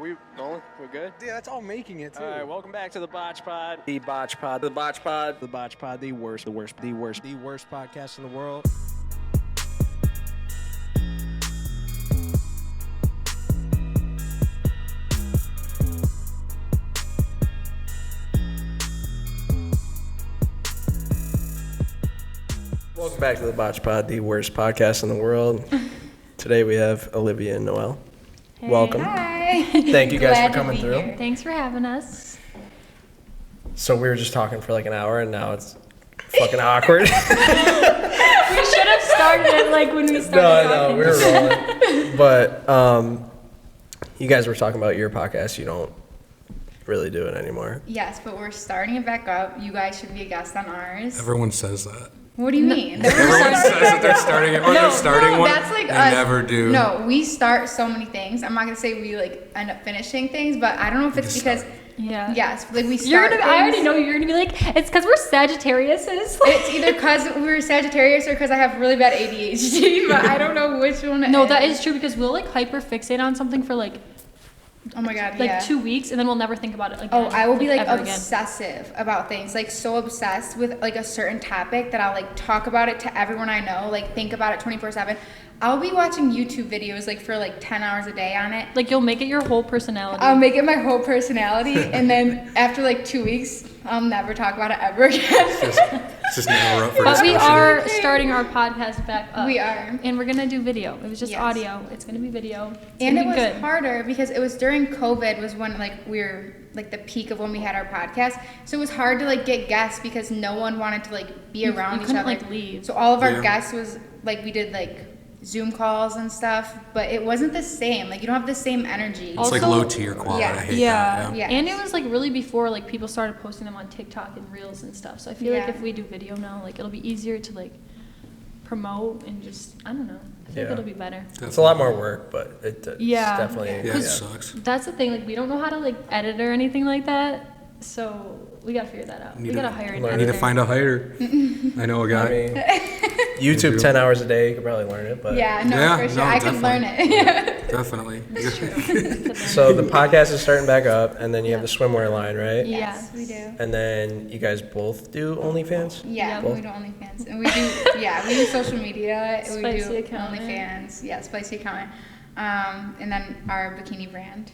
we rolling? We're good? Yeah, that's all making it, too. All right, welcome back to the BotchPod. The BotchPod. The BotchPod. The BotchPod. The worst podcast in the world. Welcome back to the BotchPod, the worst podcast in the world. Today we have Olivia and Noelle. Hey. Welcome. Hi. Thank you guys for coming through. Here. Thanks for having us. So we were just talking for like an hour and now it's fucking awkward. We should have started it like when we started talking. No, we were rolling. But you guys were talking about your podcast. You don't really do it anymore. Yes, but we're starting it back up. You guys should be a guest on ours. Everyone says that. What do you mean? Everyone says that they're starting it, or they're starting one. That's like they us. Never do. No, we start so many things. I'm not gonna say we like end up finishing things, but I don't know if it's because yes, like we start. I already know you're gonna be like, it's because we're Sagittariuses. It's either because we're Sagittarius or because I have really bad ADHD, but I don't know which one. No, that is true because we'll like hyper fixate on something for like. Oh my god, like 2 weeks, and then we'll never think about it again. Oh, I will be like ever obsessive about things, like so obsessed with like a certain topic that I'll like talk about it to everyone I know, like think about it 24/7. I'll be watching YouTube videos like for like 10 hours a day on it. Like you'll make it your whole personality. I'll make it my whole personality, and then after like 2 weeks, I'll never talk about it ever again. It's just never up for But discussion. we are starting our podcast back up. We are. And we're gonna do video. It was just audio. It's gonna be video. And it was harder because it was during COVID was when like we were like the peak of when we had our podcast. So it was hard to like get guests because no one wanted to like be around each other. Like leave. So all of our guests was like we did like Zoom calls and stuff, but it wasn't the same. Like you don't have the same energy. It's Also, like low tier quality. I hate that. Yeah. And it was like really before like people started posting them on TikTok and Reels and stuff. So I feel like if we do video now, like it'll be easier to like promote and just I don't know. I think it'll be better. Definitely. It's a lot more work, but it's definitely it sucks. That's the thing. Like we don't know how to like edit or anything like that. So we gotta figure that out. We gotta hire an editor. I need to find a hire. I know a guy. I mean, YouTube 10 hours a day, you could probably learn it. But for sure. I could learn it. Definitely. So the podcast is starting back up, and then you have the swimwear line, right? Yes, we do. And then you guys both do OnlyFans? Yeah, we do OnlyFans. And we do social media. Spicy we do account. OnlyFans. Yeah, Spicy account. And then our Bikini Brand.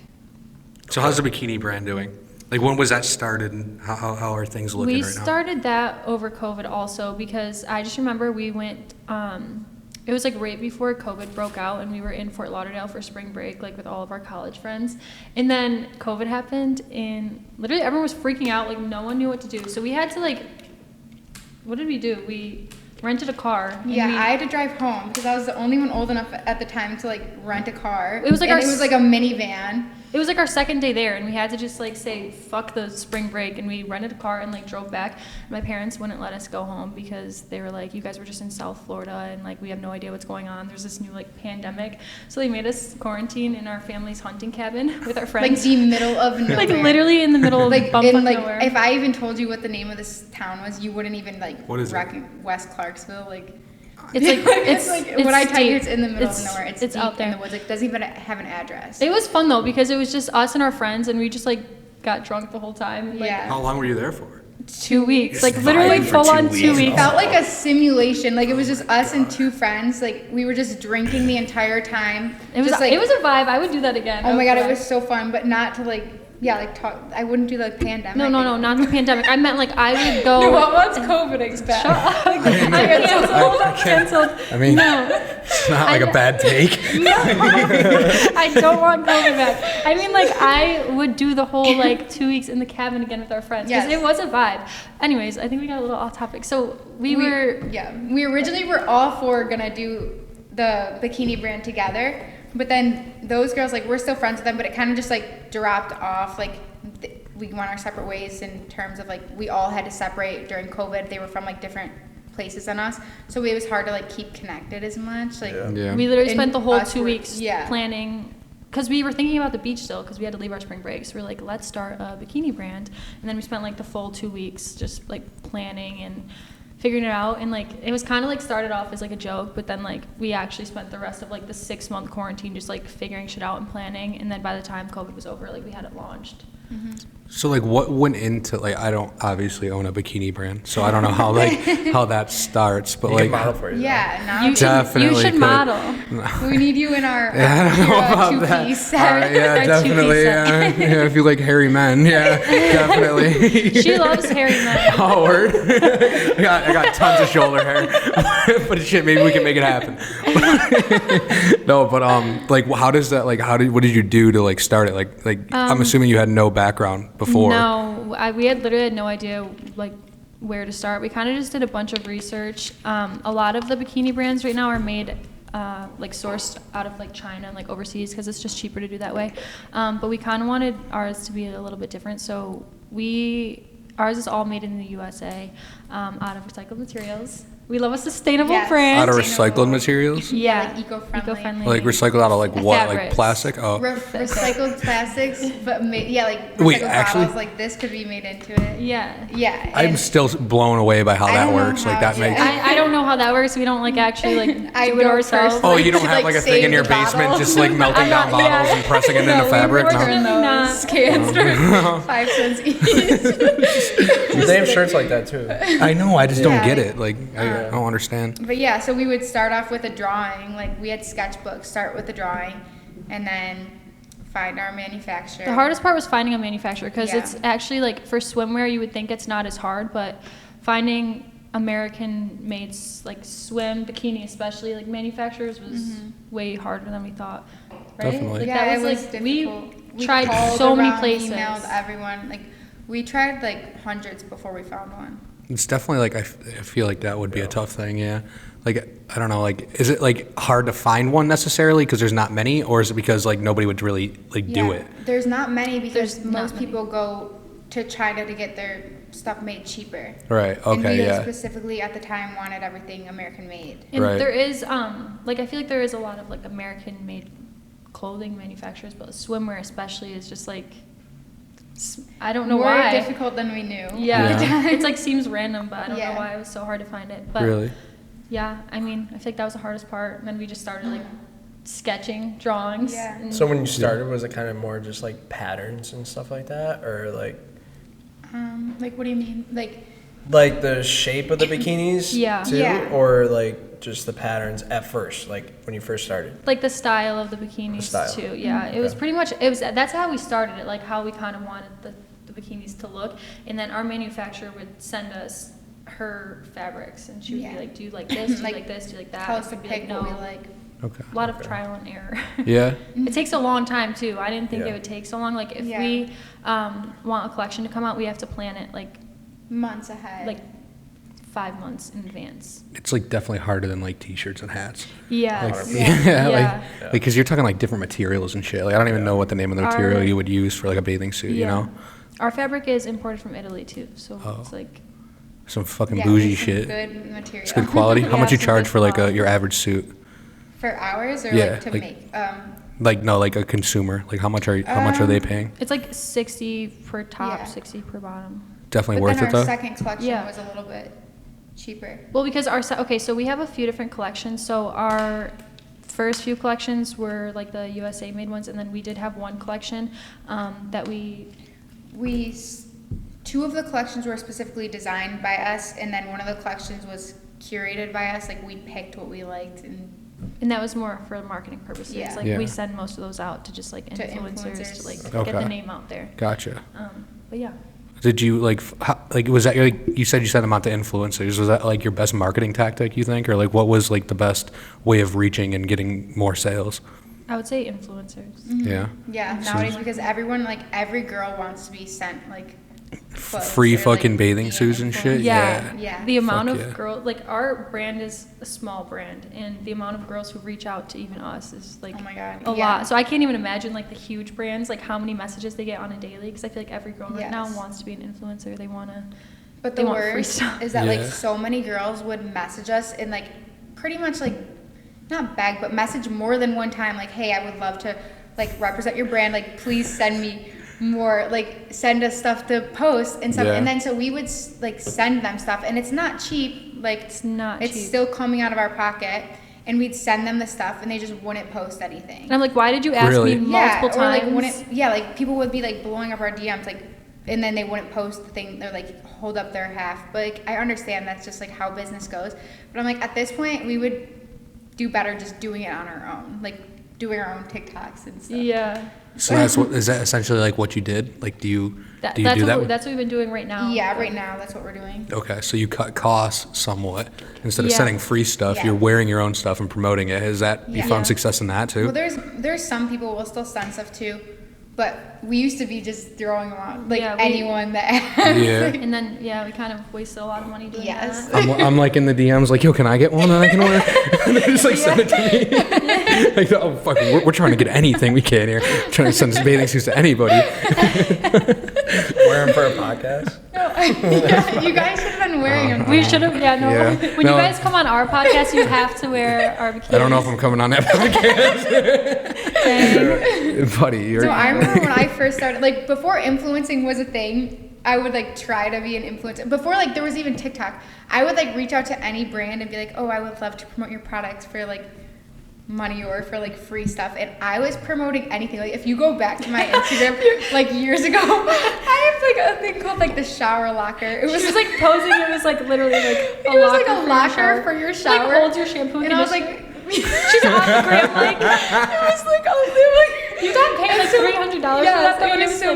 So how's the Bikini Brand doing? Like when was that started and how are things looking right now? We started that over COVID also because I just remember we went, it was like right before COVID broke out and we were in Fort Lauderdale for spring break like with all of our college friends. And then COVID happened and literally everyone was freaking out, like no one knew what to do. So we had to like, what did we do? We rented a car. Yeah, I had to drive home because I was the only one old enough at the time to like rent a car. It was like it was like a minivan. It was like our second day there and we had to just like say fuck the spring break and we rented a car and like drove back. My parents wouldn't let us go home because they were like, you guys were just in South Florida and like we have no idea what's going on. There's this new like pandemic. So they made us quarantine in our family's hunting cabin with our friends. Like the middle of nowhere. Like literally in the middle of like bumfuck like nowhere. if I even told you what the name of this town was, you wouldn't even like what is West Clarksville, like it's like it's like when I tell you it's in the middle of nowhere. It's out there in the woods. Like doesn't even have an address. It was fun though because it was just us and our friends and we just like got drunk the whole time. Like, How long were you there for? 2 weeks. It's like literally fine for full on 2 2 weeks. weeks. It felt like a simulation. Like it was just us and two friends. Like we were just drinking the entire time. It was just, like, it was a vibe. I would do that again. Oh my god, it was so fun, but not to like talk. I wouldn't do the pandemic. No, not the pandemic. I meant like I would go. No, what's COVID expect? Shut up. I canceled. I mean, no. It's not like a bad take. No, I don't want COVID back. I mean, like I would do the whole like 2 weeks in the cabin again with our friends because it was a vibe. Anyways, I think we got a little off topic. So we originally were all four gonna do the Bikini Brand together. But then those girls, like, we're still friends with them, but it kind of just, like, dropped off. Like, we went our separate ways in terms of, like, we all had to separate during COVID. They were from, like, different places than us. So it was hard to, like, keep connected as much. Like, we literally spent the whole 2 weeks planning. Because we were thinking about the beach still, because we had to leave our spring break. So we were like, let's start a Bikini Brand. And then we spent, like, the full 2 weeks just, like, planning and figuring it out, and like it was kind of like started off as like a joke, but then like we actually spent the rest of like the 6-month quarantine just like figuring shit out and planning, and then by the time COVID was over, like we had it launched. So like what went into, like, I don't obviously own a bikini brand, so I don't know how like how that starts, but You like can model for you. Yeah, now You Definitely should could. model. we need you in our I don't know about two-piece set. All right, yeah, Our definitely. two-piece Yeah, if you like hairy men, yeah, definitely. She loves hairy men. Oh, word. I got tons of shoulder hair, but shit, maybe we can make it happen. No, but like, how does that, like, what did you do to like start it? Like, I'm assuming you had no background before. No, we had literally had no idea like where to start. We kind of just did a bunch of research. A lot of the bikini brands right now are made like sourced out of like China and like overseas because it's just cheaper to do that way. But we kind of wanted ours to be a little bit different, so ours is all made in the USA, out of recycled materials. We love a sustainable Yes. brand. Out of recycled materials? Yeah, Like eco-friendly. Like recycled out of like what? Like Fabrics. plastic? Oh. Recycled plastics, but like recycled Wait, actually- bottles, like this could be made into it. Yeah. Yeah. I'm and still blown away by how I that don't know works. Like how that to- makes. I don't know how that works. We don't like actually like I do it don't ourselves. personally- Oh, you don't to, have like, like a thing save in your the basement, bottle. just like melting I'm down not- yeah. bottles and pressing it into No, fabric? we No. return those Not. cans for 5 cents each. They have shirts like that too. I know. I just don't Yeah. get it. Like I don't understand. But yeah, so we would start off with a drawing. Like we had sketchbooks, start with a drawing, and then find our manufacturer. The hardest part was finding a manufacturer because Yeah. it's actually like for swimwear you would think it's not as hard, but finding American-made like swim bikini, especially like manufacturers, was way harder than we thought. Right? Definitely. Like, Yeah, that it was was like difficult. we tried called so many around, places. Emailed everyone. Like we tried like hundreds before we found one. It's definitely like I feel like that would be a tough thing. Yeah. Like I don't know. Like is it like hard to find one necessarily because there's not many, or is it because like nobody would really like do it? There's not many because There's not most many. people go to China to get their stuff made cheaper. Right. And Okay. we Yeah. specifically at the time wanted everything American made. And Right. there is like I feel like there is a lot of like American-made clothing manufacturers, but swimwear especially is just like I don't know More why. difficult than we knew. Yeah, it's like seems random, but I don't Yeah. know why it was so hard to find it. But Really. yeah, I mean, I think that was the hardest part. And then we just started like sketching, drawings. Yeah. and- So when you started, was it kind of more just like patterns and stuff like that, or like Like what do you mean? like the shape of the bikinis Yeah. too, Yeah. or like just the patterns at first, like when you first started? like the style of the bikinis The style. too. Yeah, it was pretty much that's how we started it, like how we kind of wanted the bikinis to look, and then our manufacturer would send us her fabrics, and she would Yeah. be like, do you like this, do you Like, like this, do you like that? Tell us And to we'd be pick like, what we no. like. Okay. A lot of trial and error. Yeah. It takes a long time too. I didn't think Yeah. it would take so long. Like if Yeah. we want a collection to come out, we have to plan it like Months ahead. 5 months in advance. It's like definitely harder than like t-shirts and hats. Yes. Like, yeah, Yeah. like because you're talking like different materials and shit. Like I don't even know what the name of the material Our- you would use for like a bathing suit. You know, Our fabric is imported from Italy too, so Oh. it's like some fucking Yeah, bougie some shit. Good material. It's good quality. How Yeah, much you some charge good for like quality. your average suit? For ours or Yeah, like to like- make? Like no, like a consumer. Like how much are they paying? it's like 60 per top, Yeah. 60 per bottom. Definitely But worth then it our though. second collection Yeah. was a little bit cheaper. Well, because so we have a few different collections. So our first few collections were like the USA made ones, and then we did have one collection that Two of the collections were specifically designed by us, and then one of the collections was curated by us. Like we picked what we liked and that was more for marketing purposes. Yeah. Like Yeah. we send most of those out to just like To influencers to like influencers. get Okay. the name out there. Gotcha. But yeah. Did you like was that like you said you sent them out to influencers? Was that like your best marketing tactic, you think, or like what was like the best way of reaching and getting more sales? I would say influencers. Yeah. Yeah, nowadays because everyone, like every girl wants to be sent like clothes Free or, fucking like, bathing be suits and shit. Yeah. Yeah. The amount Fuck of yeah. girls, like our brand is a small brand, and the amount of girls who reach out to even us is like Oh my God, a yeah. lot. So I can't even imagine like the huge brands, like how many messages they get on a daily. Because I feel like every girl right now Yes. wants to be an influencer. They want to. But They the want free worst stuff. is that like Yeah. so many girls would message us and like pretty much like not beg but message more than one time like, hey, I would love to like represent your brand, like please send me more, like send us stuff to post and stuff. Yeah. And then so we would like send them stuff, and it's not cheap. Like, It's not it's cheap. still coming out of our pocket. And we'd send them the stuff, and they just wouldn't post anything. And I'm like, why did you ask Really? me multiple Or times? like wouldn't, like people would be like blowing up our DMs, like, and then they wouldn't post the thing. They're like, hold up their half. But like, I understand that's just like how business goes. But I'm like, at this point, we would do better just doing it on our own, like doing our own TikToks and stuff. Yeah. So is that essentially like what you did? Like, do you That's do what that? that's what we've been doing right now. Yeah, right now that's what we're doing. Okay, so you cut costs somewhat. Instead of Yeah. sending free stuff, Yeah. you're wearing your own stuff and promoting it. Has that you Yeah. found success in that too? Well, there's some people will still send stuff too, but we used to be just throwing them out, like Yeah, anyone that has. Yeah. And then we kind of wasted a lot of money doing Yes. that. I'm like in the DMs, like, yo, can I get one that I can wear? And they just like send it to me. Like, oh fuck, we're trying to get anything we can here. Trying to send bathing suits to anybody. Wear them for a podcast. Yeah, you guys should have been wearing them. We should have, Yeah. When No. you guys come on our podcast, you have to wear our bikinis. I don't know if I'm coming on that podcast. Buddy, you're. So I remember when I first started, like before influencing was a thing, I would like try to be an influencer. Before like there was even TikTok, I would like reach out to any brand and be like, oh, I would love to promote your products for like money or for like free stuff. And I was promoting anything. Like if you go back to my Instagram like years ago, I have like a thing called like the shower locker. It was She was like posing. It was like literally like a it was locker, like a locker for your shower. Like holds your shampoo. and I was like, she's on the gram like. it was like, oh, You got paid like $300 for that. yes, Though,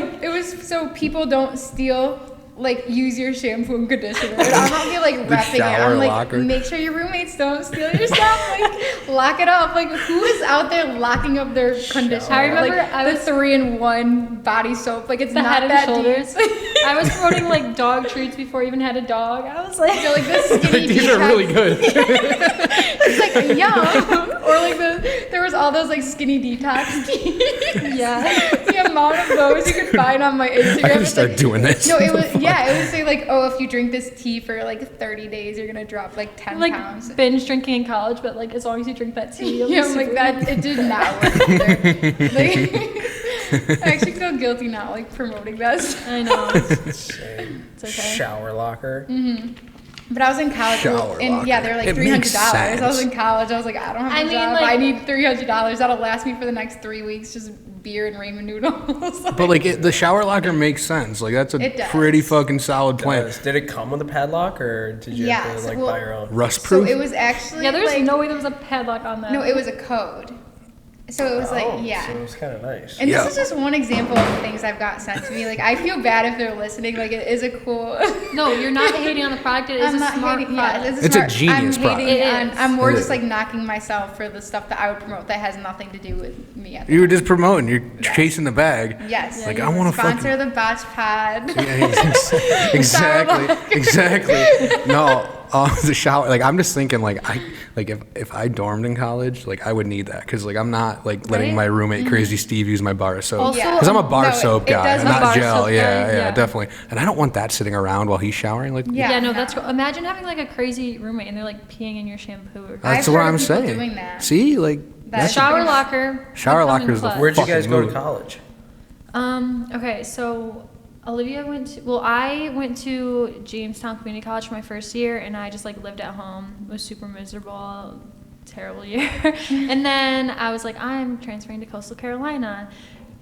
and it was so people don't steal. Like use your shampoo and conditioner. And I'm not here like repping it. shower I'm like locker. make sure your roommates don't steal your stuff. Like lock it up. Like who is out there locking up their conditioner? I remember like, I was- the 3-in-1 body soap. Like it's the not Head and that Shoulders. deep. I was promoting like dog treats before I even had a dog. I was like, You're like this skinny These are detox. really good. It's like yum. Or like there was all those like skinny detox teas. yeah. The amount of those you could find on my Instagram. I gotta it's start like, doing this. No, it was it would say like, oh, if you drink this tea for like 30 days, you're gonna drop like 10 Like pounds. binge drinking in college, but like as long as you drink that tea, you'll be Yeah, I'm like super that. good. It did not work either. Like, I actually feel guilty now, like promoting this. I know. Same. It's okay. Shower locker. But I was in college, Shower and yeah, they're like locker. It $300. makes I was sense. in college. I was like, I don't have a I mean, job. like- I need $300. That'll last me for the next 3 weeks. Just beer and ramen noodles. But like the shower locker makes sense. Like that's It a does. pretty fucking solid plan. Did it come with a padlock, or did you have Yes, to like well- buy your own? Rust So proof. it was actually Yeah, there's like, no way there was a padlock on that. no, it was a code. So it was Oh, like, yeah. So it was kind of nice. And Yeah. this is just one example of things I've got sent to me. Like, I feel bad if they're listening. Like, it is a cool. No, you're not hating on the product. It is I'm a not smart hating. product. Yeah, it's It's a smart. genius I'm product. hating It on. is. I'm more It just is. like knocking myself for the stuff that I would promote that has nothing to do with me. At the You were time. just promoting. You're chasing the bag. Yes. Like I want to sponsor fucking. the BotchPod. Yeah, exactly. Exactly. No, the shower. Like I'm just thinking. Like if I dormed in college, like I would need that because like I'm not like letting Right? my roommate Crazy Steve use my bar of soap Also, because I'm a bar no, soap it guy, does- not bar gel. soap Yeah, guy, yeah, yeah. definitely. And I don't want that sitting around while he's showering. Like Yeah. Yeah, no, no. that's cool. Imagine having like a crazy roommate and they're like peeing in your shampoo. Or that's I've what heard I'm of people saying. doing that. See, like That's shower pretty- locker. Shower would come in locker is the clutch. Where'd you guys fucking go to move. college? Okay, so Olivia went to, well, I went to Jamestown Community College for my first year, and I just like lived at home. It was super miserable, terrible year. And then I was like, I'm transferring to Coastal Carolina.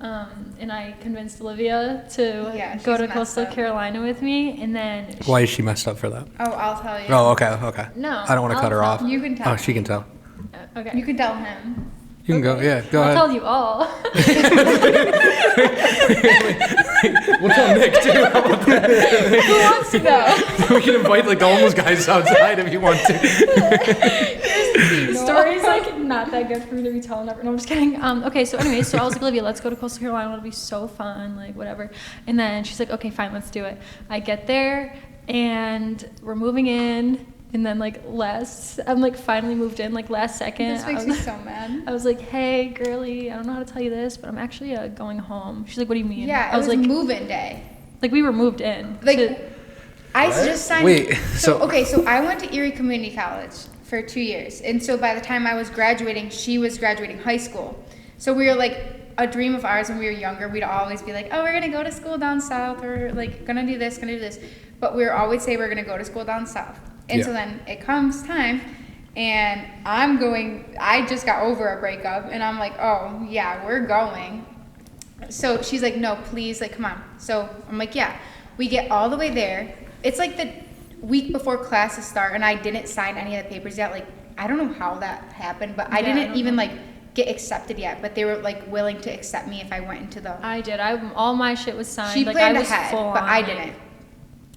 And I convinced Olivia to Yeah, go she's to messed Coastal up. Carolina with me, and then Why is she messed up for that? Oh, I'll tell you. Oh, okay. No, I don't want to I'll cut her tell off. You can tell. Oh, she can tell. okay, You can tell him. You can go. Yeah, go I'll ahead. tell you all. We'll tell Nick too. Who wants to go? We can invite like the homeless guys outside if you want to. The story's like not that good for me to be telling ever. No, I'm just kidding. Okay, so anyways, so I was like, Olivia, let's go to Coastal Carolina. It'll be so fun, like whatever. And then she's like, okay, fine, let's do it. I get there and we're moving in. And then like I'm like finally moved in like last second. This makes me so mad. I was like, hey, girly, I don't know how to tell you this, but I'm actually going home. She's like, what do you mean? Yeah, I was it was like, move-in day. like we were moved in. Like, to- I just signed. Wait, So so- okay, so I went to Erie Community College for 2 years, and so by the time I was graduating, she was graduating high school. So we were like a dream of ours when we were younger. We'd always be like, oh, we're gonna go to school down south, or like gonna do this, gonna do this. But we would always say we're gonna go to school down south. And so then it comes time, and I just got over a breakup, and I'm like, oh, yeah, we're going. So she's like, no, please, like, come on. So I'm like, yeah. We get all the way there. It's like the week before classes start, and I didn't sign any of the papers yet. Like, I don't know how that happened, but I didn't even, like, get accepted yet, but they were like willing to accept me if I went into the. I did. All my shit was signed. She like, planned I was ahead, full but on, I didn't.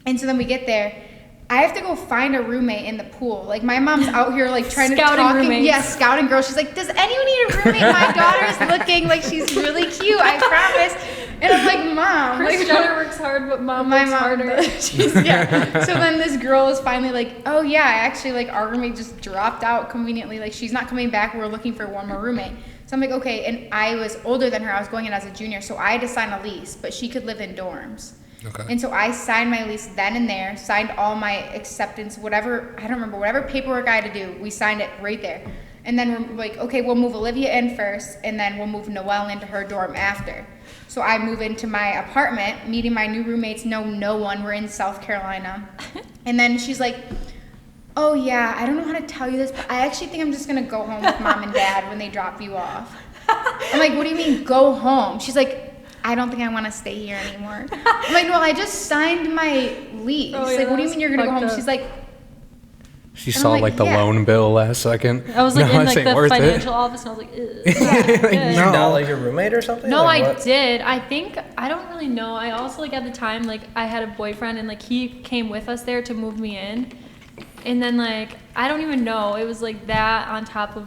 And so then we get there. I have to go find a roommate in the pool. Like, my mom's out here like trying to talk. Yeah, scouting girl. She's like, does anyone need a roommate? My daughter's looking like she's really cute. I promise. And I'm like, Mom. Kris like, Jenner works hard, but my mom harder. Yeah. So then this girl is finally like, oh yeah, actually, like, our roommate just dropped out conveniently. Like, she's not coming back. We're looking for one more roommate. So I'm like, okay. And I was older than her. I was going in as a junior, so I had to sign a lease, but she could live in dorms. Okay. And so I signed my lease then and there, signed all my acceptance, whatever, I don't remember, whatever paperwork I had to do, we signed it right there. And then we're like, okay, we'll move Olivia in first, and then we'll move Noelle into her dorm after. So I move into my apartment, meeting my new roommates, know no one, we're in South Carolina. And then she's like, oh yeah, I don't know how to tell you this, but I actually think I'm just gonna go home with Mom and Dad when they drop you off. I'm like, what do you mean go home? She's like, I don't think I want to stay here anymore. I'm like, no, I just signed my lease. Oh, yeah, like, what do you mean you're going to go home? up. She's like... She saw like, the loan bill last second. I was like in this like ain't the worth financial office, and I was like, Did you not like your roommate or something? No, like, I what? did. I think, I don't really know. I also, like, at the time, like, I had a boyfriend, and, like, he came with us there to move me in. And then, like, I don't even know. It was, like, that on top of...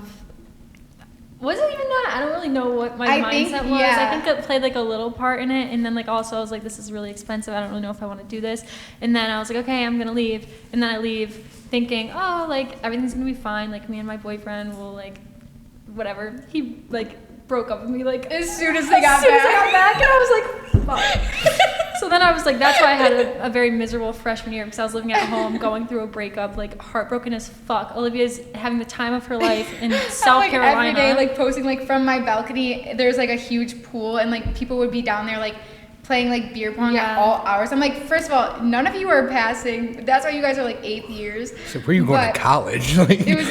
Was it even that? I don't really know what my mindset was. yeah. I think it played, like, a little part in it. And then, like, also I was like, this is really expensive. I don't really know if I want to do this. And then I was like, okay, I'm going to leave. And then I leave thinking, oh, like, everything's going to be fine. Like, me and my boyfriend will, like, whatever. He, like, broke up with me, like, as soon as they got back. And I was like, fuck. So then I was like, that's why I had a very miserable freshman year, because I was living at home, going through a breakup, like, heartbroken as fuck. Olivia's having the time of her life in South like, Carolina. every day, like, posting, like, from my balcony, there's, like, a huge pool, and, like, people would be down there, like, playing, like, beer pong at all hours. I'm like, first of all, none of you are passing. That's why you guys are, like, 8th years. So where are you going to college? Like, it was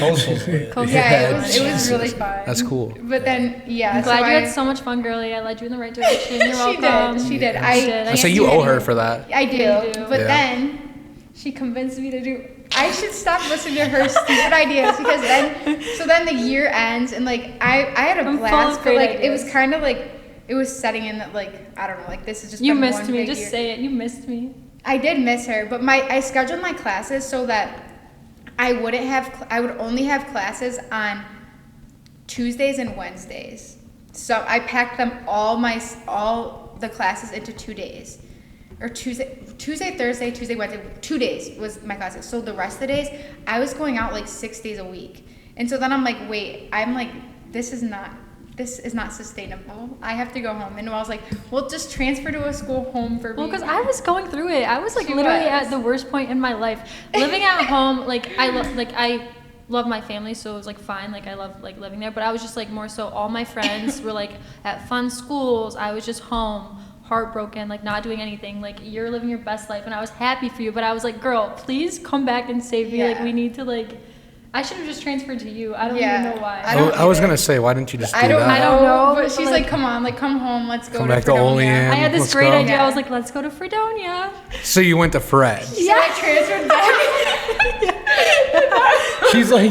yeah, it was really fun. That's cool. But then, yeah. I'm glad you had so much fun, girlie. I led you in the right direction. You're welcome. She did. I say you owe her for that. I do. Yeah, you do. But Yeah. then she convinced me to do. I should stop listening to her stupid ideas, because then the year ends, and, like, I had a blast, but, like, it was kind of like it was setting in that, like, I don't know, like, this is just You been missed one me. big Just year. say it. You missed me. I did miss her, but I scheduled my classes so that I would only have classes on Tuesdays and Wednesdays. So I packed them all the classes into 2 days. Or Tuesday, Thursday, Tuesday, Wednesday. 2 days was my classes. So the rest of the days, I was going out like 6 days a week. And so then I'm like, wait, this is not sustainable. I have to go home. And I was like, well, just transfer to a school home for me. Well, because I was going through it. I was, like, She literally was. at the worst point in my life. Living at home, like, I love my family, so it was, like, fine. Like, I love, like, living there. But I was just, like, more so all my friends were, like, at fun schools. I was just home, heartbroken, like, not doing anything. Like, you're living your best life, and I was happy for you. But I was like, girl, please come back and save me. Yeah. Like, we need to, like... I should have just transferred to you. I don't even know why. I was going to say, why didn't you just do I don't that? know, but she's like, come on, like, come home, let's go Come to back to Fredonia. Olean. I had this Let's great go. idea. Yeah. I was like, let's go to Fredonia. So you went to Fred. Yeah, I transferred back.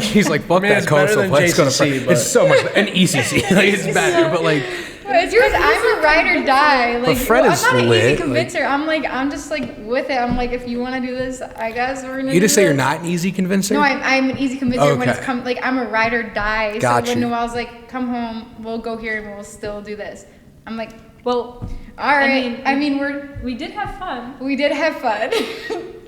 She's like, fuck Man, that it's better coastal. than Let's go to JCC, Fred. but- It's so much an ECC. Like, it's better, but like. It's because I'm a ride or die. Like, Fred is I'm not an lit, easy convincer. I'm just like with it. I'm like, if you want to do this, I guess we're gonna. You just do say you're this. not an easy convincer? No, I'm an easy convincer when it's Okay. like I'm a ride or die. Got so when you. Noelle's like, come home, we'll go here and we'll still do this. I'm like, Well, all right. I mean we did have fun. we did have fun.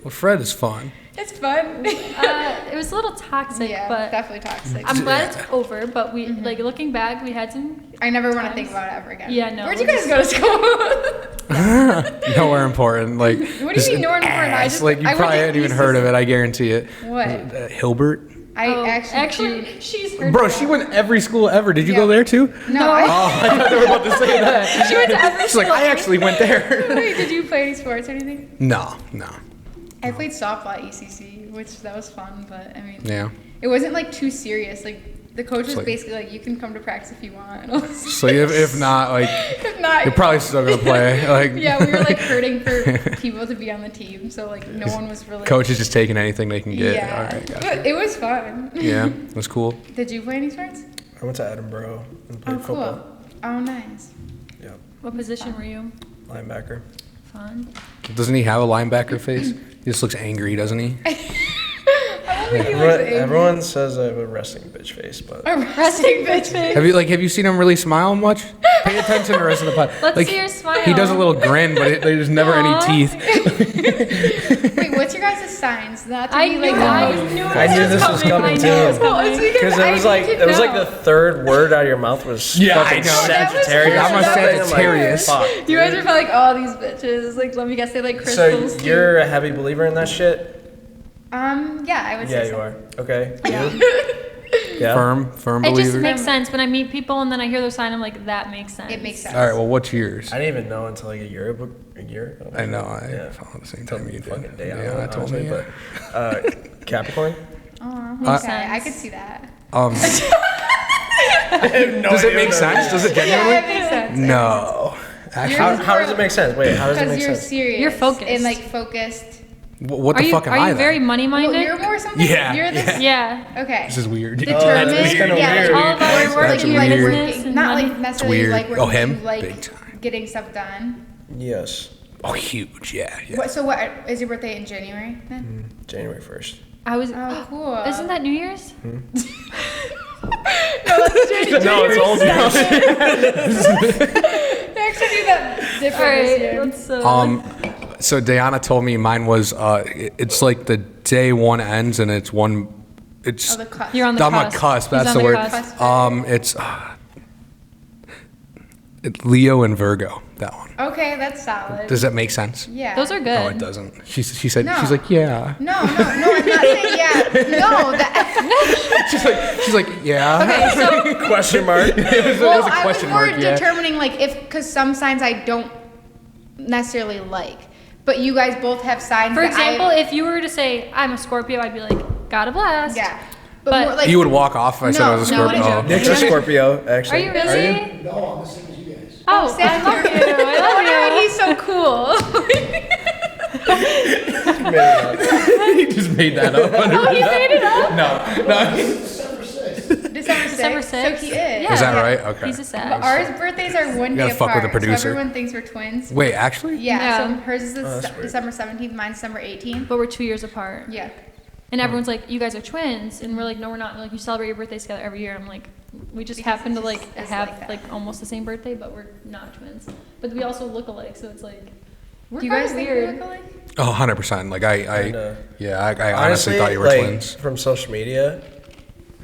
Well, Fred is fun. It's fun. It was a little toxic, Yeah, but definitely toxic. I'm glad it's over. But we like looking back, we had some. I never want to think about it ever again. Yeah, no, Where'd you we're guys go to school? Nowhere important. Like, What do you mean nowhere important? I ass. just- Like, you I went probably to hadn't even ECC. heard of it. I guarantee it. What? Hilbert. I actually, she's heard. Bro, of she that. went every school ever. Did you Yeah. go there too? No. Oh, I thought they were about to say that. She went to every She's like, school. I actually went there. Wait, did you play any sports or anything? No. I played softball at ECC, which that was fun, but I mean, Yeah. it wasn't like too serious. Like the coach was like- basically like, you can come to practice if you want. And I was So if not, like, if not, you're probably still gonna play. Like, yeah, we were like hurting for people to be on the team, so like no one was really. coach is just taking anything they can get. Yeah, All right, gotcha. but it was fun. Yeah, that's cool. Did you play any sports? I went to Edinburgh and played Oh, cool. football. Oh, nice. Yeah, What position were you? linebacker. Fun. Doesn't he have a linebacker face? He just looks angry, doesn't he? I don't think he was angry. Everyone says I have a resting bitch face, but A resting bitch face. Have you seen him really smile much? Pay attention to the rest of the pod. Let's see your smile. He does a little grin, but there's never any Aw. teeth. Wait, what's your guys' signs? Not to I be knew, like, I oh. knew I knew this was coming I knew too. it was Well, it's coming. because because I it was like the third word out of your mouth was Yeah, I fucking know. That was Sagittarius. hers. I'm a That was Sagittarius. Fuck, You guys dude. are probably like, oh, these bitches. Like, let me guess, they like So crystals. too. you're a heavy believer in that shit? Yeah, I would Yeah, say you so. are. Okay. Yeah. Yeah. Firm It just believer. makes sense when I meet people and then I hear their sign. I'm like, that makes sense. It makes sense. All right, well, what's yours? I didn't even know until like a year ago. I know, I Yeah. follow the same Told time me you fucking did. day Yeah, I told honestly, me. Yeah. but Capricorn. Oh, okay. sense. I could see that. Does it make sense? Does it Yeah, genuinely? it makes sense. No. Actually, How does it make sense? Wait, how does it Because make you're sense? serious. You're focused. And like focused. what Are the you, fuck am are I you very then? money Well, minded? you're more something. Yeah, You're this. Yeah. Okay. This is weird. Determined. that's kinda yeah, weird. It's all about Or your work That's and you like weird. business working, and not money. like necessarily weird. like working. Oh, him? You like Big time. getting stuff done. Yes. Oh, huge. Yeah. What is your birthday in January then? January 1st. I was. Oh, cool. Isn't that New Year's? No, it's old. They actually do that All different this year. right. Let's, So Diana told me mine was. It's like the day one ends and it's one. It's. Oh, the cusp. You're on the I'm cusp. a cusp. He's That's on the word. cusp. It's. It's Leo and Virgo. That one. Okay, that's solid. Does that make sense? Yeah. Those are good. No, it doesn't. She said. No. She's like, yeah. No, I'm not saying yeah. No, that. She's like, yeah. Okay, so Question mark. It well, was a I was question more mark. Yeah. determining like because some signs I don't necessarily like, but you guys both have signs. For that example, if you were to say I'm a Scorpio, I'd be like, God bless. yeah, but more, like, You would walk off if I said I was a No, Scorpio. no, Oh. no. Nick's a Scorpio, actually. Are you really? No, I'm the same as you guys. Oh, Sam, I love you. No I wonder love you. he's so cool. He just made that up. Oh, he made it up. No. December 6th. December 6th. December 6th. So he is. Yeah. Is that right? Okay. He's a But Sag. ours birthdays are one gotta day fuck with apart. the producer. So everyone thinks we're twins. Wait, actually? Yeah. Yeah. So hers is that's weird. December 17th. Mine's December 18th. But we're 2 years apart. Yeah. And everyone's like, you guys are twins. And we're like, no, we're not. They're like, you celebrate your birthdays together every year. I'm like, we just Because happen to it's like just- it's have like that. like almost the same birthday, but we're not twins. But we also look alike, so it's like, We're do you guys kinda weird? look alike. Oh, 100%. Like, I honestly Honestly, thought you were like, twins. From social media,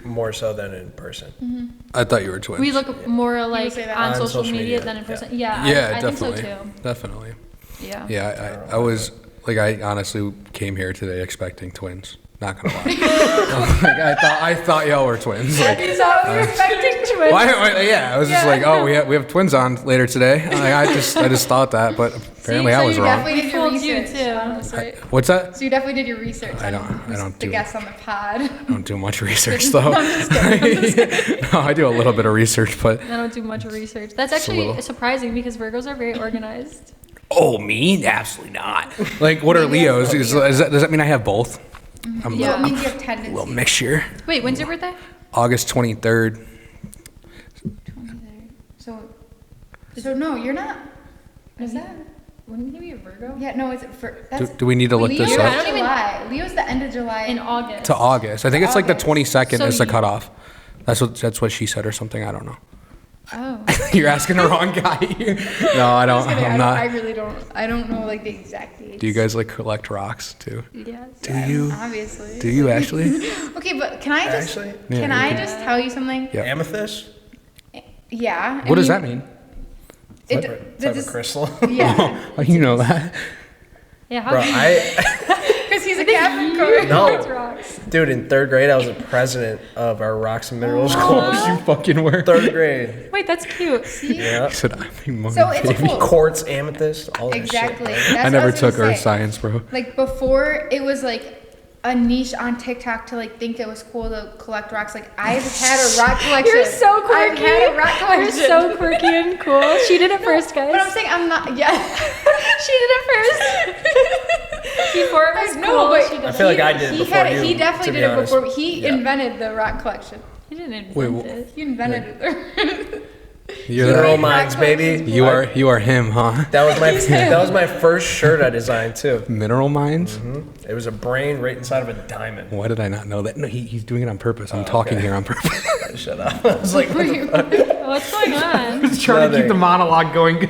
more so than in person. I thought you were twins. We look more alike say that. on On social social media media, than in yeah. person. Yeah, Yeah, I definitely. think so too. Definitely. Yeah. Yeah, I was, like, I honestly came here today expecting twins. Not gonna lie. Like, I thought y'all were twins. Like, So we're expecting twins. yeah, I was just Yeah. like, oh, we have twins on later today. Like, I just thought that, but apparently so I was you wrong. definitely did your Fooled you, research. too. That's right. What's that? So you definitely did your research. I don't- on I don't the do- guests on the pod. I don't do much research though. No, I do a little bit of research, but I don't do much research. That's Just a actually little. surprising because Virgos are very organized. oh, me? Absolutely not. Like, what are Leos? Does that mean I have both? I'm Yeah, it a means you have little tendencies. mixture. Wait, when's your birthday? August 23rd. 23rd. So no, you're not. Is that? Wouldn't you be a Virgo? Yeah, no, it's for. That's, Do we need to look Leo's this I up? don't even- July. Leo's the end of July. In August. To August. I think it's like the August. 22nd So is the you- cutoff. That's what she said or something. I don't know. Oh. You're asking the wrong guy here. No, I don't. Just kidding, I'm I not. really don't. I don't know like the exact dates. Do you guys like collect rocks too? Yes. Do you? Obviously. Do you actually? Okay, but can I just Actually? Yeah, can you I can. just tell you something? Yeah. Amethyst? Yeah. I What does mean, that mean? It, Type of crystal? yeah, Oh, you know that. Yeah, how Bro, do you I because he's a Capricorn. no. Likes rocks. Dude, in 3rd grade, I was the president of our Rocks and Minerals club. You fucking were. 3rd grade. Wait, that's cute. Yeah. I said, I'm a money So it's baby. cool. Quartz, amethyst, all that Exactly. shit. That's I what never was gonna took earth say. science, bro. Like before, it was like a niche on TikTok to like think it was cool to collect rocks. Like I've had a rock collection. You're so quirky. I've had a rock You're collection. so quirky and cool. She did it first, guys. But I'm saying I'm not. Yeah. She did it first. Before it was No, cool, but she did I it. feel like I did it He before had it. you, He definitely to did be it honest. before. He Yeah. invented the rock collection. He didn't invent Wait, it. He invented it. You're Mineral that, Minds, baby. you are him, huh? That was my first shirt I designed too. Mineral mines? It was a brain right inside of a diamond. Why did I not know that? No, he's doing it on purpose. I'm talking here on purpose. Shut up. I was like, what the fuck? What's going on? He's trying to keep the monologue going.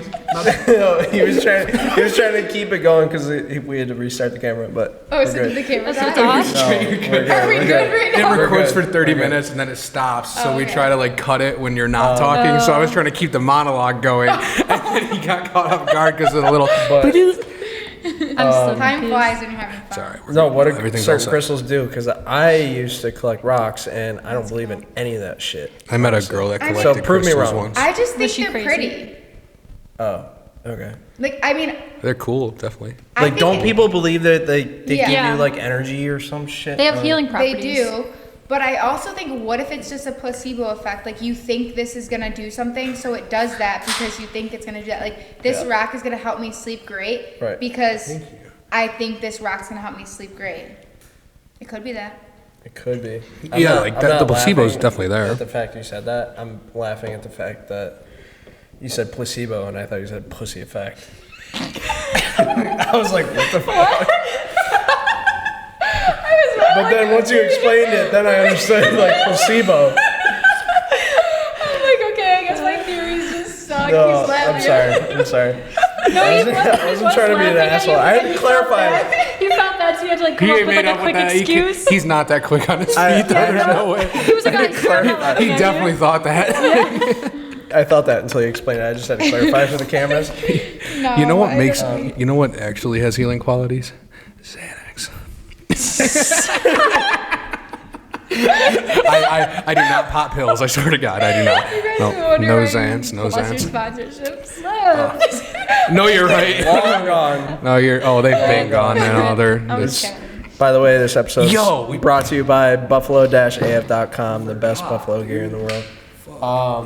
No, he was trying to keep it going because we had to restart the camera, but Oh, we're so good. the camera's That's on. what's off? No, we're good. Are we We're good right now? It We're records good. for 30 We're good. minutes and then it stops. So Oh, we okay. try to like cut it when you're not talking. So I was trying to keep the monologue going. And then he got caught off guard because of the little. But- I'm so Time confused. flies when you're having fun. Sorry. No, what do everything's certain all set. crystals do? Because I used to collect rocks, and I don't believe in any of that shit. I met a girl that I mean- collected So prove me crystals wrong. once. I just think Was she they're crazy? pretty. Oh, okay. Like I mean, They're cool, definitely. I Like, think don't people believe that they Yeah. give Yeah. you like energy or some shit? They have Like, healing they properties. do. But I also think, what if it's just a placebo effect? Like you think this is gonna do something, so it does that because you think it's gonna do that. Like this Yeah. rock is gonna help me sleep great Right. because Thank you. I think this rock's gonna help me sleep great. It could be that. It could be. Yeah, like that- not the placebo's laughing definitely there. At the fact you said that, I'm laughing at the fact that you said placebo and I thought you said pussy effect. I was like, what the fuck? But then once you explained it, then I understood like placebo. I'm like, okay, I guess my theories just suck. No, He's laughing. I'm sorry. No, I wasn't trying to be an asshole. I had to clarify it. You felt that, so you had to like come He up ain't with made like up a with quick that. excuse. He's not that quick on his feet. I- There's no way. He was like, I swear I'm not laughing He at definitely you. thought that. I thought that until you explained it. I just had to clarify for the cameras. No, You know what I makes? don't. You know what actually has healing qualities? Xanax. I do not pop pills. I swear to God, I do not. You guys No, are no wondering Xans, no what's your Xans. sponsorships? No, you're right. Long gone. No, you're. Oh, they've been gone now. They're. I'm just It's, kidding. By the way, this episode Yo, is brought to you by buffalo-af.com, the best buffalo gear in the world.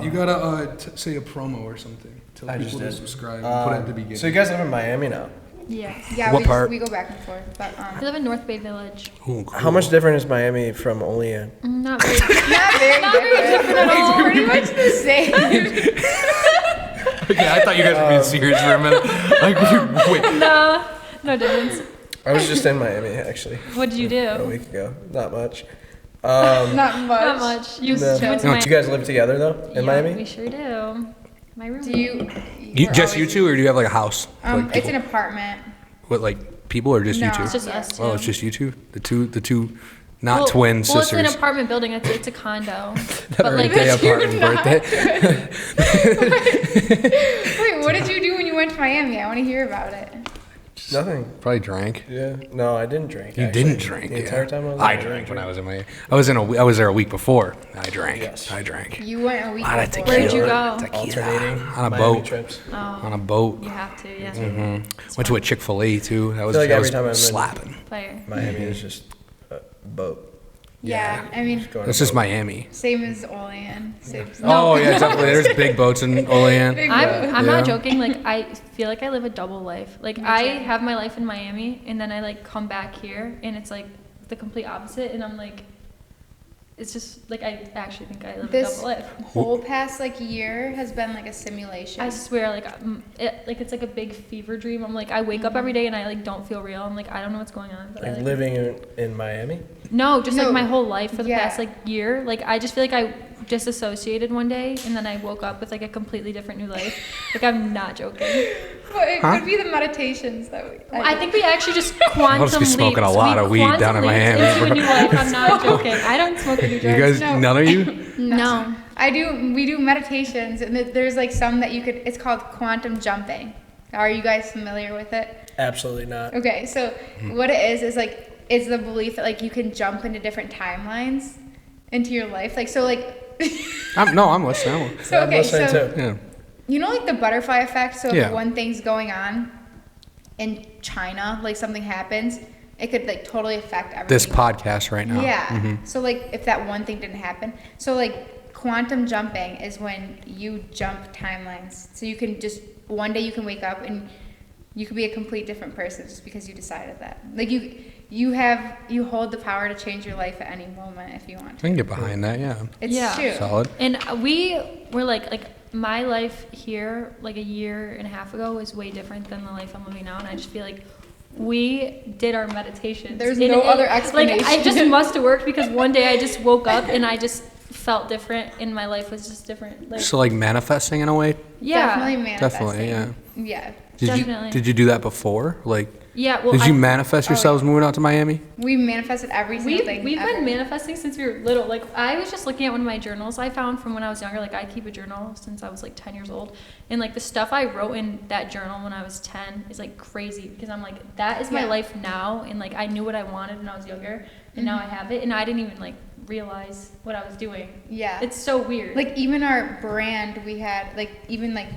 you gotta say a promo or something. Tell I people just to did. subscribe and put it at the beginning. So you guys live in Miami now. Yes. Yeah, What we, just, part? we go back and forth. But I live in North Bay Village. Ooh, cool. How much different is Miami from Olean? Not very. not very different. at all. It's pretty much the same. Okay, I thought you guys were being serious for a minute. Like, wait. No difference. I was just in Miami actually What did you a do? week ago. Not much. Not much. Not much. You No. went to Do my. you guys live together though in Yeah, Miami? We sure do. My room. Do you? You, we're just you always- two, or do you have like a house? Like It's people- an apartment. What, like people, or just you No. two? It's just Yeah. us two. Oh, it's just you two. The two, not well, twin Well, sisters. it's an apartment building. It's a condo. That but are like, a day apart You're in not birthday. Wait, what did you do when you went to Miami? I want to hear about it. Nothing. Probably drank. Yeah. No, I didn't drink. You actually. didn't drink. The entire yeah. time I was I there, drank when I was in my. I was there a week before. I drank. Yes. I drank. You went a week Lot of before. tequila. Where'd you go? Tequila. Alternating On a Miami boat. trips. Oh, On a boat. you have to. Yeah. Went to a Chick-fil-A too. That was, like that every was time I'm in- slapping. Player. Miami is just a boat. Yeah, I mean, Just going That's to just boat. Miami. same as Olean. Same. Oh yeah, definitely. There's big boats in Olean. Big I'm boat. not Yeah. joking. Like I feel like I live a double life. Like Me I too. have my life in Miami, and then I like come back here, and it's like the complete opposite. And I'm like, it's just like I actually think I live a This double life. whole past like year has been like a simulation. I swear, like it's like a big fever dream. I'm like, I wake up every day and I like don't feel real. I'm like, I don't know what's going on. But I, Like like, living in Miami. no, just No. like my whole life for the Yeah. past like year. Like I just feel like I disassociated one day, and then I woke up with like a completely different new life. Like I'm not joking. But it Huh? could be the meditations that we. I think we actually just quantum must be smoking a leaped. lot We of weed quantum down in leaped Miami, into bro. a new life. I'm not joking. I don't smoke any You drugs. guys, No. none of you? No. I do. We do meditations, and there's like some that you could. It's called quantum jumping. Are you guys familiar with it? Absolutely not. Okay, so what it is like is the belief that like you can jump into different timelines into your life. Like so like I'm listening. So I'm okay, listening so too. Yeah. you know like the butterfly effect. So Yeah. if one thing's going on in China, like something happens, it could like totally affect everything. This podcast right now. Yeah. Mhm. So like if that one thing didn't happen, so like quantum jumping is when you jump timelines. So you can just one day you can wake up and you could be a complete different person just because you decided that. Like you hold the power to change your life at any moment if you want I to. can get behind that. Yeah. It's Yeah. true. Solid. And we were like my life here like a year and a half ago was way different than the life I'm living now, and I just feel like we did our meditations. There's no other explanation. Like I just must have worked because one day I just woke up and I just felt different and my life was just different. Like So like manifesting in a way. yeah, Definitely manifesting. Definitely, yeah. Yeah. Definitely. Did you do that before? Like, yeah. Well, did you manifest yourselves moving out to Miami? We manifested every single thing. We've ever. been manifesting since we were little. Like I was just looking at one of my journals I found from when I was younger. Like I keep a journal since I was like 10 years old, and like the stuff I wrote in that journal when I was 10 is like crazy because I'm like that is my Yeah. life now, and like I knew what I wanted when I was younger, and now I have it, and I didn't even like realize what I was doing. Yeah. It's so weird. Like even our brand, we had like even like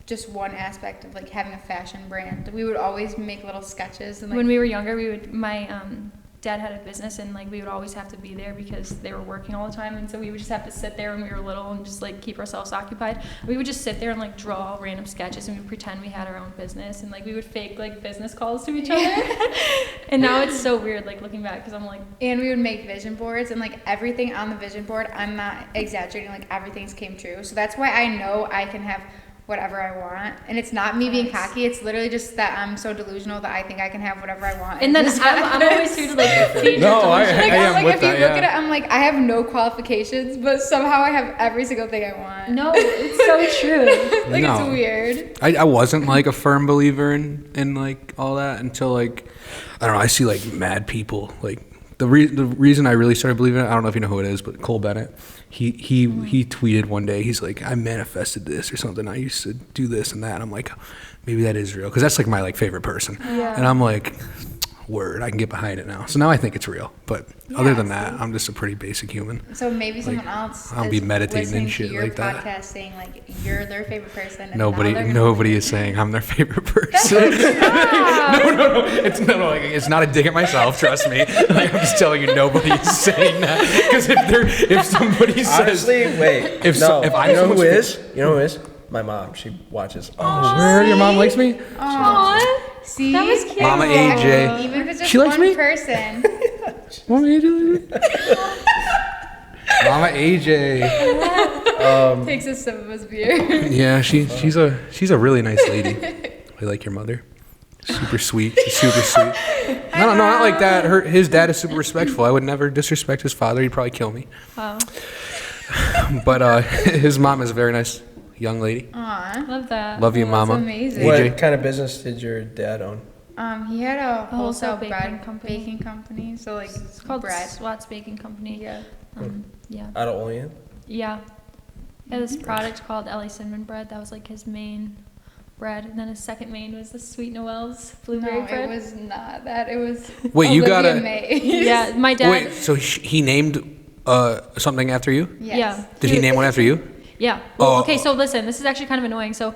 just one aspect of like having a fashion brand. We would always make little sketches and like when we were younger, my dad had a business, and like we would always have to be there because they were working all the time, and so we would just have to sit there when we were little and just like keep ourselves occupied. We would just sit there and like draw random sketches, and we would pretend we had our own business, and like we would fake like business calls to each other. And now it's so weird like looking back because I'm like, and we would make vision boards and like everything on the vision board, I'm not exaggerating, like everything's came true. So that's why I know I can have whatever I want, and it's not me being cocky, it's literally just that I'm so delusional that I think I can have whatever I want. and then I'm always here to like feed your No, I- delusion. like, am I'm like with if you that, look yeah. at it, I'm like I have no qualifications, but somehow I have every single thing I want. No, it's so true. Like No. it's weird. I wasn't like a firm believer in like all that until like, I don't know, I see like mad people. Like the reason I really started believing it, I don't know if you know who it is, but Cole Bennett. He tweeted one day, he's like, I manifested this or something. I used to do this and that. And I'm like, maybe that is real. Because that's like my like favorite person. Yeah. And I'm like, word, I can get behind it now. So now I think it's real. But other than that, I'm just a pretty basic human. So maybe someone else I'll is be meditating listening and shit to your like that. podcast saying like you're their favorite person. And now they're gonna Nobody is saying I'm their favorite person. No. It's not a dig at myself. Trust me. Like, I'm just telling you, nobody is saying that. Because if somebody says, Honestly, wait. if I you know who someone's- is? You know who is? My mom. She watches. where your mom likes me? Aww. See, That was cute. Mama AJ. Even if it's just She likes one me? person. Mama AJ. Mama AJ. Takes a sip of his beer. Yeah, she's a really nice lady. I like your mother. Super sweet. She's super sweet. No, not like that. His dad is super respectful. I would never disrespect his father. He'd probably kill me. Wow. But his mom is a very nice young lady. Aw. Love that. Love you, That's mama. amazing. What AJ. kind of business did your dad own? He had a wholesale wholesale baking bread company. baking company. So like It's called bread. Swat's Baking Company. Yeah. Yeah. Out of Olean? Yeah. He had this product called LA Cinnamon Bread. That was like his main bread. And then his second main was the Sweet Noelle's blueberry No, bread. it was not that. It was Wait, you Olivia gotta- Mays. Yeah, my dad. Wait, so he named something after you? Yes. Yeah. Did he name one after you? Yeah. Well, Oh. okay, so listen, this is actually kind of annoying. So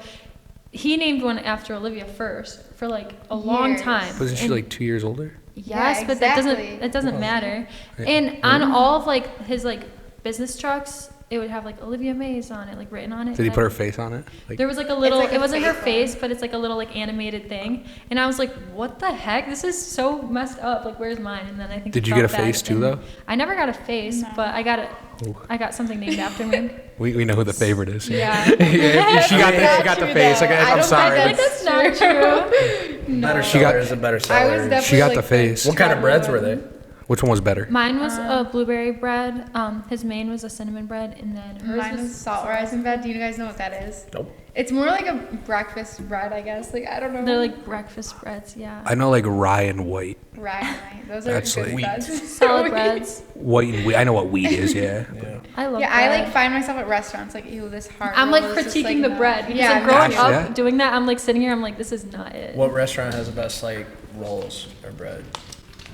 he named one after Olivia first for like a long Years. time. Wasn't she And- like 2 years older? Yes, Yeah, but that exactly. doesn't matter. Yeah. And on all of like his like business trucks, it would have like Olivia Mays on it, like written on it. Did he And put I- her face on it? Like, There was like a little. like a it wasn't her fake face, but it's like a little like animated thing. And I was like, "What the heck? This is so messed up. Like, where's mine?" And then I think. Did he you get a felt bad, face too, and though? I never got a face, No. but I got it. Ooh. I got something named after me. we know who the favorite is. Yeah. Yeah, she got Not the true, face. though. Like, I I'm don't sorry. I feel like that's not true. No. Better She got- seller is a better I seller. was definitely She got the like face. What kind of breads were they? Which one was better? Mine was a blueberry bread. His main was a cinnamon bread, and then hers Mine was salt rising bread. Do you guys know what that is? Nope. It's more like a breakfast bread, I guess. Like I don't know. They're like breakfast breads. Yeah. I know like rye and white. right. Those are That's good like- breads. Solid breads. White and wheat. I know what wheat is, yeah. Yeah. I love. Yeah, I bread. like find myself at restaurants like, ew, this hard. I'm like roll is just, critiquing the not- bread because Yeah, like growing Actually, up yeah. doing that, I'm like sitting here. I'm like, this is not it. What restaurant has the best like rolls or bread?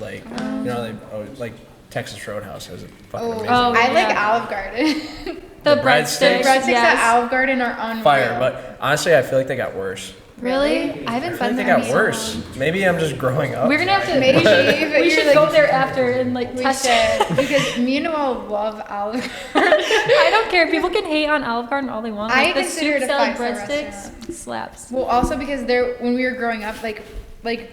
Like, you know, like Texas Roadhouse has a fucking amazing. I like yeah. Olive Garden. The breadsticks? The breadsticks yes. at Olive Garden are unreal. Fire, but honestly, I feel like they got worse. Really? I haven't I feel been like they there. got worse. Maybe I'm just growing up. We're gonna have to. Maybe We should go there after and like We test should, it. because me and Noelle love Olive Garden. I don't care. People can hate on Olive Garden all they want. I Like, the consider soup it a salad five-star breadsticks slaps. Well, also because when we were growing up, like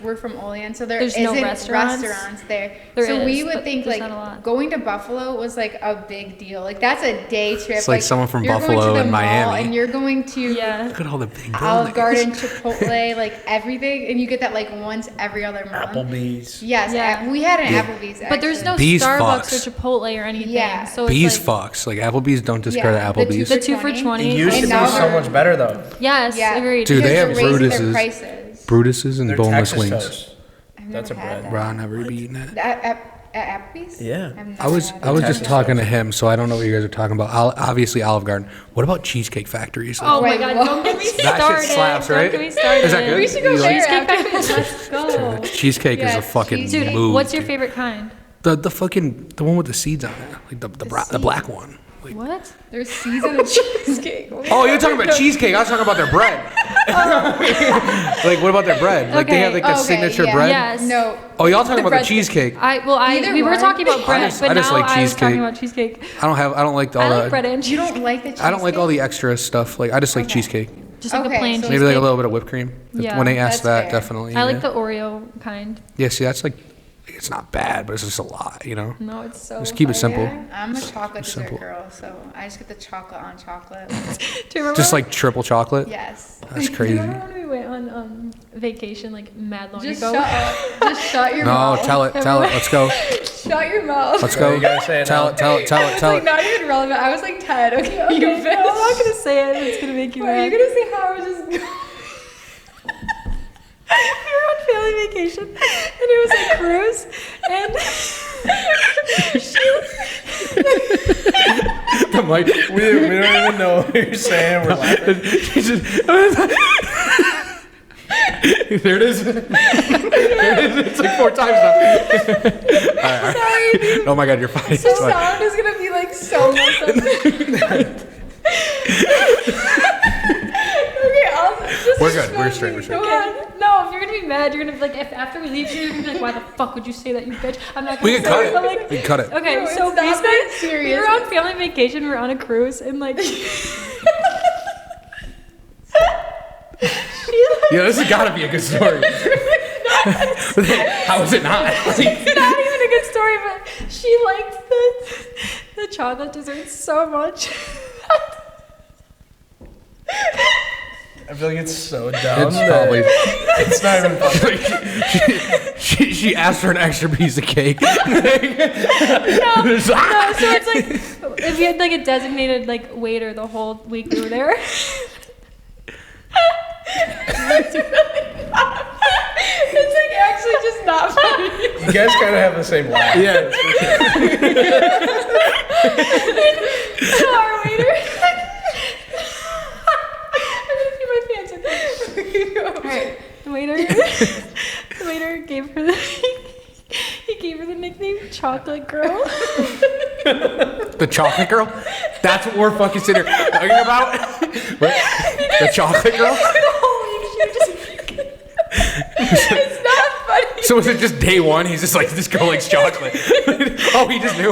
we're from Olean, so There's isn't no restaurants. there. There so we is, would but think there's like not a lot. going to Buffalo was like a big deal. Like that's a day trip. It's like someone from you're going Buffalo to the and mall Miami. and you're going to Yeah. Look at all the big Olive buildings. Garden, Chipotle, like everything, and you get that like once every other month. Applebee's. Yes, Yeah. we had an Yeah. Applebee's. But there's no Bees Starbucks Fox. or Chipotle or anything. Yeah. So it's Bees like, Fox. Like Applebee's, don't discredit Yeah, the Applebee's. The 2 for 20. It used to And be now so they're- much better though. Yes, Yeah. agreed. Dude, they Because have they're raising their Brutus's. prices. Brutus's and They're boneless Texas wings. toast. I've That's never a had bread. that. Bro, I never be eating it. At Applebee's? Yeah. I've never I was had I was that. just Texas talking to toast. him, so I don't know what you guys are talking about. Obviously Olive Garden. What about Cheesecake Factories? Oh my Wait, god, what? don't get me That started. shit slaps, Don't right? get me started. Is that good? We should go You like- there Cheesecake after. Factory, let's go. Cheesecake is Yeah, a fucking cheesecake. Dude, move. what's your dude. favorite kind? The fucking the one with the seeds on it, like the black one. Like, What? There's seasoned cheesecake. oh, you're talking about cheesecake. I was talking about their bread. Like, what about their bread? Like, they Okay. have like the Okay, signature yeah. bread. Yes. No. Oh, y'all talking about the bread- cheesecake? Either We were one. talking about bread, just- but I just now like I was talking cheesecake. about cheesecake. I don't like all I like the. bread and You cheesecake. don't like the cheesecake? I don't like all the extra stuff. Like, I just like Okay. cheesecake. Just like Okay, a plain so- cheesecake. Maybe like a little bit of whipped cream. Yeah, When they ask that's that, fair. definitely. I like yeah. the Oreo kind. Yeah, see, that's like, it's not bad, but it's just a lot, you know. No, it's so. Just keep it simple. Yeah, I'm a chocolate dessert Simple. girl, so I just get the chocolate on chocolate. Do you remember? Just like triple chocolate. Yes. That's Do you crazy. remember when we went on vacation like mad long Just ago? shut up. Just shut your No, mouth. tell it. Let's go. Shut your mouth. Let's So go. you gotta say it Tell now. it. Tell It's it. like not even relevant. I was like 10. Okay, you No, I'm finish. not gonna say it. It's gonna make you Are you mad. gonna say how I was just? We were on family vacation, and it was a cruise, and The mic. We don't even know what you're saying. We're laughing. There it is. There it is. It's like 4 times now. All right. Sorry. Oh my God, you're fine. The It's fine. sound is gonna be like so messed up. Okay, I'll just. We're good. We're straight. We're straight. Go ahead. no, if you're gonna be mad, you're gonna be like, if after we leave, you're gonna be like, why the fuck would you say that, you bitch? I'm not gonna We can say cut it, but, it. like, We can cut it. okay, No, so it's not basically, that we serious. were on family vacation, we were on a cruise, and like, Yeah, this has got to be a good story. How is it not? it's not even a good story, but she liked the chocolate dessert so much. I feel like it's so dumb. It's that probably. It's not even funny. She asked for an extra piece of cake. No, so it's like if you had like a designated like waiter the whole week we were there. It's like actually just not funny. You guys kind of have the same laugh. Yeah. So our waiter. I'm gonna pee my pants. Alright, the waiter gave her he gave her the nickname Chocolate Girl. The chocolate girl? That's what we're fucking sitting here talking about? What? The chocolate girl? It's not funny. So was it just day one? He's just like, this girl likes chocolate. Oh, he just knew?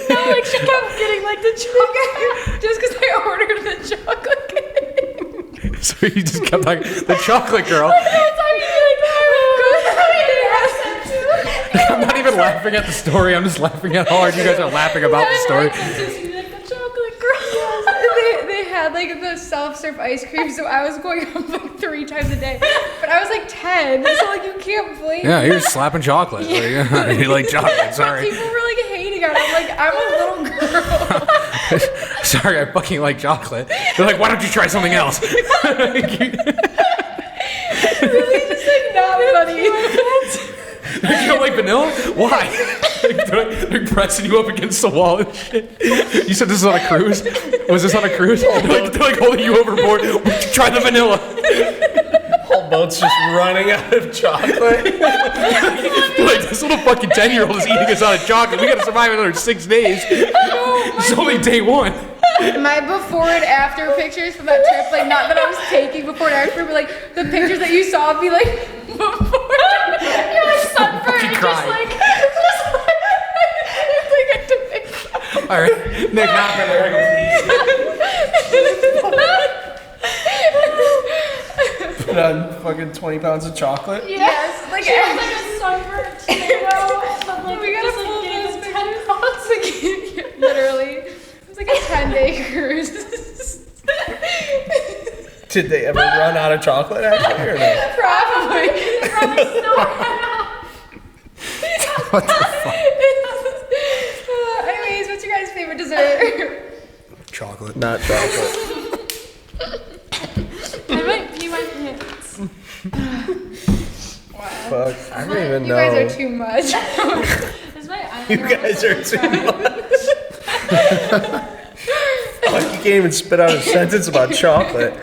No, like she kept getting like the chocolate. Just because I ordered the chocolate cake. So he just kept like, the chocolate girl. I'm not even laughing at the story. I'm just laughing at how hard you guys are laughing about the story. They had like the self-serve ice cream, so I was going home like 3 times a day. But I was like 10, so like you can't blame Yeah, me. you're slapping chocolate. Like, you like chocolate, sorry. People were like hating on it. I'm like, I'm a little girl. Sorry, I fucking like chocolate. They're like, why don't you try something else? Really just like not funny. You don't like vanilla? Why? They're pressing you up against the wall and shit. You said this is on a cruise? Was this on a cruise? They're like holding you overboard. Try the vanilla. Hold boat's just running out of chocolate. Like, this little fucking 10-year-old is eating us out of chocolate. We gotta survive another 6 days. It's only day 1. My before and after pictures from that trip, like not that I was taking before and after, but like the pictures that you saw of me like before. You're like sunburned and just like it's like a depiction. All right, Nick, not for Put on fucking 20 pounds of chocolate. Yes, like She was like a sunburnt tomato, but like we gotta just pull like getting those 10 pounds. like literally. It was like a 10-day cruise. Did they ever run out of chocolate actually or no? Probably. Probably still ran out. What the fuck? Anyways, what's your guys' favorite dessert? Chocolate. Not chocolate. I might pee my pants. Wow. Fuck, I don't even You know. guys are too much. Is my eyeliner You guys are almost too much. Fuck, you can't even spit out a sentence about chocolate.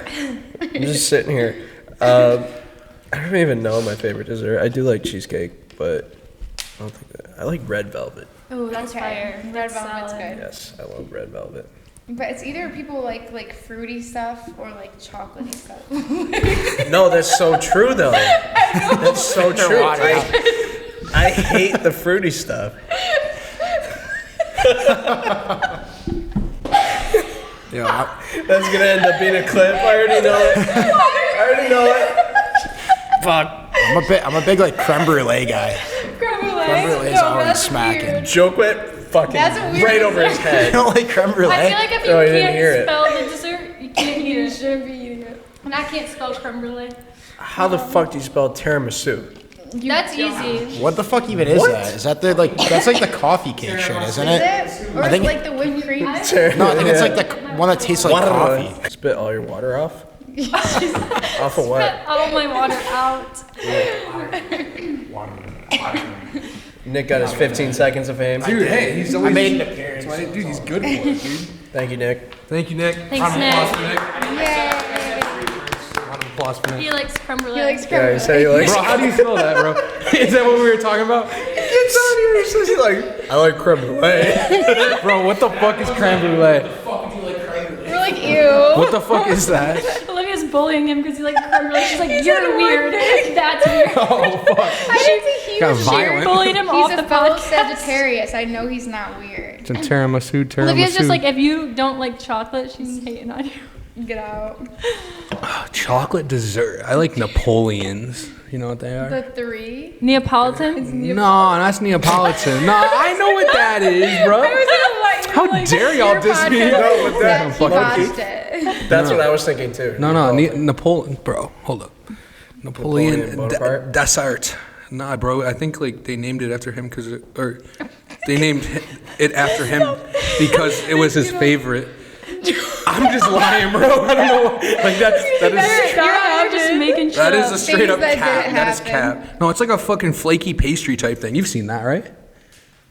I'm just sitting here. I don't even know my favorite dessert. I do like cheesecake, but I don't think that. I like red velvet. Oh, that's Okay. fire. Red That's velvet's solid. good. Yes, I love red velvet. But it's either people like fruity stuff or like chocolatey stuff. No, that's so true though. That's so true. I hate the fruity stuff. Yeah. That's gonna end up being a clip. I already know it. I already know it. Fuck. I'm a big like creme brulee guy. Creme Creme brulee is always smacking. Joke went fucking That's a weird right over his I head. don't like creme brulee. I feel like if you Oh, you didn't hear it. can't spell the dessert, you can't eat You it. shouldn't be eating it. And I can't spell creme brulee. How the fuck do you spell tiramisu? That's easy. What the fuck even is What? that? Is that the like that's like the coffee cake shit, isn't Is it? it? Or I is think- it like the whipped cream? No, I think it's like the one that tastes like coffee. Spit all your water off. Off of what? Spit all my water out. Nick got his 15 seconds of fame. Dude, hey, he's I always. made an appearance. Dude, he's good for it, dude. Thank you, Nick. Thank you, Nick. Thanks, Round of Nick. applause for Nick. Yay! Round of applause for He Nick. likes creme brulee. He likes Yeah, creme you say you like. Bro, how do you spell that, bro? Is that what we were talking about? It's on here. Says he like. I like creme brulee. Bro, what the fuck is creme brulee? We're like, ew. What the fuck is that? Olivia's bullying him because he likes creme brulee. She's like, you're weird. That's weird. Oh, fuck. I didn't think he Got was violent. weird. Bullied him He's off a the fellow podcast. Sagittarius. I know he's not weird. It's a tiramisu. Olivia's just like, if you don't like chocolate, she's hating on you. Get out. chocolate dessert. I like Napoleons. You know what they are? The 3. Neapolitan? No, that's Neapolitan. No, I know what that is, bro. I was gonna let you How know, like, dare y'all your diss me? podcast No, with that he fucking botched it. That's what I was thinking too. No, Napoleon, bro. Hold up. Napoleon Napoleon Bonaparte? dessert. Nah, bro. I think like they named it after him or they named it after him because it was his favorite. I'm just lying, bro. I don't know. Like that is You're just making shit that is up. a straight up Things that cap. didn't That is happen. cap. No, it's like a fucking flaky pastry type thing. You've seen that, right?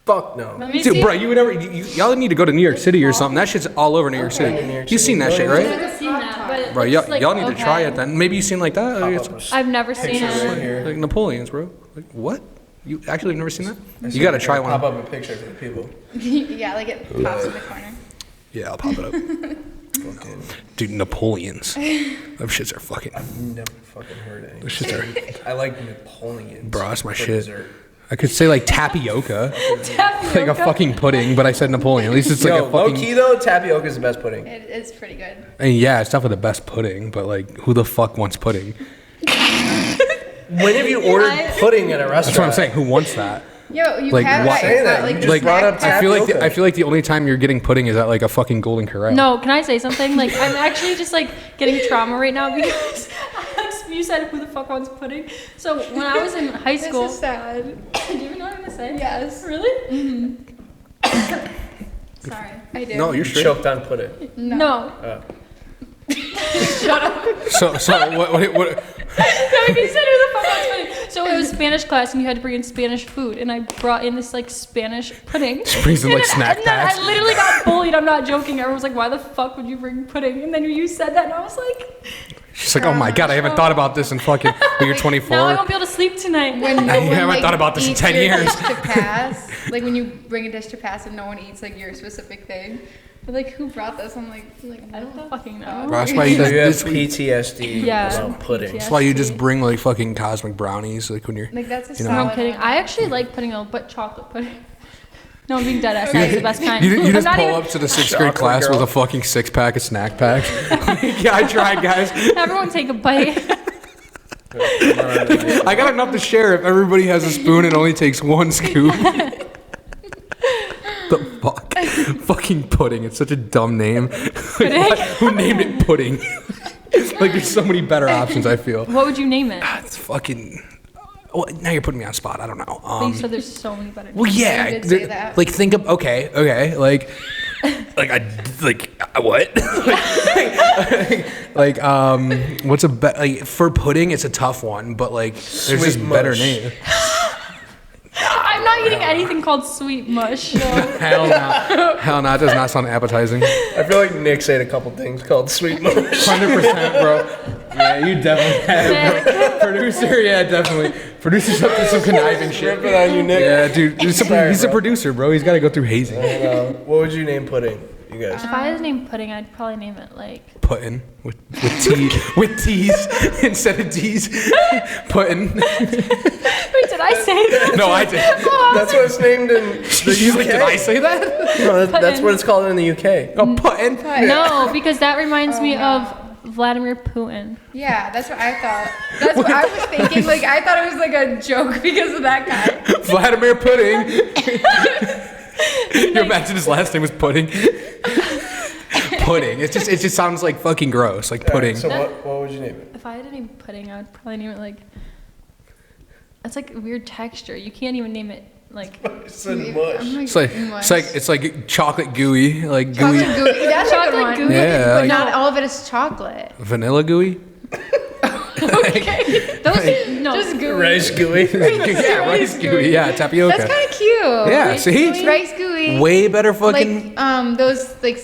Fuck no. Let me Dude, see. bro, you would never. Y'all need to go to New York City or something. That shit's all over New York City. You've seen that shit, I've right? never seen that, but Bro, it's y'all, like, y'all need to try okay. it then. Maybe you've seen like that. Like, I've never seen Pictures right it. here. like Napoleons, bro. Like what? You actually have never seen that? You gotta try Pop one. up a picture for the people. Yeah, like it pops in the corner. Yeah, I'll pop it up. Dude, Napoleons. Those shits are fucking. Never fucking heard any. Those shits are. I like Napoleon. Bro, that's my shit. I could say like tapioca, like a Tapioca. fucking pudding, but I said Napoleon. At least it's like Yo, a low fucking. key though, tapioca is the best pudding. It is pretty good. I mean, yeah, it's definitely the best pudding, but like, who the fuck wants pudding? When have you ordered pudding at a restaurant? That's what I'm saying. Who wants that? Yo, you Like, have what- that. Say that. Like, You just Like, brought up I feel like tapioca. the only time you're getting pudding is at like a fucking Golden Corral. No, can I say something? Like, I'm actually just like getting trauma right now because you said who the fuck wants pudding. So when I was in high This school, is sad. do you know what I'm gonna say? Yes. Really? Mm-hmm. Sorry. I do. No, you're straight. Choked on pudding. No. So what? No, you said who the fuck wants pudding. So it was Spanish class, and you had to bring in Spanish food, and I brought in this like Spanish pudding. Just brings in like snack And then packs. I literally got bullied. I'm not joking. Everyone was like, "Why the fuck would you bring pudding?" And then you said that, and I was like, She's like, oh my god, I haven't thought about this in fucking. When you're 24. Now I won't be able to sleep tonight. When no I one, haven't like, thought about this in eats 10 your years. dish to pass, like when you bring a dish to pass and no one eats like your specific thing. But like, who brought this? I'm like I don't fucking know. Bro, that's why you So you have just. PTSD Yeah. about pudding. That's why you just bring like fucking cosmic brownies, like when you're. like that's a You know. No, solid I'm kidding. one. I actually like pudding though, but chocolate pudding. No, I'm being dead ass. That's the best kind. You I'm just not pull even- up to the 6th grade Chocolate class girl. with a fucking 6-pack of snack packs. Yeah, I tried, guys. Everyone take a bite. I got enough to share if everybody has a spoon and only takes 1 scoop. The fuck? Fucking pudding. It's such a dumb name. Like, who named it pudding? Like, there's so many better options, I feel. What would you name it? It's fucking. Well, now you're putting me on the spot. I don't know. But you said there's so many better. Well, yeah. You did say that. Like, think of okay, like what? like, what's a like for pudding? It's a tough one, but like, there's Sweet just better mush. names. I'm not eating anything called sweet mush. So. Hell no, hell no. It does not sound appetizing. I feel like Nick's ate a couple things called sweet mush. 100%, bro. Yeah, you definitely have. Bro. Producer, yeah, definitely. Producer's up to some conniving shit. Rip it on you, Nick. Yeah, dude. He's Sorry, a bro. producer, bro. He's got to go through hazing. What would you name pudding, you guys? If I had to name pudding, I'd probably name it like. Pudding with T's instead of D's. Pudding. Wait, did I say that? No, I did. That's what it's named in the She's like, UK. did I say that? No, that's Pudding. what it's called in the UK. Oh, pudding. No, because that reminds me no. of Vladimir Putin. Yeah, that's what I thought. That's what I was thinking. Like I thought it was like a joke because of that guy. Vladimir Pudding. You imagine his last name was Pudding? Pudding. It just sounds like fucking gross. Like pudding. So what would you name it? If I had to name pudding, I would probably name it like. It's like a weird texture. You can't even name it like. It's a mush. It's like chocolate gooey, like gooey, Chocolate gooey. That's a good Chocolate one. gooey. Yeah, But like- not all of it is chocolate. vanilla gooey. Those no. Just gooey. Rice gooey. Yeah, rice gooey. Yeah, tapioca. That's kind of cute. Yeah, Rice see? gooey. Rice gooey. Way better fucking Like those like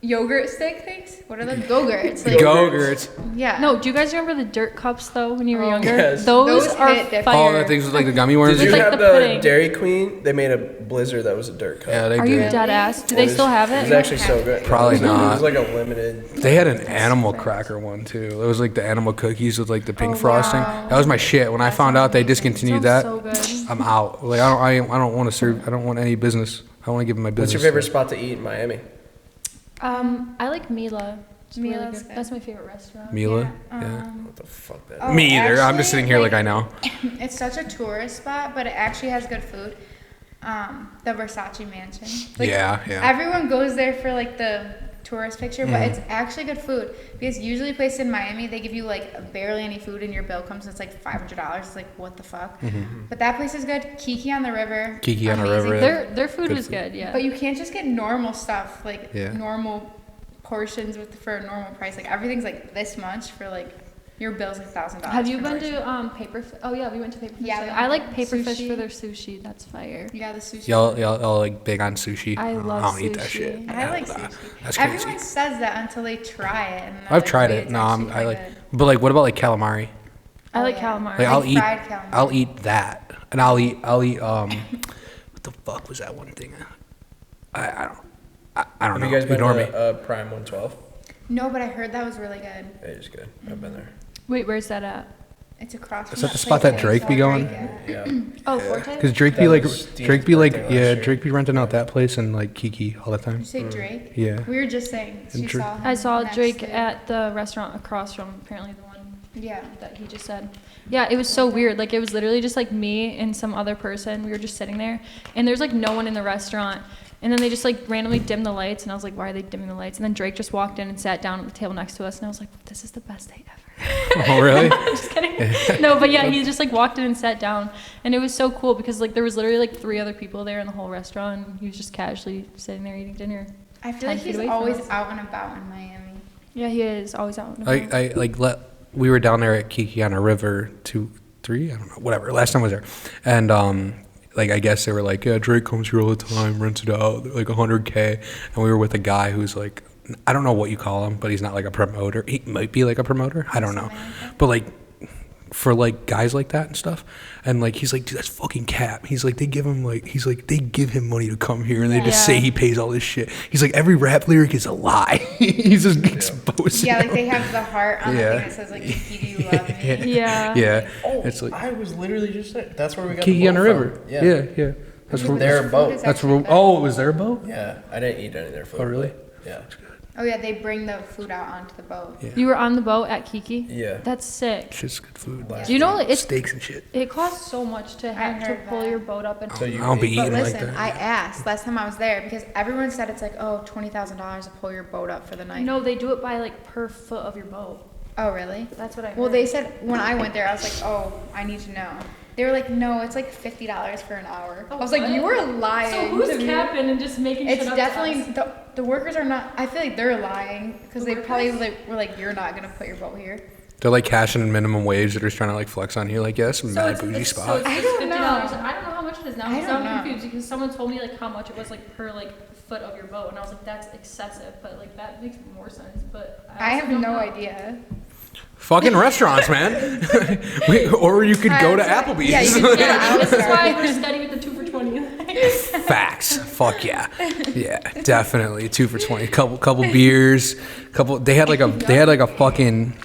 yogurt stick things. What are those? Go-gurts. Like, Go-Gurts. yeah. No, do you guys remember the dirt cups though when you were younger? yes. Those Those are hit different. fire. All the things with like the gummy worms. Did you like have the the pudding. Dairy Queen? They made a Blizzard that was a dirt cup. Yeah, they Are you did. dead ass? Do they still have It was it? actually so good. Probably It not. was like a limited. They had an animal cracker one too. It was like the animal cookies with like the pink Oh, frosting. wow. That was my shit. When I found out they discontinued that, So good. I'm out. Like I don't want to serve. I don't want any business. I want to give them my What's business. your favorite spot to eat in Miami? I like Mila. It's really Mila's good. good. That's my favorite restaurant. Mila? Yeah. What the fuck that? Oh, Me either. I'm just actually, sitting here like I know. It's such a tourist spot, but it actually has good food. The Versace Mansion. Like, Yeah. Everyone goes there for like the tourist picture, but Mm-hmm. it's actually good food because usually places in Miami they give you like barely any food and your bill comes it's like $500. It's like what the fuck. But that place is good. Kiki on the River. Mm-hmm. Kiki on the amazing. River. Their food Good is food. good. Yeah. But you can't just get normal stuff like Yeah. normal portions for a normal price. Like everything's like this much for like your bill's like $1,000. Have you per been person. to Paperfish? Oh yeah, we went to Paperfish. Yeah, we I went like to Paperfish sushi. for their sushi. That's fire. Yeah, the sushi. Y'all like big on sushi. I love I don't eat that sushi. shit. I like Nah, sushi. That's crazy. Everyone says that until they try it. And they're I've like, tried "Wait, it. it's No, actually I quite like. good." But like, what about like calamari? I like yeah. calamari. Like I'll Like eat. fried calamari. I'll eat that, and I'll eat. What the fuck was that one thing? I don't Have know. you guys been Ignore me. to Prime 112? No, but I heard that was really good. It is good. I've been there. Wait, where's that at? It's across. Is from that the spot place that Drake be going? Yeah. Oh, Forte. Because Drake That be like, was Steve's Drake be like, birthday yeah, last year. Drake be renting out that place and like Kiki all the time. Did you say Drake? Yeah. We were just saying. She And Drake- saw him I saw next Drake to- at the restaurant across from apparently the one Yeah. that he just said. Yeah, it was so weird. Like it was literally just like me and some other person. We were just sitting there, and there's like no one in the restaurant. And then they just like randomly dimmed the lights, and I was like, why are they dimming the lights? And then Drake just walked in and sat down at the table next to us, and I was like, this is the best day ever. Oh really? Just kidding. No, but yeah, he just like walked in and sat down, and it was so cool because like there was literally like 3 other people there in the whole restaurant, and he was just casually sitting there eating dinner. I feel 10 like feet he's away from always us. out and about in Miami. Yeah, he is always out. and about. I like we were down there at Kiki on a river 2, 3, I don't know, whatever. Last time I was there, and like I guess they were like, yeah, Drake comes here all the time, rents it out, like $100K, and we were with a guy who's like I don't know what you call him, but he's not like a promoter. He might be like a promoter. I don't know. But like for like guys like that and stuff, and like he's like, dude, that's fucking cap. He's like, they give him money to come here, and they just say he pays all this shit. He's like, every rap lyric is a lie. He's just exposing. Yeah, like they have the heart on the thing that says like, Kiki, do you love me? Yeah. Oh, it's like I was literally just saying that's where we got Kiki the on the boat river. from. Yeah. That's where their boat. That's where. Oh, was there a boat? Yeah, I didn't eat any of their food. Oh, really? Yeah. Oh yeah, they bring the food out onto the boat. Yeah. You were on the boat at Kiki? Yeah. That's sick. Shit's good food. Do you know it's Steaks and shit. It costs so much to have to heard pull that. your boat up and So you I don't be ate- But eating listen, like that. I asked last time I was there because everyone said it's like, oh, $20,000 to pull your boat up for the night. No, they do it by like per foot of your boat. Oh really? That's what I heard. Well, they said when I went there, I was like, oh, I need to know. They were like, no, it's like $50 for an hour. Oh, I was like, what? you were lying. So who's to me. capping and just making It's shit up definitely to us? the workers are not. I feel like they're lying because The they probably workers? like, were like, you're not gonna put your boat here. They're like cashing in minimum wage. They're just trying to like flex on you. Like, yeah, some mad bougie So spot. it's I don't $50. know. I don't know how much it is now. I Because don't I'm know. confused because someone told me like how much it was like per like foot of your boat, and I was like, that's excessive. But like that makes more sense. But I also have don't no know. idea. Fucking restaurants, man. Or you could go to Applebee's. Yeah, you could Yeah, I this was is why we're steady with the 2 for 20. Facts. Fuck yeah. Yeah, definitely. 2 for 20. Couple beers. They had like a fucking,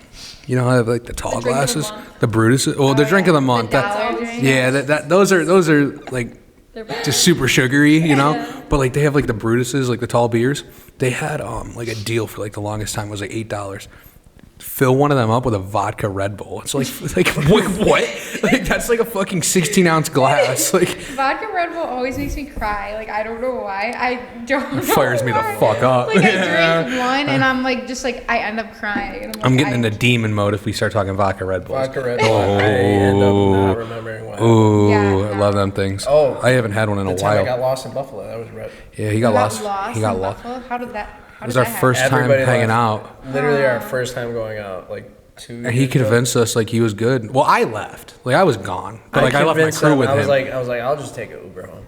you know, how they have like the tall drink of the glasses, month. the Brutus. Well, the drink of the month. The That, dollar drink. yeah, those are like They're bad. just super sugary, you know. Yeah. But like they have like the Brutuses, like the tall beers. They had like a deal for like the longest time. It was like $8. Fill one of them up with a vodka Red Bull. It's like what? Like that's like a fucking 16-ounce glass. Like Vodka Red Bull always makes me cry. Like I don't know why. I don't. Know fires me the why. fuck up. Like I drink one and I'm like just like I end up crying. And I'm like, getting into demon mode if we start talking vodka Red Bulls. Vodka Red Bull. I end up not remembering why. Ooh, Yeah, I no. love them things. Oh, I haven't had one in a The time I while. got lost in Buffalo, that was red. Yeah, he got You lost. He got in lost. Buffalo? How did that? How It was did our that first happen? time Everybody hanging left. out. Literally our first time going out, like 2 And he years ago. convinced us like he was good. Well, I left. Like I was gone. But like I left my convinced crew him. with I was him. like, I'll just take an Uber home.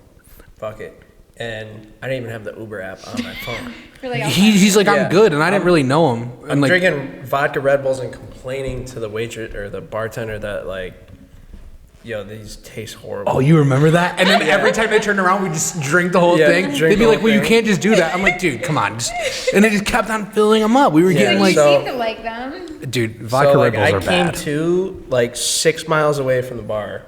Fuck it. And I didn't even have the Uber app on my phone. You're like, He's like, Yeah. I'm good, and I didn't really know him. I'm And like, drinking vodka Red Bulls and complaining to the waitress or the bartender that like, yo, these taste horrible. oh, you remember that? And then every time they turned around, we just drink the whole Yeah, thing. drink They'd be the like, whole well, you thing. can't just do that. I'm like, dude, come on. And they just kept on filling them up. We were getting Yeah, like, you so- seem to like them. dude, vodka so, Red like, Bulls I are came bad. to like 6 miles away from the bar.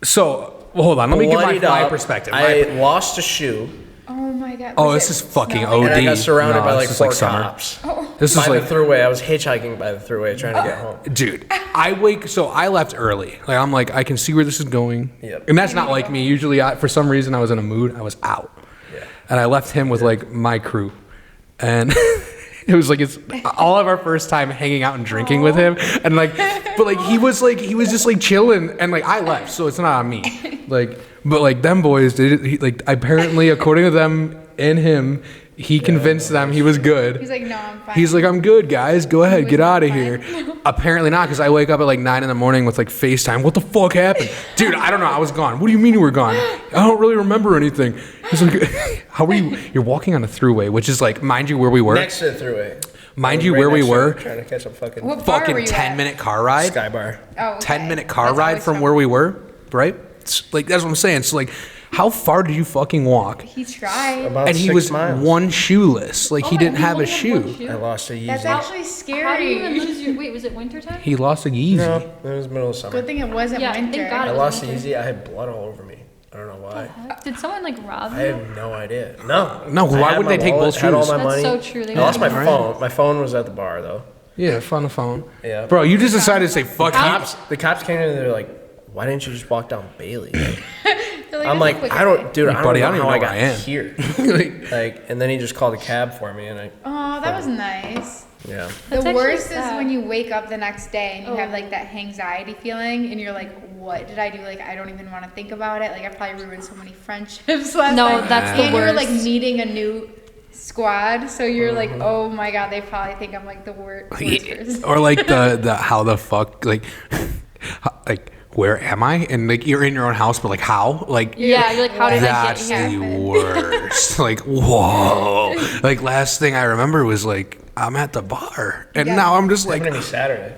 So, well, hold on. Let me give Bloodied my up. perspective. I lost a shoe. Oh my god. Oh, Was this it is fucking smelling? OD. And I got surrounded No, by this like is 4 like summer. cops. This is By like, the thruway. I was hitchhiking by the thruway trying to get home. dude, I left early. Like, I'm like, I can see where this is going. Yep. And that's not like me. Usually, for some reason, I was in a mood. I was out. Yeah. And I left him with like my crew. And it was like, it's all of our first time hanging out and drinking with him. And like, but like, he was just like chilling. And like, I left. So it's not on me. Like, but like, them boys did it. Like, apparently, according to them and him, he convinced them he was good. He's like, no, I'm fine. He's like, I'm good, guys. Go ahead, was get not out of fine. here. Apparently not, because I wake up at like 9 in the morning with like FaceTime. What the fuck happened? Dude, I don't know. I was gone. What do you mean you were gone? I don't really remember anything. He's like, how were you? You're walking on a throughway, which is like, mind you, where we were. Next to the throughway. Mind I was you, right where we next to were. it, trying to catch a fucking What bar were Fucking you 10-minute car ride. Sky Bar. Oh, okay. 10-minute car That's ride always from fun. where we were, right? It's like, that's what I'm saying. So like, how far did you fucking walk? He tried. About And he 6 was miles. one shoeless. Like, he didn't have a shoe. I lost a Yeezy. That's actually scary. How do you even lose your? Wait, was it winter time? He lost a Yeezy. No, it was middle of summer. Good thing it wasn't Yeah, winter. thank God I it was lost a winter. Yeezy. I had blood all over me. I don't know why. Did someone like rob I you? have no idea. No. No, I why had would my they take wallet, both had all shoes? my That's money. so true. They I lost my wouldn't. phone. My phone was at the bar though. Yeah, on the phone. Yeah. Bro, you just decided to say fuck The cops came in and they're like, "Why didn't you just walk down Bailey?" They're I'm "That's a like, quick I don't, way." dude. I don't Buddy, know I don't even how I know got where I am. here. Like, and then he just called a cab for me, and I, Oh, that was nice. yeah. That's The actually worst is sad. when you wake up the next day and you Oh. have like that anxiety feeling and you're like, what did I do? Like, I don't even want to think about it. Like, I probably ruined so many friendships last No, night. that's the And you're like worst. meeting a new squad, so you're like, oh my god, they probably think I'm like the worst person. Or like the how the fuck like where am I? And like you're in your own house, but like how? Like Yeah, you're like, how did I get that's here? the worst. Like whoa. Like last thing I remember was like I'm at the bar, and now I'm just like. Happened to me Saturday.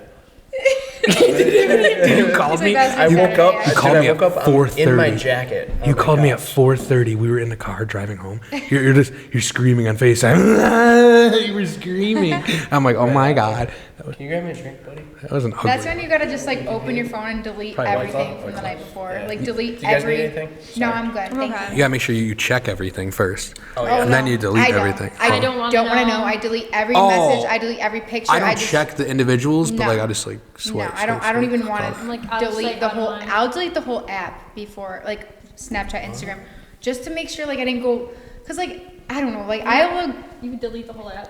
You called me. I woke up. You called me at 4:30. In my jacket. You called me at 4:30. We were in the car driving home. You're screaming on FaceTime. You were screaming. I'm like, oh my god. Can you grab me a drink, buddy? That was an ugly. That's when you gotta just like open your phone and delete Probably everything Wi-Fi. from the night before. Yeah. Like delete Do you guys every. need anything? No, Sorry. I'm good. Thank Okay. you. You gotta make sure you check everything first. Oh, yeah. And then you delete I don't. everything. I don't wanna don't want to know. know. I delete every Oh. message. I delete every picture. I don't just, check the individuals, but No. like I just like swipe. No, I don't even want I'm to like, I'll just, delete like, the whole. online. I'll delete the whole app before like Snapchat, Instagram, just to make sure like I didn't go. Cause like I don't know, like I will You can delete the whole app.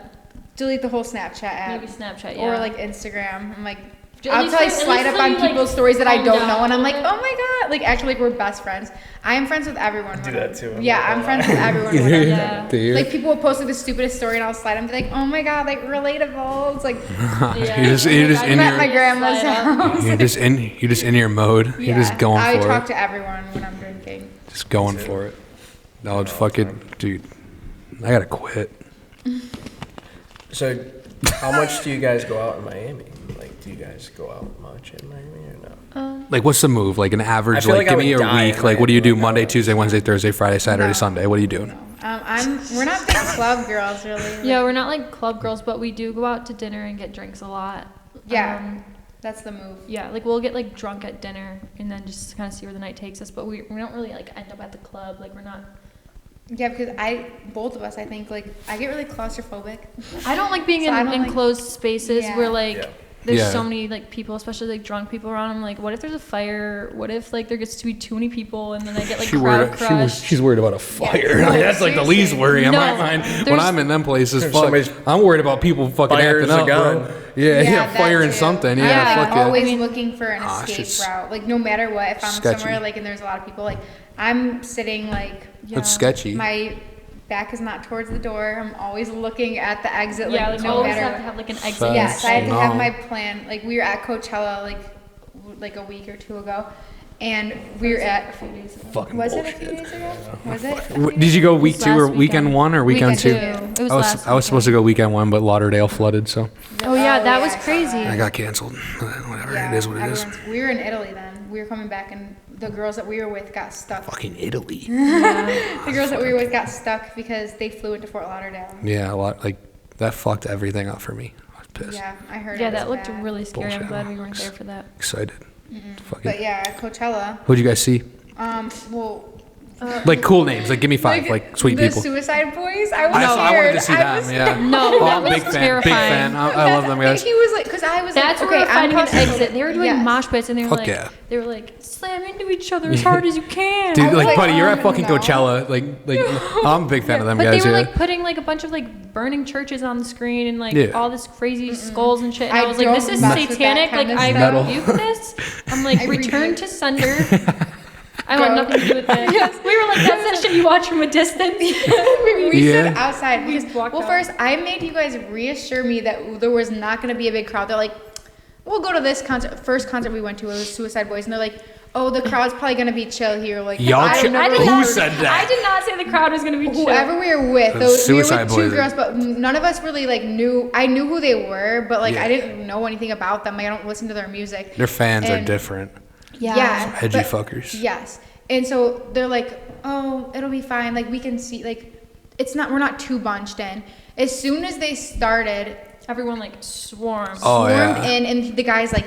delete the whole Snapchat app. Maybe Snapchat, Or yeah. like Instagram. I'm like. At I'll least probably so- at slide least up so on you, like, people's stories that I calm don't down know, and I'm a like, little oh my god, like actually, like we're best friends. I am friends with everyone. do that too. Yeah, I'm friends with everyone. whenever- Yeah. Dude. Like people will post like the stupidest story, and I'll slide and be like, oh my god, like relatable. It's like Yeah. You're just in I'm at your my grandma's Slide up. house. you're just in your mode. You're just going I for talk it. to everyone when I'm drinking. Just going for it. No, it's fucking dude. I gotta quit. So, how much do you guys go out in Miami? Like, do you guys go out much in Miami or no? Like, what's the move? Like an average? I feel Like, like I give me a would die week. if Like, I what do you had do to go Monday, out. Tuesday, Wednesday, Thursday, Friday, Saturday, No. Sunday? What are you doing? We're not big club girls really. Yeah, we're not like club girls, but we do go out to dinner and get drinks a lot. Yeah. That's the move. Yeah, like we'll get like drunk at dinner and then just kind of see where the night takes us. But we don't really like end up at the club. Like we're not. Yeah, because both of us, I think, like I get really claustrophobic. I don't like being So I in don't like- enclosed spaces Yeah. where like Yeah. there's Yeah. so many like people, especially like drunk people around. I'm like, what if there's a fire? What if like there gets to be too many people and then I get like crowd crushed? She's worried about a fire. Yeah. That's like the least worry in my No, mind when there's- I'm in them places. Fuck, Somebody's- I'm worried about people fucking Fires acting a up, gun. bro. Yeah, that firing too. something. Yeah, Yeah. I'm fuck like it. always looking for an escape shit's route. Like no matter what, if I'm sketchy. somewhere like and there's a lot of people, like I'm sitting like That's sketchy. my back is not towards the door. I'm always looking at the exit. Yeah, like like no always matter. have to have like an exit. Facts. Yes, I had to have No. my plan. Like we were at Coachella like a week or two ago, and we were at. Fucking Was it a bullshit. few days ago? Was it? Did you go week was 2 or last weekend weekend. 1 or weekend 2? Weekend It was I last was supposed to go weekend 1, but Lauderdale flooded, so Oh yeah, Oh, that yeah, was I saw crazy. I got canceled. Whatever, Yeah, it is what it is. We were in Italy then. We were coming back, and the girls that we were with got stuck. Fucking Italy. The girls that we were with got stuck because they flew into Fort Lauderdale. Yeah, a lot like that fucked everything up for me. I was pissed. Yeah, I heard. Yeah, it was that looked bad. really scary. I'm Bullshit. glad we weren't there for that. Excited. Fucking. But yeah, Coachella. What'd you guys see? Well. Like cool names. Like give me 5. Like sweet the people. Suicide Boys. I was I wanted scared. to see I them. was Yeah. No, Oh, that was big fan. Big terrifying. fan. I love them guys. He was like, because I was That's like, where we okay, were I'm finding an claustrophobic. exit. They were doing Yes. mosh pits and they were Fuck like, yeah. they were like, slam into each other as hard as you can. Dude, was like, like, buddy, you're oh, at fucking no. Coachella. Like, I'm a big fan of them But guys. they were Yeah. like putting like a bunch of like burning churches on the screen and like Yeah. all this crazy skulls and shit. And I I was like, this don't is mess with that satanic. Like kind of I stuff. Metal. rebuke this. I'm like, I return rebuke. to sender. I want nothing to do with it. We were like, that's that shit you watch from a distance. we Yeah. stood outside. We Because, just walked well, out. first, I made you guys reassure me that there was not going to be a big crowd. They're like, we'll go to this concert. First concert we went to was Suicide Boys. And they're like, oh, the crowd's probably going to be chill here. Like, Y'all I chill- don't know. I did Who not, said that? I did not say the crowd was going to be chill. Whoever we were with, The those, we were with Suicide two Boys. girls, but none of us really like knew. I knew who they were, but like Yeah. I didn't know anything about them. Like, I don't listen to their music. Their fans are And- different. Yeah, Edgy but- fuckers. Yes, and so they're like, oh, it'll be fine. Like we can see, like it's not. We're not too bunched in. As soon as they started, Everyone like swarmed. Oh, swarmed yeah. in, and the guy's like,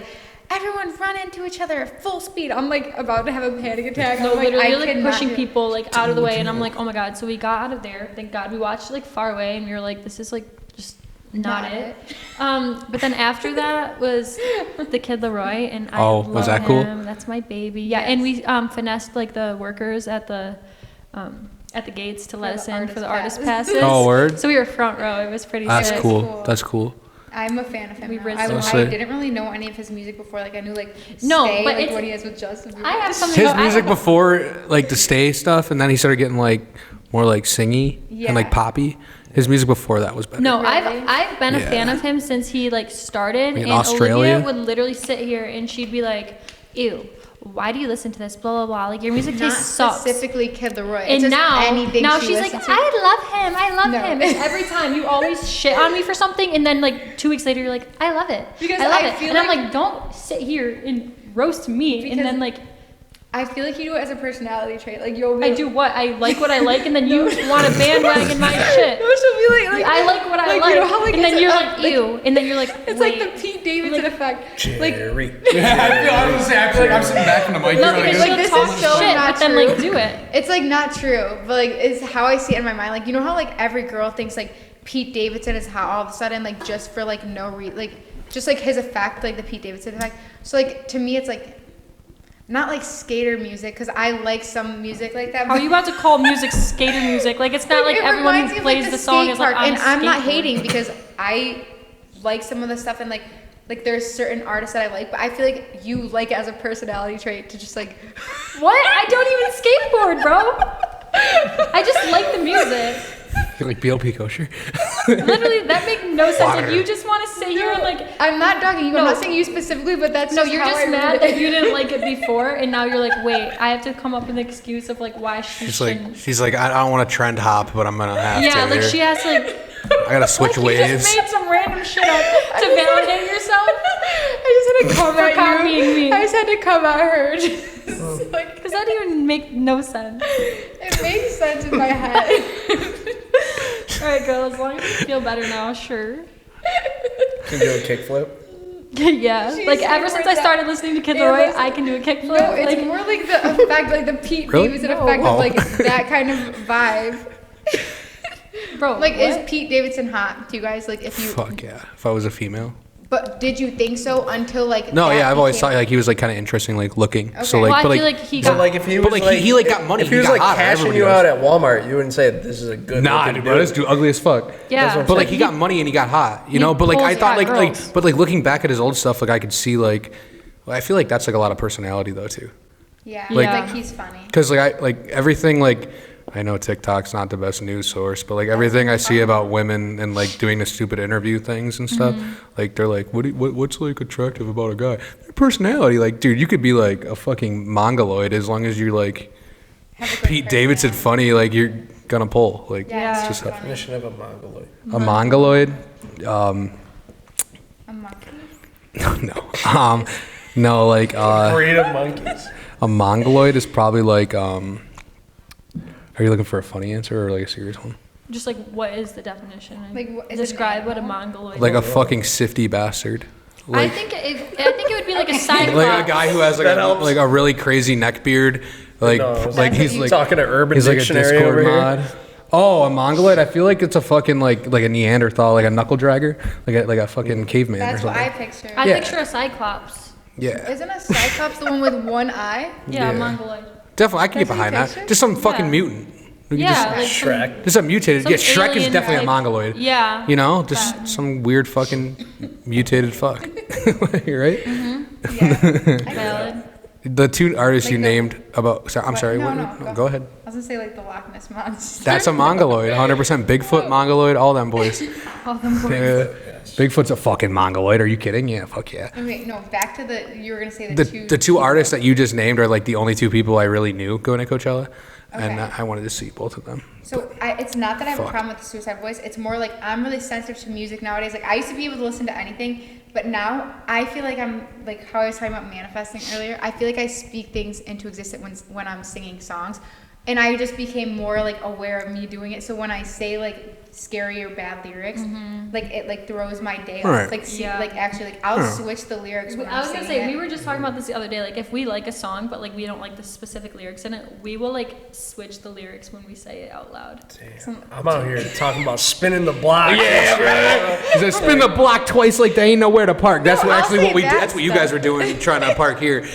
everyone run into each other at full speed. I'm like about to have a panic attack. No, I'm like, literally, I you're like cannot pushing do- people like out of the way, and I'm like, oh my god. So we got out of there. Thank God. We watched like far away, and we were like, this is like just not Not it. But then after that was the Kid Leroy, and I Oh, love was that cool? him. That's my baby. Yeah, and we finessed like the workers at the gates to let For us the in artist for the artist pass. passes. Oh, word? So we were front row. It was pretty That's sick. cool. cool. That's cool. I'm a fan of him. We now. rinsed I, him. That's I sick. didn't really know any of his music before. Like I knew like No, Stay, but like it's- what he has with Justin Bieber. I have something. His I music have a- before, like the Stay stuff, and then he started getting like more like singy and like Yeah. poppy. His music before that was better. No, Really? I've been a Yeah. fan of him since he like started, In and Australia? Olivia would literally sit here and she'd be like, "Ew, why do you listen to this? Blah, blah, blah. Like, your music Not taste sucks. specifically Kid Leroy. It's And just now anything she she's like, listens to. I love No. him. It's every time you always shit on me for something, and then like 2 weeks later you're like, I love it. Because I love I it. feel And I'm like- like, don't sit here and roast me. Because And then like, I feel like you do it as a personality trait. Like you'll be I do what? I like what I like, and then you want to bandwagon my shit. No, she'll be like I like what I like, you know how, like, and then it's you're a- like, ew, and then you're like, It's wait. like the Pete Davidson effect. Like Jerry. I was like, I'm sitting back in the mic. no, here, because like, she'll this talk is so shit, not but then like true. do it. it's like not true, but like it's how I see it in my mind. Like you know how like every girl thinks like Pete Davidson is hot all of a sudden, like just for like no reason, like just like his effect, like the Pete Davidson effect. So like to me, it's like not like skater music because I like some music like that. How are you about to call music skater music? Like it's not like It everyone reminds who me of, plays like, the song is like skate on park, a and I'm not skateboard. hating because I like some of the stuff and like there's certain artists that I like, but I feel like you like it as a personality trait to just like What? I don't even skateboard, bro. I just like the music. You're like BLP kosher. Literally, that makes no sense. Water. Like you just want to sit here and like. I'm not dogging you. No. I'm not saying you specifically, but that's No, just you're how just I mad read that it. you didn't like it before, and now you're like, wait, I have to come up with an excuse of like why she shouldn't. She's like, I don't want to trend hop, but I'm gonna have to. Yeah, like here. she has to like. I gotta switch like, You waves. just made some random shit up to validate yourself. I just had to come For at copying you. me. I just had to come at her. Just, like, Because that even make no sense. it makes sense in my head. All right, girl. As long as you feel better now, sure. Can you do a kickflip? Yeah, She's like ever super since I down. started listening to Kid Yeah, Leroy, listen. I can do a kickflip. No, it's like, more like the effect, like the Pete Really? Davidson No. effect Oh. of like that kind of vibe. bro, Like, what? is Pete Davidson hot to you guys? Like, if you, Fuck yeah. If I was a female. but did you think so until like? No, that yeah, I've always became- thought like he was like kind of interesting, like looking. So Okay. like, Well, I but feel like, like he But got. like if he But, was like, he, like, got money. If he He was got like hot. cashing Everybody you does. out at Walmart, you wouldn't say this is a good. nah, looking dude, bro, this dude. dude ugly as fuck. Yeah. what But I'm like he got money and he got hot, you know. But like I pulls thought hot like girls. but like looking back at his old stuff, like I could see like, well, I feel like that's like a lot of personality though too. Yeah, Like- like he's funny. Cause like I like everything like I know TikTok's not the best news source, but like everything I see about women and like doing the stupid interview things and stuff, like they're like, what's like attractive about a guy? Their personality, like dude, you could be like a fucking mongoloid as long as you're like Have a good Pete Davidson funny, like you're gonna pull. Like Yeah, it's just funny. Definition of a mongoloid. a mongoloid. A monkey. No, like Breed of monkeys. a mongoloid is probably like Are you looking for a funny answer or like a serious one? Just like, what is the definition? Like, what- is it an describe what a animal? mongoloid. Like a is. fucking sifty bastard. I Like, think it would be like a cyclops. like a guy who has like That helps. like a really crazy neck beard. Like No, like he's he's like talking to Urban he's like a Dictionary Discord over here. mod. Oh, a mongoloid. I feel like it's a fucking like a Neanderthal, like a knuckle dragger, like a fucking caveman That's or what something. I picture. I Yeah. picture a cyclops. Yeah, Isn't a cyclops the one with one eye? Yeah, Yeah. a mongoloid. definitely. I can get That's what you behind that. picture? Just some fucking Yeah. mutant. We can Yeah, just- like some- Shrek. Just a mutated. some Yeah, Shrek is alien definitely a type- mongoloid. Yeah. You know, just some weird fucking mutated fuck. right? Valid. The two artists Like you the- named about. Sorry, I'm What? sorry. No, what, no, go ahead. I was gonna say like the Loch Ness monster. That's a mongoloid. 100% Bigfoot, mongoloid, all them boys. All them boys. Yeah. Bigfoot's a fucking mongoloid. Are you kidding? Yeah, fuck yeah. Okay, no, back to the. You were gonna say the two. The two artists that you just named are like the only two people I really knew going to Coachella, and Okay. I wanted to see both of them. So it's not that I have a Fuck. problem with the Suicide Boys. It's more like I'm really sensitive to music nowadays. Like I used to be able to listen to anything, but now I feel like I'm like how I was talking about manifesting earlier. I feel like I speak things into existence when I'm singing songs, and I just became more like aware of me doing it. So when I say like scary or bad lyrics, like it like throws my day off. Right. Like Yeah. like actually like I'll switch the lyrics when I was I'm gonna singing say it. we were just talking about this the other day. Like if we like a song, but like we don't like the specific lyrics in it, we will like switch the lyrics when we say it out loud. Damn. I'm out here talking about spinning the block. He said, "Spin the block twice like they ain't nowhere to park." That's No, what I'll actually say what we did. that That's what you stuff. guys were doing, trying to park here.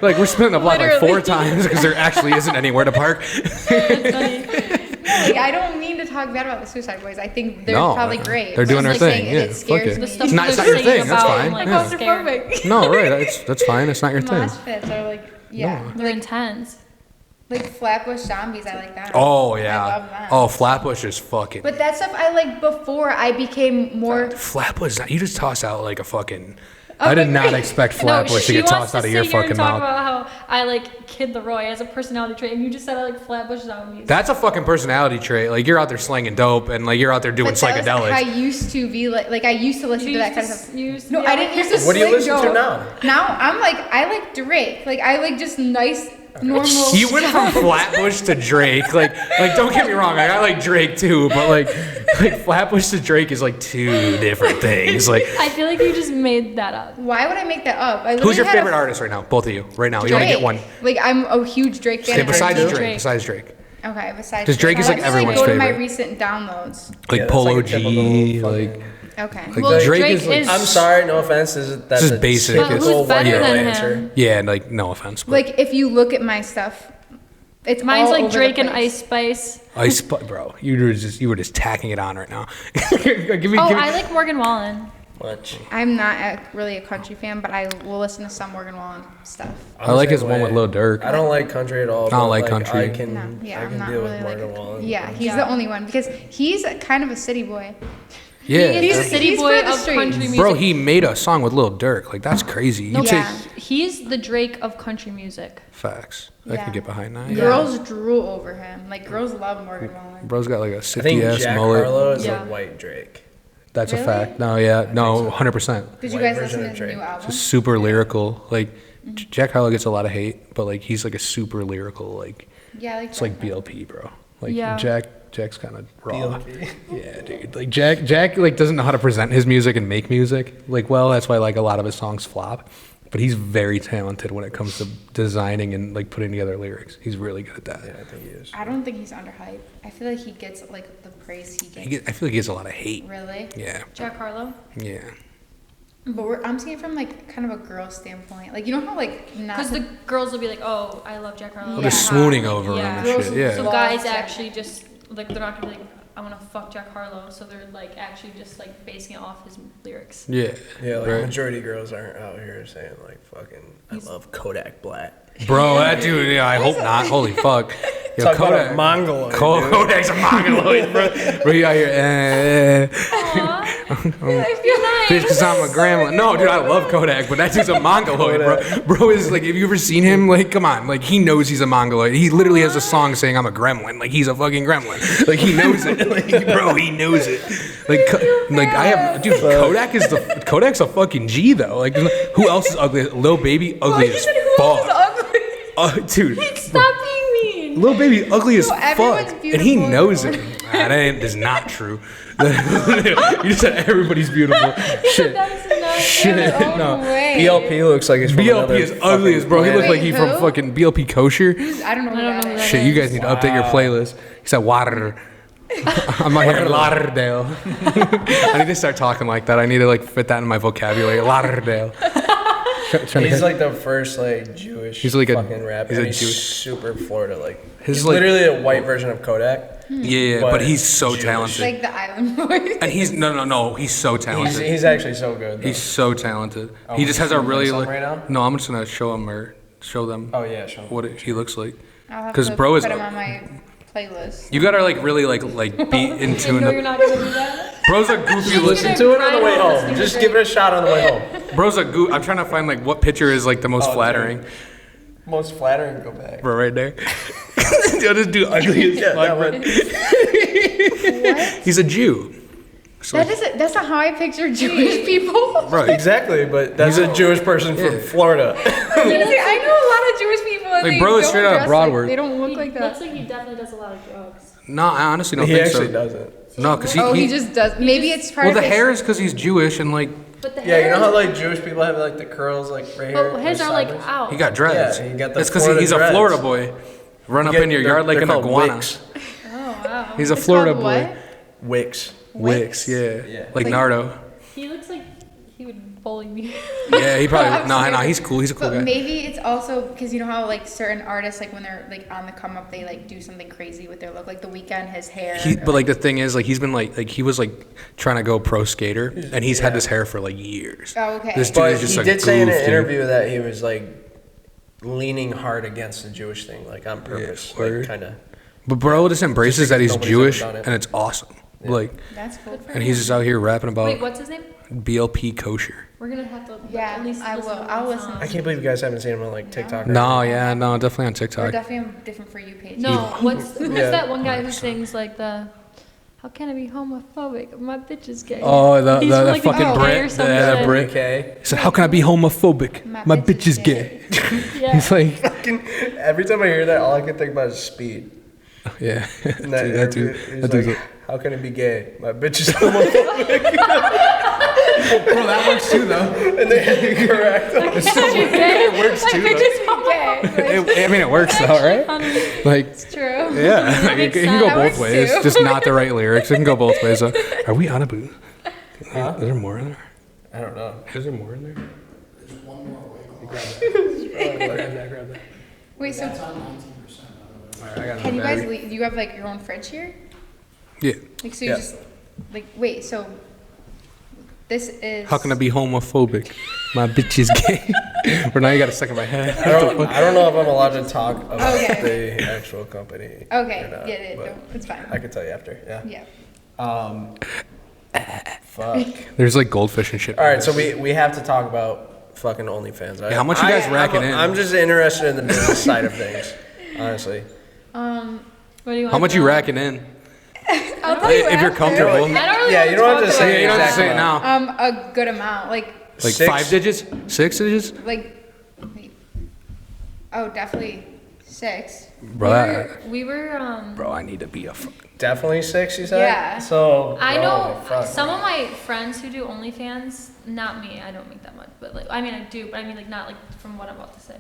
like we're spinning the block like 4 Literally. times because there actually isn't anywhere to park. Like I don't mean to talk bad about the Suicide Boys. I think they're No, probably great. they're doing I'm their just thing, saying yeah, It fuck scares it. me. The stuff It's not they're your singing thing, that's about, fine, Like, yeah. scared. Claustrophobic. No, right? That's fine. It's not your thing. Mosh pits are like yeah, They're intense. like Flatbush Zombies. I like that. Oh yeah. I love that. Oh, Flatbush is fucking. But that stuff I like before I became more. Flatbush, you just toss out like a fucking I did not expect Flatbush to get tossed out of your fucking talk mouth. about how I like Kid Leroy as a personality trait, and you just said I like Flatbush Zombies. That's a fucking personality trait. Like you're out there slanging dope, and like you're out there doing But that was psychedelics. I used to be like I used to listen to that kind of stuff. No, yeah. I didn't used to. What do you sling listen to dope. now? Now I'm like I like Drake. Like I like just nice normal. You went from Flatbush to Drake. Like don't get me wrong. Like, I like Drake too, but like Flatbush to Drake is like two different things. Like, I feel like you just made that up. Why would I make that up? I who's your literally had favorite artist right now? Both of you, right now. You only Drake. get one. Like I'm a huge Drake fan. Okay, besides Drake. Drake. Besides Drake. Okay, besides. 'Cause Drake is, like, I have to, everyone's go to my favorite. recent downloads. Like Yeah, that's Polo like a G. typical Like fucking- Okay. Like, Well, Drake Drake is, like, is. I'm sorry, no offense. That's Just a basic. But It's- who's typical better white than girl him? answer. yeah, like no offense. But Like if you look at my stuff, it's Mine's all like over the Drake and place. Ice Spice. bro, you were just tacking it on right now. give me. I like Morgan Wallen. Much. I'm not really a country fan, but I will listen to some Morgan Wallen stuff. I like his Same one way. with Lil Durk. I don't like country at all. I don't but, like country. I can, No, yeah, I I'm can not deal really with like. Morgan Wallen. Yeah, he's Yeah. the only one because he's kind of a city boy. Yeah, He's a that's- city he's boy for the of country streets. music. bro, he made a song with Lil Durk. Like that's crazy. You No, take Yeah. he's the Drake of country music. facts. I Yeah. can get behind that. Yeah. Girls drool over him. Like girls love Morgan Wallen. Bro's got like a I think sifty ass Jack mullet. Harlow is Yeah. a white Drake. That's Really? a fact. No, yeah, no, 100%. Did you White guys version listen to of his Drake. new album? Just super lyrical. Like Jack Harlow gets a lot of hate, but like he's like a super lyrical. Like Yeah, I like it's like Jack. BLP, bro. Like Yeah. Jack's kind of raw. BLP. Yeah, dude. Like Jack like doesn't know how to present his music and make music. Like, well, that's why like a lot of his songs flop. But he's very talented when it comes to designing and like putting together lyrics. He's really good at that. Yeah, I think he is. I don't think he's underhyped. I feel like he gets like the praise he gets. I feel like he gets a lot of hate. Really? Yeah, Jack Harlow. yeah. But I'm seeing it from like kind of a girl standpoint. Like you know how like not Because the girls will be like, "Oh, I love Jack Harlow." Yeah. Just swooning over Yeah. him and Girls shit. will Yeah. So Love guys Jack. actually just like they're not gonna be like, "I want to fuck Jack Harlow," so they're like actually just like basing it off his lyrics. Yeah. Yeah, like Right. majority of girls aren't out here saying like fucking I love Kodak Black. Bro, that dude, yeah, I hope not. Holy fuck. Yo, Talk about a mongoloid. dude. Kodak's a mongoloid, bro. Bro, you out here, Aw, I feel nice. bitch, because I'm a gremlin. No, dude, I love Kodak, but that dude's a mongoloid, bro. Bro is like, have you ever seen him? Like, come on. Like, he knows he's a mongoloid. He literally has a song saying, I'm a gremlin. Like, he's a fucking gremlin. Like, he knows it. Like, bro, he knows it. Like, I have, dude, Kodak's a fucking G, though. Like, who else is ugly? Lil Baby, ugly as fuck. Dude. Stop being mean. Lil Baby ugly as No, fuck, everyone's and he beautiful. knows it. That is not true. You just said everybody's beautiful. Shit, That is not shit. No, way. BLP looks like he's from BLP another is ugly as bro. He fucking looked like he planet. from fucking BLP kosher. I don't know who that is. Shit, you guys need to update your playlist. He said water. I'm out here in Lauderdale. I need to start talking like that. I need to like fit that in my vocabulary. Lauderdale. He's like the first like Jewish He's like a- fucking rapper. he's a and he's Jewish- super Florida like. His, He's like- literally a white version of Kodak. Yeah, but he's so Jewish. talented. Like the Island Boys. And he's no. He's so talented. He's actually so good. Though. He's so talented. Oh, He just has a can you really play some like. right now? No, I'm just gonna show him or show them Oh yeah, show him. what he looks like. I'll have 'Cause to bro is- put him on my playlist. You gotta like really like be in I tune. know you're not gonna do that. Bro's a goofy. Listen to it on the way home. Just give it a shot on the way home. Bro's a goof. I'm trying to find like what picture is like the most Oh, flattering. dude. Most flattering. Go back. Bro, right there. Yo, this dude ugly as Yeah, fuck, that bro. What? He's a Jew. So, That's not how I picture Jewish people. bro, Exactly, but that's a Jewish person from Yeah. Florida. I know a lot of Jewish people. And Like, they bro is don't straight out of dress Broadway. Like, they don't look He like looks that. like he definitely does a lot of drugs. no, I honestly don't He think actually so. doesn't. No, because Oh, he just does. Maybe it's part Well, of the his. hair is because he's Jewish and like But the Yeah, hair you know how like Jewish people have like the curls like right here. but his are like sideways? out. he got dreads. Yeah, he got the That's because Florida he's a dreads. Florida boy. Run up Get- in your they're- yard like they're an called iguana. wicks. Oh wow. He's a It's Florida called boy. what? Wicks. Wicks, yeah. Yeah. Like Nardo. He looks like he would bully me. Yeah, he probably. No, he's cool. He's a cool But guy. maybe it's also because you know how like certain artists like when they're like on the come up they like do something crazy with their look like The Weeknd his hair. But like the thing is, like he's been like he was like trying to go pro skater, and he's had this hair for like years. Oh, okay. This dude But is just he a did say in goof, an dude. interview that he was like leaning hard against the Jewish thing, like on purpose, word. like kind of. But bro just embraces Just that because he's nobody's Jewish, ever done it. and it's awesome. Like, That's cool. and he's just out here rapping about Wait, what's his name? BLP kosher. We're gonna have to Yeah, at least I listen will. to I'll one listen. song. I can't believe you guys haven't seen him on like TikTok. or No, anything. yeah, no, definitely on We're TikTok. definitely on different For You page. No, what's Yeah. that one guy who sings like the how can I be homophobic? My bitch is gay. Oh, the He's from, like, fucking UK Brit, or some the shit. Brit. Okay. He said, "How can I be homophobic? My bitch is gay." Yeah. He's like, Fucking every time I hear that, all I can think about is Speed. yeah, And that, that dude. he's That dude's like, how can it be gay? My bitch is homophobic. bro, that works too, though. And they had to correct him. It works too, though. I mean, it works though, right? Like, It's true. yeah, like, it can go That both works ways. too. Just not the right lyrics. It can go both ways. Are we on a booth? Huh? Is there more in there? I don't know. Is there more in there? There's one more way. Grab that. Wait, so That's on 19%. Alright, I got can you another guys battery. leave, you have like your own fridge here? Yeah. Like so you Yeah. just like wait, so this is How can I be homophobic? My bitch is gay. But now you got a stuck in my head. I don't know if I'm allowed to talk about Okay. the actual company. Okay, or not, yeah, but no, it's fine. I can tell you after. Yeah. Yeah. Fuck. There's like goldfish and shit. All right, so we have to talk about fucking OnlyFans. Yeah, how much you guys racking in? I'm just interested in the business side of things, honestly. What do you want? How much you racking in? I'll tell you If you're after. comfortable. I don't really Yeah, want you don't have to talk say about Yeah, you don't have to say it Exactly. now. A good amount. Like Like 6? 5 digits? 6 digits? oh definitely 6. Bro, We were bro, I need to be a fucking. Definitely 6, you said? Yeah. So. I know oh, fuck. some of my friends who do OnlyFans, not me, I don't make that much, but like, I mean, I do, but I mean, like, not like from what I'm about to say.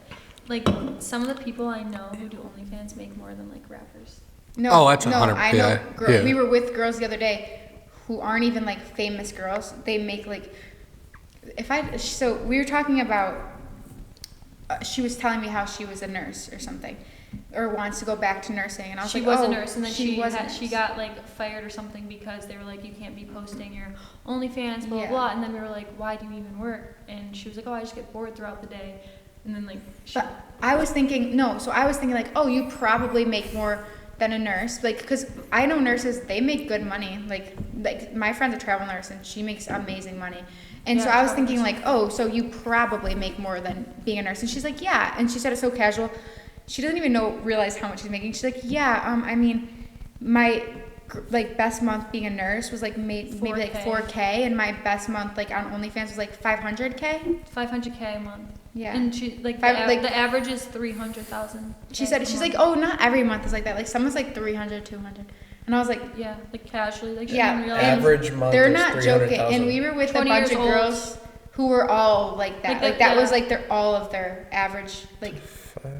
Like, some of the people I know who do OnlyFans make more than like rappers. No, Oh, that's no, 100 I know. yeah, yeah. We were with girls the other day who aren't even like famous girls. They make like, so we were talking about. She was telling me how she was a nurse or something, or wants to go back to nursing, and I was She like, was oh, a nurse, and then she she got like fired or something because they were like, you can't be posting your OnlyFans, blah blah Yeah. blah. And then we were like, why do you even work? And she was like, oh, I just get bored throughout the day. And then like, she, But I was thinking like, oh, you probably make more than a nurse, like, because I know nurses, they make good money. Like my friend's a travel nurse, and she makes amazing money. And so Yeah, I was travel thinking nurse. like, oh, so you probably make more than being a nurse. And she's like, yeah. And she said it so casual. She doesn't even realize how much she's making. She's like, yeah. I mean, my like best month being a nurse was like maybe like 4K, and my best month like on OnlyFans was like 500K. 500K a month. Yeah. And she like, Like- the average is 300,000. She said, she's like, oh, not every month is like that. Like someone's like 300, 200. And I was like, yeah, like casually, like she yeah. didn't realize. and Average month They're is not joking. 300,000. And we were with a 20 bunch years of old. girls who were all like that. Like Like that- that was yeah. like all of their average. Like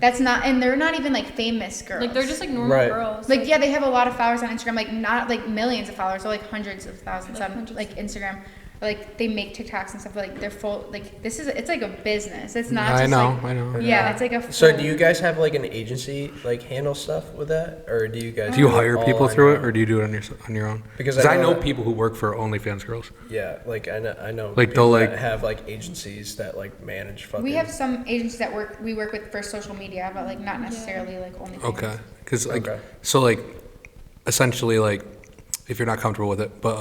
that's not, and they're not even like famous girls. Like they're just like normal Right. girls. Like yeah, they have a lot of followers on Instagram. Like not like millions of followers, or like hundreds of thousands Like on hundreds. like Instagram. Or, like they make TikToks and stuff. But like they're full. Like it's like a business. It's not. I just know, Like, I know. yeah, it's like a. So full- do you guys have like an agency like handle stuff with that, or do you guys? Do you do it hire all people on through your it, or own? do you do it on your own? Because Because I I know know that- people who work for OnlyFans girls. Yeah, like I know. Like, people they'll, like- that have like agencies that like manage fucking. We have some agencies that we work with for social media, but like not necessarily like only. Okay, because like Okay. so like essentially like if you're not comfortable with it, but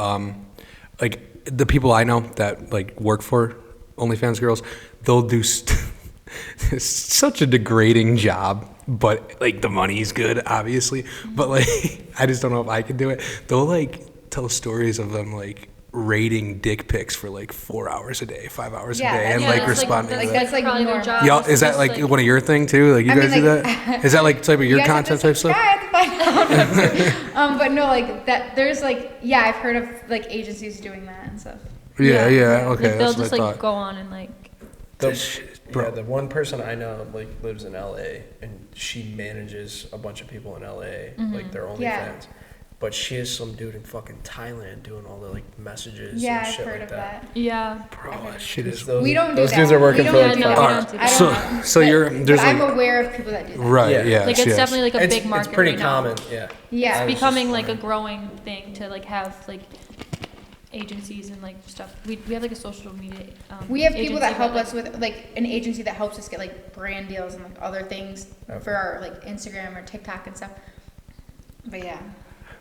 like the people I know that like work for OnlyFans girls, they'll do it's such a degrading job, but like the money's good, obviously. But like I just don't know if I could do it. They'll like tell stories of them like rating dick pics for like 4 hours a day, 5 hours Yeah, a day, and yeah, like that's, responding like, to that's, that. like, probably their normal. job. Y'all, It's is that just, like one of your thing too? Like you I mean, guys do like- that? Is that like type of your You guys have to content type stuff? subscribe to find out. But no, like that. There's like yeah, I've heard of like agencies doing that and stuff. Yeah, yeah, okay, Like, they'll that's just what I like thought. go on and like. The, This shit, bro. Yeah, the one person I know like lives in LA, and she manages a bunch of people in LA, like their OnlyFans. Yeah. But she has some dude in fucking Thailand doing all the like messages Yeah, and I've shit heard like of that. that. Yeah. Bro, that shit Because is those, We don't do those that. dudes are working We for don't like do that. fucking- No. I don't So know. so you're there's But I'm like aware of people that do that. right, Yeah. yes, Like it's yes. definitely like a it's, big market it's pretty right common, now. yeah. Yeah. I was It's becoming just like a wondering. growing thing to like have like agencies and like stuff. We have like a social media. We have people that agency, help but, us with like an agency that helps us get like brand deals and like other things Okay. for our like Instagram or TikTok and stuff. But yeah.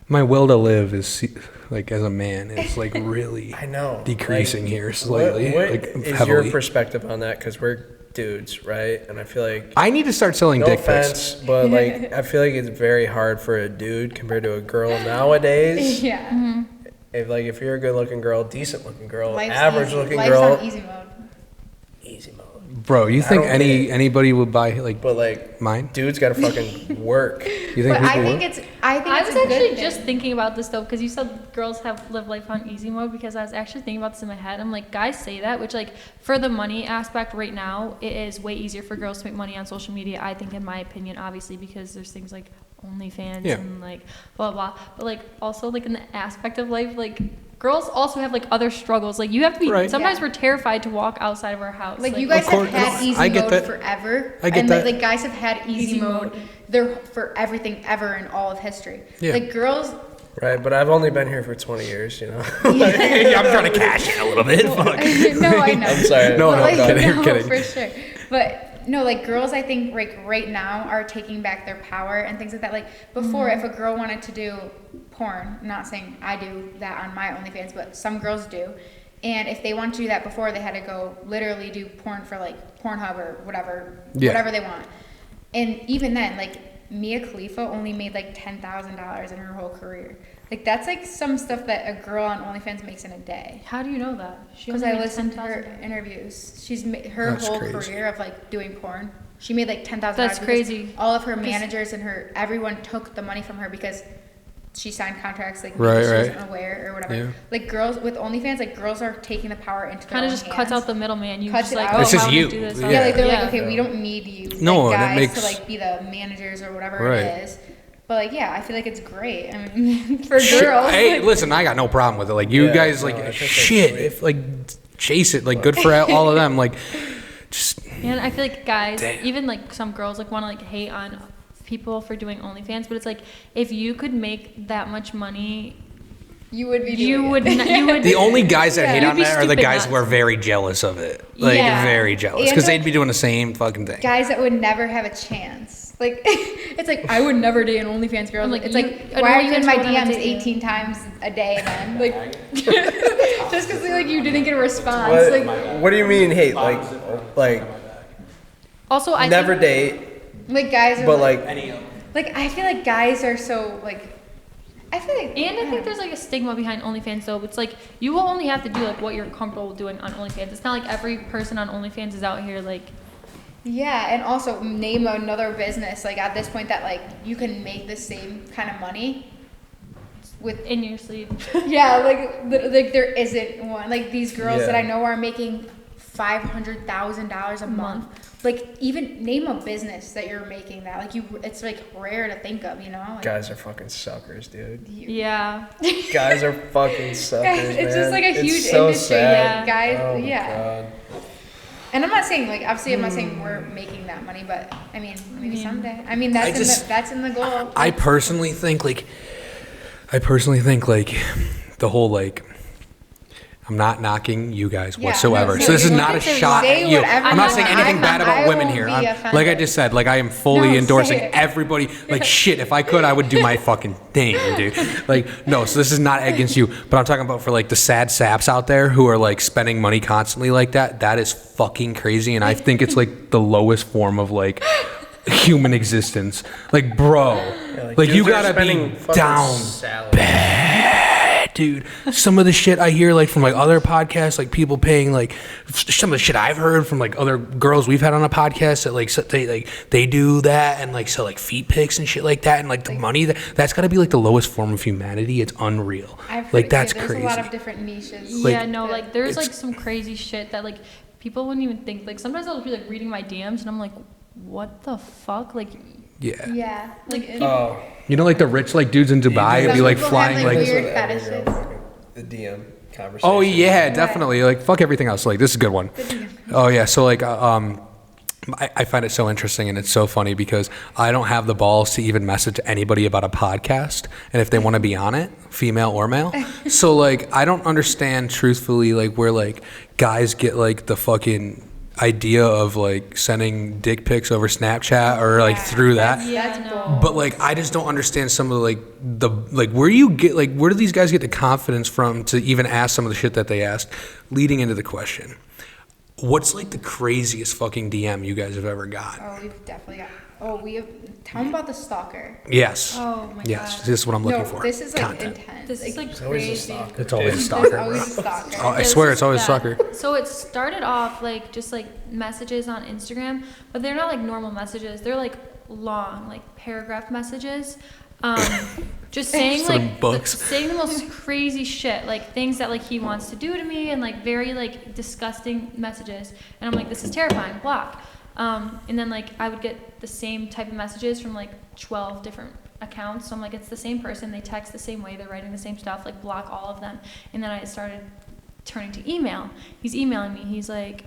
my will to live is like as a man is like really I know decreasing like, here slightly. What like is heavily. your perspective on that? Because we're dudes, right? And I feel like I need to start selling no dick offense, pics. but like I feel like it's very hard for a dude compared to a girl nowadays. Yeah. If you're a good looking girl, decent looking girl, Life's average easy. looking Life's girl, on easy mode. easy mode. Bro, you think don't get it. anybody would buy like But like mine? dudes gotta fucking work. You think But I people think would? it's I it's was a good actually thing. just thinking about this though, because you said girls live life on easy mode. Because I was actually thinking about this in my head. I'm like, guys say that, which like for the money aspect right now, it is way easier for girls to make money on social media. I think, in my opinion, obviously, because there's things like OnlyFans and like blah blah. But like also like in the aspect of life, like girls also have like other struggles. Like you have to be. Right. Sometimes Yeah. we're terrified to walk outside of our house. Like you guys Of course, have had no, easy I get mode that. forever. I get and that. Like guys have had easy Easy mode. mode. They're for everything ever in all of history. Yeah. Like girls. Right, but I've only been here for 20 years, you know. I'm trying to cash in a little bit. Fuck. No, I know. I'm sorry. No, But, no, like, kidding, no, kidding. for sure. But no, like girls, I think like right now are taking back their power and things like that. Like before, if a girl wanted to do porn, I'm not saying I do that on my OnlyFans, but some girls do. And if they wanted to do that before, they had to go literally do porn for like Pornhub or whatever, Yeah. whatever they want. And even then, like Mia Khalifa only made like $10,000 in her whole career. Like that's like some stuff that a girl on OnlyFans makes in a day. how do you know that? She Because only I made listened to her $10,000. interviews. She's her That's whole crazy. career of like doing porn. She made like $10,000. That's crazy. All of her managers and everyone took the money from her because she signed contracts like Right, maybe she right. wasn't aware or whatever. Yeah. Like girls with OnlyFans, like girls are taking the power into their Kind of own just cuts hands. out the middleman. You Cuts just it like, out. oh, It's just I'm gonna you. do this. Yeah. Yeah, like they're Yeah. like, okay, we don't need you, No, like, that guys, makes- to like be the managers or whatever Right. it is. But like, yeah, I feel like it's great. I mean, for Shit, girls, hey, like, listen, I got no problem with it. Like you Yeah, guys, no, like I think that's shit, sweet. if like chase it, like good for all of them. Like just And I feel like guys, Damn. even like some girls, like want to like hate on people for doing OnlyFans, but it's like if you could make that much money, you would be. Doing you it. would you would the only guys that Yeah. hate You'd on be that are the stupid guys nuts. who are very jealous of it. Like Yeah. very jealous And because like- they'd be doing the same fucking thing. Guys that would never have a chance. Like it's like I would never date an OnlyFans girl. I'm Like like, it's you- like an why are you in OnlyFans my girl wouldn't DMs date you. 18 times a day then? Like just because like you didn't get a response. What, Like what do you mean hate? Like also I never think, date, guys are but like I feel like guys are so like I feel like and I think there's like a stigma behind OnlyFans though. It's like you will only have to do like what you're comfortable doing on OnlyFans. It's not like every person on OnlyFans is out here like. yeah, and also name another business like at this point that like you can make the same kind of money with In your sleep. yeah like there isn't one like these girls that Yeah. I know are making $500,000 a month. Like even name a business that you're making that like it's like rare to think of, you know. Like, guys are fucking suckers, dude. Yeah. Guys are fucking suckers, It's man. just like a It's huge so industry, sad. guys. Oh my Yeah. God. And I'm not saying like obviously I'm not saying we're making that money, but I mean maybe Yeah. someday. I mean that's in the goal. I personally think like the whole like I'm not knocking you guys Yeah, whatsoever. no, so this is you not a can shot say at you. whatever I'm not you saying want. anything bad about I women won't here. be Like I offended. just said, like I am fully No, say endorsing it. everybody. Like shit, if I could, I would do my fucking thing, dude. Like no, so this is not against you, but I'm talking about for like the sad saps out there who are like spending money constantly like that. That is fucking crazy, and I think it's like the lowest form of like human existence. Like bro, Yeah, like you dudes are gotta spending be fucking down salary. bad, dude. Some of the shit I hear like from like other podcasts, like people paying like some of the shit I've heard from like other girls we've had on a podcast that like they do that and like sell like feet pics and shit like that, and like the money that's got to be like the lowest form of humanity. It's unreal. I've heard, Like that's there's crazy. a lot of different niches. Like, yeah, no, like there's it's- like some crazy shit that like people wouldn't even think. Like sometimes I'll be like reading my DMs and I'm like, what the fuck? Like, Yeah. Yeah. Like Oh. You know, like the rich like dudes in Dubai would be like people flying have, like. weird That's what every girl fetishes. fucking- the DM conversation. Oh yeah, definitely. Like fuck everything else. Like this is a good one. Oh yeah. So like I find it so interesting and it's so funny because I don't have the balls to even message anybody about a podcast and if they want to be on it, female or male. So like I don't understand truthfully like where like guys get like the fucking idea of like sending dick pics over Snapchat or like through that. That's no. But like I just don't understand some of where do these guys get the confidence from to even ask some of the shit that they asked leading into the question. What's like the craziest fucking DM you guys have ever got? Oh, we've definitely got. Tell them about the Stalker. Yes. Oh my Yes, god. this is what I'm looking for. This is like Content. intense. This is like It's always a crazy. stalker. It's always a There's stalker. always a stalker. Oh, I swear it's always a Yeah. stalker. So it started off like just like messages on Instagram, but they're not like normal messages. They're like long, like paragraph messages. Just saying Some like books. saying the most crazy shit, like things that like he wants to do to me, and like very like disgusting messages. And I'm like, this is terrifying. Block. And then like I would get the same type of messages from like 12 different accounts. So I'm like, it's the same person. They text the same way. They're writing the same stuff. Like block all of them. And then I started turning to email. He's emailing me. He's like,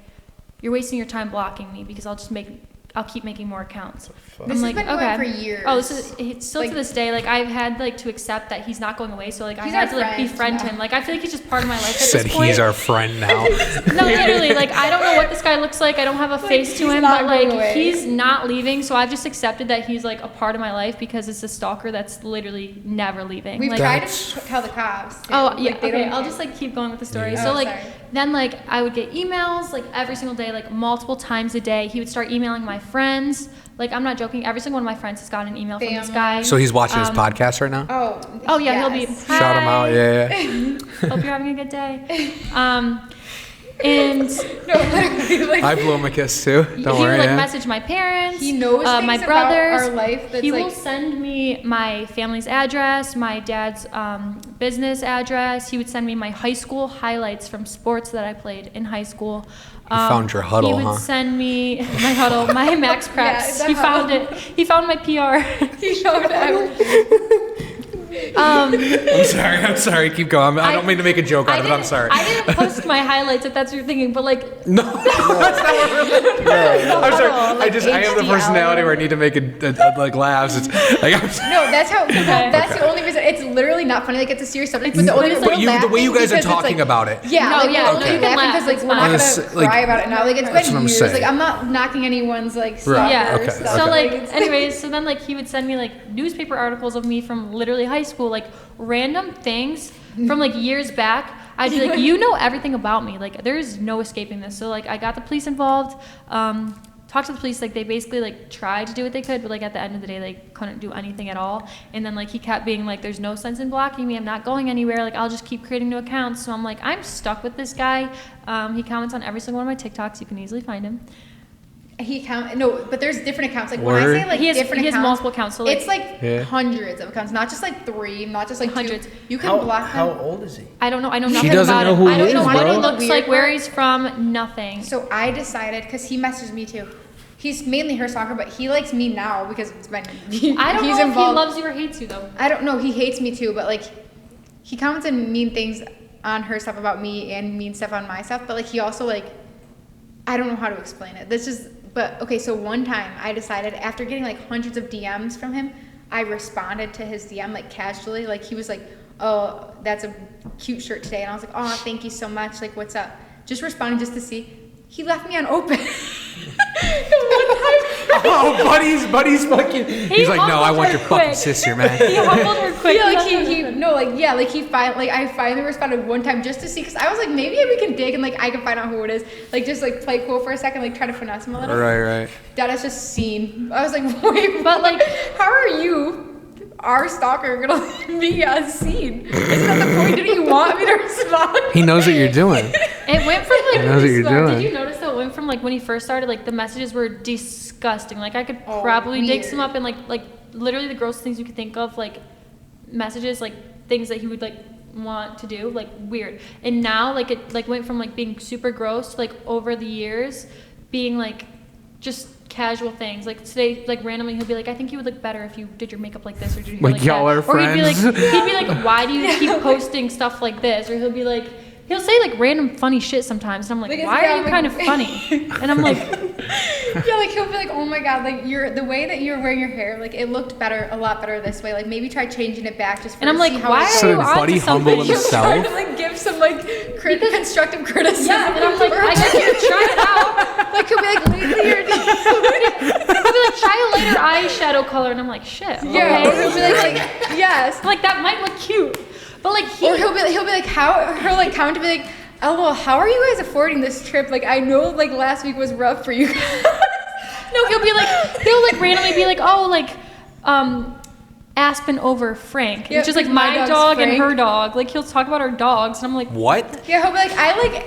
you're wasting your time blocking me because I'll keep making more accounts. This I'm has like, been going okay. for years. Oh, it's still Like- to this day. Like I've had like to accept that he's not going away. So like I He's had our to like friend befriend now. him. Like I feel like he's just part of my life at Said this point. he's our friend now. No, literally, like I don't know what this guy looks like. I don't have a face to he's him, not but going like away. he's not leaving. So I've just accepted that he's like a part of my life because it's a stalker that's literally never leaving. We've Like, tried That's- to tell the cops. too. oh Like, yeah, they okay. don't I'll care. just like keep going with the story. Yeah. So Oh, like sorry. then like I would get emails like every single day, like multiple times a day. He would start emailing my friends. Like I'm not joking. Every single one of my friends has gotten an email from this Family. guy. So he's watching his podcast right now? Oh yeah, he'll be. yes. Shout him out. Hi. Yeah. Hope you're having a good day. And No, literally, like, I blew him a kiss too. Don't he worry. would like yeah. message my parents. he knows things my about brothers. our life. That's He like, will send me my family's address, my dad's business address. He would send me my high school highlights from sports that I played in high school. found your huddle, He would huh? send me my huddle, my max Yeah, preps. the He found huddle. it. He found my PR. he showed everything. I'm sorry. Keep going. I don't mean to make a joke out of it. I'm sorry. I didn't post my highlights if that's what you're thinking, but like No, that's not what we're I'm sorry. I have the HDL. personality where I need to make like laughs. It's like I'm sorry. No, that's how. That's the only reason. It's literally not funny. Like it's a serious subject, but the only reason But we're the way you laughing guys are because it's, talking like, about it. Yeah, No, like, yeah, we're no, only you can laughing laugh, because like it's we're not fine. gonna Like, cry about it now. Like it's that's been what I'm years. saying. Like I'm not knocking anyone's like Right, stalker okay, stuff. So like, it's- anyways, so then like he would send me like newspaper articles of me from literally high school, like random things from like years back. I'd be like, you know everything about me. Like there's no escaping this. So like I got the police involved. Talked to the police. Like they basically like tried to do what they could, but like at the end of the day, they couldn't do anything at all. And then like he kept being like, there's no sense in blocking me. I'm not going anywhere. Like I'll just keep creating new accounts. So I'm like, I'm stuck with this guy. He comments on every single one of my TikToks. You can easily find him. but there's different accounts. Like when Word. I say like He has different accounts, multiple accounts. So like, it's like Yeah. hundreds of accounts, not just like 3, not just like Hundreds. 2. You can block How them. old is he? I don't know. I know nothing doesn't about know him. who I he don't know is, what bro. he looks Weird like, where part. he's from, nothing. So I decided because he messaged me too. He's mainly her stalker, but he likes me now because it's been. I don't he's know if involved. he loves you or hates you though. I don't know. He hates me too, but like, he commented mean things on her stuff about me and mean stuff on my stuff. But like, he also like, I don't know how to explain it. This just, but okay. So one time, I decided after getting like hundreds of DMs from him, I responded to his DM like casually. Like he was like, "Oh, that's a cute shirt today," and I was like, "Oh, thank you so much. Like, what's up?" Just responding just to see. He left me unopened. Oh, buddy's fucking. He's like, no, I humbled want her your fucking quick. sister, man. He humbled her quick. Yeah, like left her he open. no, like yeah, like he I finally responded one time just to see, because I was like, maybe we can dig and like I can find out who it is, like just like play cool for a second, like try to finesse him a little. Right. Dad is just seen. I was like, wait, But, like- how are you, our stalker, gonna let me unseen? Isn't that the point? Didn't you want me to respond? He knows what you're doing. It went from like. He knows what you're doing. Did you notice that it went from like when he first started, like the messages were disgusting. Like I could Oh, probably dig weird. some up and like literally the grossest things you could think of, like messages, like things that he would like want to do, like weird. And now like it like went from like being super gross to like over the years being like just casual things. Like today, like randomly he'll be like, I think you would look better if you did your makeup like this or did your hair Like, like y'all that. are Or he'd be friends. like, why do you keep posting stuff like this? Or he'll be like, he'll say like random funny shit sometimes, and I'm like, Like, why are you like- kind of funny? And I'm like, Yeah, like he'll be like, oh my god, like the way that you're wearing your hair, like it looked a lot better this way. Like maybe try changing it back just for And I'm to like, see how why it's- are you So on Buddy to something? humble He'll himself? try to like give some like constructive criticism. Yeah, and I'm like, I guess you can try it out. Like he'll be like, lately you're He'll be like, try a lighter eyeshadow color, and I'm like, shit. yeah. Or Okay. he'll be like yes. I'm like, that might look cute, but like Or he'll be like her like comment to be like, LOL, how are you guys affording this trip? Like I know like last week was rough for you guys. No, he'll like randomly be like, oh, like, Aspen over Frank, Yeah, which is like my my dog's dog and Frank. her dog. Like he'll talk about our dogs, and I'm like, What? Yeah, he'll be like,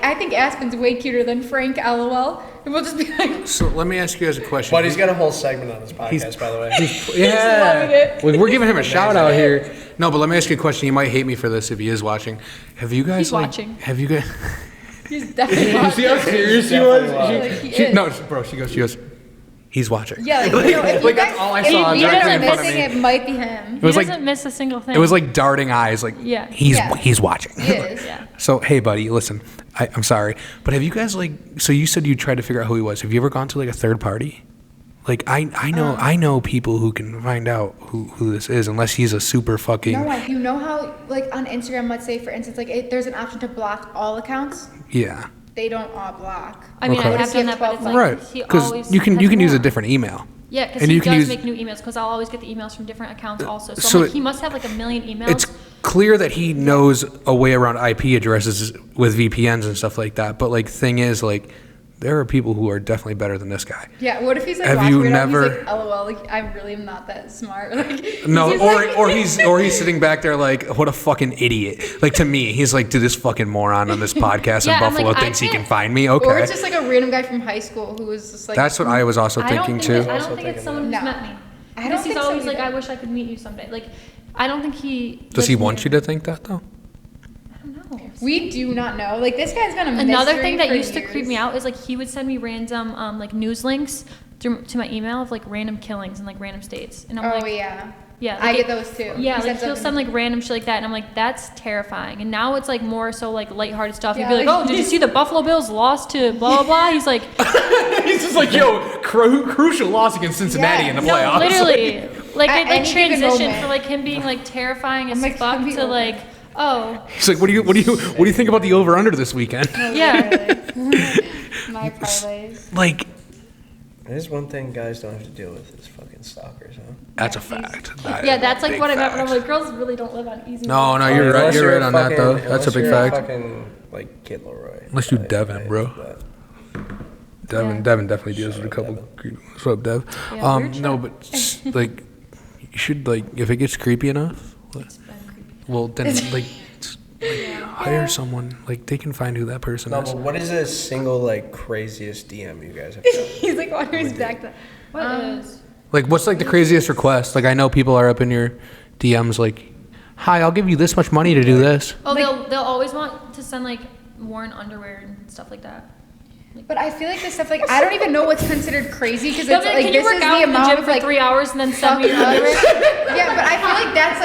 I think Aspen's way cuter than Frank, LOL. And we'll just be like, So let me ask you guys a question. Buddy's got a whole segment on this podcast, by the way. Yeah. loving it. We're giving him a shout out here. No, but let me ask you a question. He might hate me for this if he is watching. Have you guys He's like? watching. Have you guys? he's definitely You see how serious he Definitely was? watching. like, he is. No, bro. She goes. He's watching. Yeah, like, you know, if you like, that's guys, all I if saw you directly guys in are front of missing, me. it might be him. It was he like doesn't miss a single thing. it was like darting eyes. Like Yeah. he's watching. He is. Yeah. So hey, buddy, listen. I'm sorry, but have you guys like? So you said you tried to figure out who he was. Have you ever gone to like a third party? Like I know people who can find out who this is, unless he's a super fucking No, like, you know how, like, on Instagram, let's say, for instance, like, there's an option to block all accounts? yeah. They don't all block. I mean, Okay. I What have if you done have that, but it's 12 like Right, he because always you can has use a more. different email. Yeah, because and he you can does use- make new emails. Because I'll always get the emails from different accounts also. So, So I'm like, it- he must have like a million emails. It's clear that he knows a way around IP addresses with VPNs and stuff like that. But like, thing is, like, there are people who are definitely better than this guy. Yeah, what if he's like, Have watching you it all, never- he's like, LOL, like, I really am not that smart. Like, No, he's like- or he's sitting back there like, what a fucking idiot. Like, to me, he's like, dude, this fucking moron on this podcast Yeah, in I'm Buffalo like, I thinks he can can't- find me. Or Okay, it's just like a random guy from high school who was just like, that's what I was also I don't thinking think too. I Also don't think it's thinking someone who's that. met me. I don't Because he's think so always like, either. I wish I could meet you someday. Like, I don't think he. Does he lives want near- you to think that though? I don't know. we do not know. Like, this guy's been a Another mystery thing that for used to creep me years. out is like he would send me random like news links to my email of like random killings in like random states, and I'm Oh, like, yeah. yeah, I like, get those too. Yeah, He like sends he'll them- send like random shit like that, and I'm like, that's terrifying. And now it's like more so like lighthearted stuff. Yeah, He'd be like, like- oh, did you see the Buffalo Bills lost to blah blah blah? He's like, He's just like, yo, crucial loss against Cincinnati in the Yeah. playoffs. no, literally, like At it like any given transition moment. for like him being like terrifying as I'm like, fuck can we to open? like, oh He's like, what do you think about the over under this weekend? yeah. My parlays. Like, There's one thing guys don't have to deal with is fucking stalkers, huh? that's a fact. That Yeah, is a that's like big what I meant. But fact. I'm like, girls really don't live on easy. No, no, roads. you're right. Unless You're a right on that though. fucking- That's a unless big you're fact. Fucking like Kid Leroy. Unless you I- Devin, I- bro. that- Devin, Yeah. Devin definitely deals with a couple. What's up, Dev? Yeah, we're No, chill. but like, you should like, if it gets creepy enough, like, It's been creepy. well then like, hire someone. Like, they can find who that person No, is. but what is the single like craziest DM you guys have done? He's like, on his back. What is? Like, what's like the craziest request? Like, I know people are up in your DMs like, "Hi, I'll give you this much money to do this." Oh, they'll always want to send like worn underwear and stuff like that. But I feel like this stuff, like, I don't even know what's considered crazy because They'll it's be like, can this you work is out the in the amount gym of for like 3 hours and then send me your fuck underwear? Yeah, but I feel like that's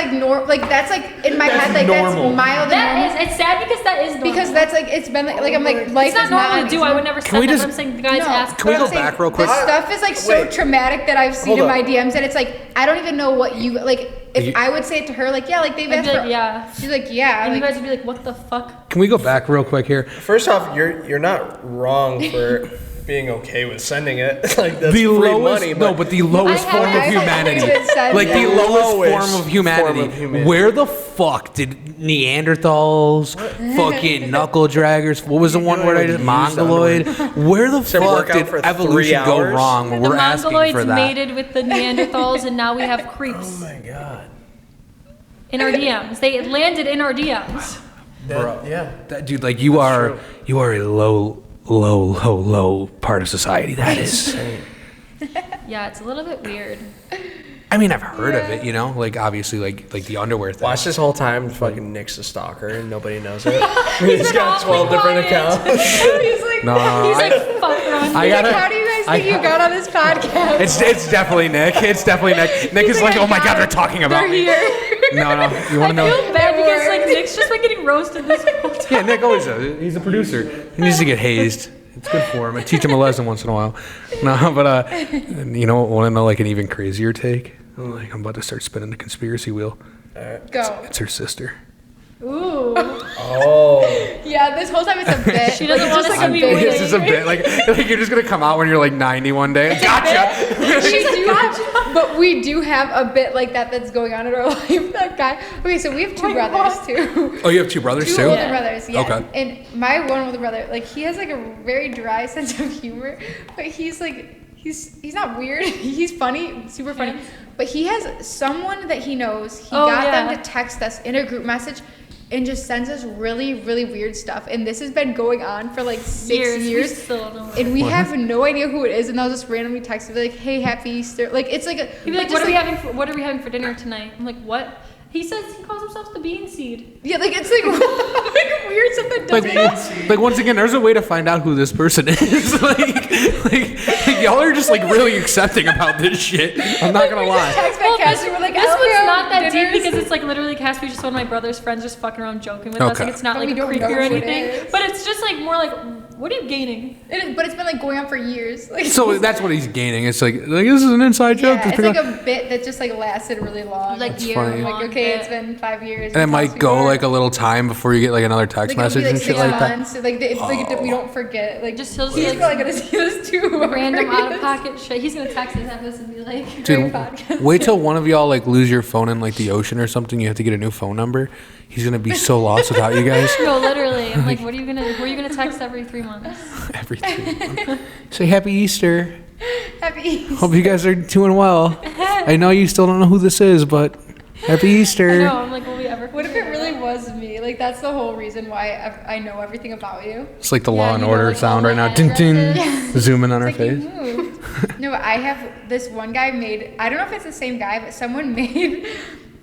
like that's like in my head, like normal. that's mild and That normal. is, it's sad because that is normal. Because that's like, it's been like I'm like, life it's not is normal to do. I would unreasonable. never Can send we that. just- But I'm saying the guys No. ask. Can we But go I'm saying back real quick? This stuff is like so Wait. traumatic that I've seen Hold in my up. DMs, and it's like I don't even know what you like. If You- I would say it to her, like, yeah, like they've I'd asked be for, like, yeah. she's like, yeah, And you like, guys would be like, what the fuck? Can we go back real quick here? First off, you're not wrong for being okay with sending it. Like that's The free lowest, money. no, but the lowest I form of haven't- humanity. I haven't said Like the that. lowest Lowest form of humanity. form of humanity. Where the fuck did Neanderthals, fucking knuckle draggers, what was the one word I just, Used mongoloid? Where the Said fuck work out did for 3 evolution go hours? wrong when The we're asking for Mongoloids that? mated with the Neanderthals, and now we have Oh creeps my god. in our DMs. They landed in our DMs. Bro. Yeah. That, dude, like you are a low part of society. That is. Yeah, it's a little bit weird. I mean, I've heard of it, you know, like obviously, like the underwear thing. Watch this whole time. Fucking Nick's a stalker and nobody knows it. He's got 12 different accounts. he's like, No, He's I- like, fuck Ron. I he's like, gotta. how do you guys think you got on this podcast? It's definitely Nick. It's definitely Nick. Nick is like, oh my god, they're talking about They're me. here. No, you want to I know? feel bad because like Nick's just been getting roasted this whole time. Yeah, Nick always does. He's a producer. He needs to get hazed. It's good for him. I teach him a lesson once in a while. No, but you know, want to know like an even crazier take? Like I'm about to start spinning the conspiracy wheel. Go. It's her sister. Ooh. Oh. Yeah, this whole time it's a bit. She doesn't want us to be It's just a bit like you're just gonna come out when you're like 90 one day. Gotcha. But we do have a bit like that that's going on in our life. That guy. Okay, so we have two brothers too. Oh, you have two brothers Two too? older brothers, yeah. Okay. And my one older brother, like he has like a very dry sense of humor, but he's like he's not weird. He's funny, super funny. But he has someone that he knows. He got them to text us in a group message and just sends us really, really weird stuff. And this has been going on for like 6 years. We still don't know. And we have no idea who it is. And they'll just randomly text me like, "Hey, happy Easter!" Like it's like a. He'd be like, "What are we having for dinner tonight?" I'm like, "What?" He says he calls himself the Bean Seed. Yeah, like it's like, like weird stuff that doesn't. Like once again, there's a way to find out who this person is. like y'all are just like really accepting about this shit. I'm not gonna lie. Text back Cassie, we're like, This one's not that dinners. deep because it's like literally Cassie, just one of my brother's friends, just fucking around joking with us. Okay. Like it's not But like we don't creepy know or who it anything. is. But it's just like more like, what are you gaining? But it's been like going on for years. Like, So that's what he's gaining. It's like this is an inside joke. yeah, it's like a bit that just like lasted really long. Like That's year funny. long Like okay, bit. it's been 5 years. and it might go like a little time before you get like another text like, message it'll be, and like shit 6 like that. months. Like, it's like we don't forget. Like Just he'll just he's like probably gonna see this too. random out of pocket shit. He's gonna text us at us and be like, Dude, podcast. wait till one of y'all like lose your phone in like the ocean or something. You have to get a new phone number. He's gonna be so lost without you guys. no, literally. I'm like, who are you gonna text every 3 months? Everything. Say Happy Easter. Happy Easter. Hope you guys are doing well. I know you still don't know who this is, but Happy Easter. I know. I'm like, will we ever? What if it really was me? Like that's the whole reason why I know everything about you. It's like the Yeah, Law and you know, Order like, sound all right my now. Ding ding. addresses. Zooming on her It's like you face. moved. No, but I have this one guy made. I don't know if it's the same guy, but someone made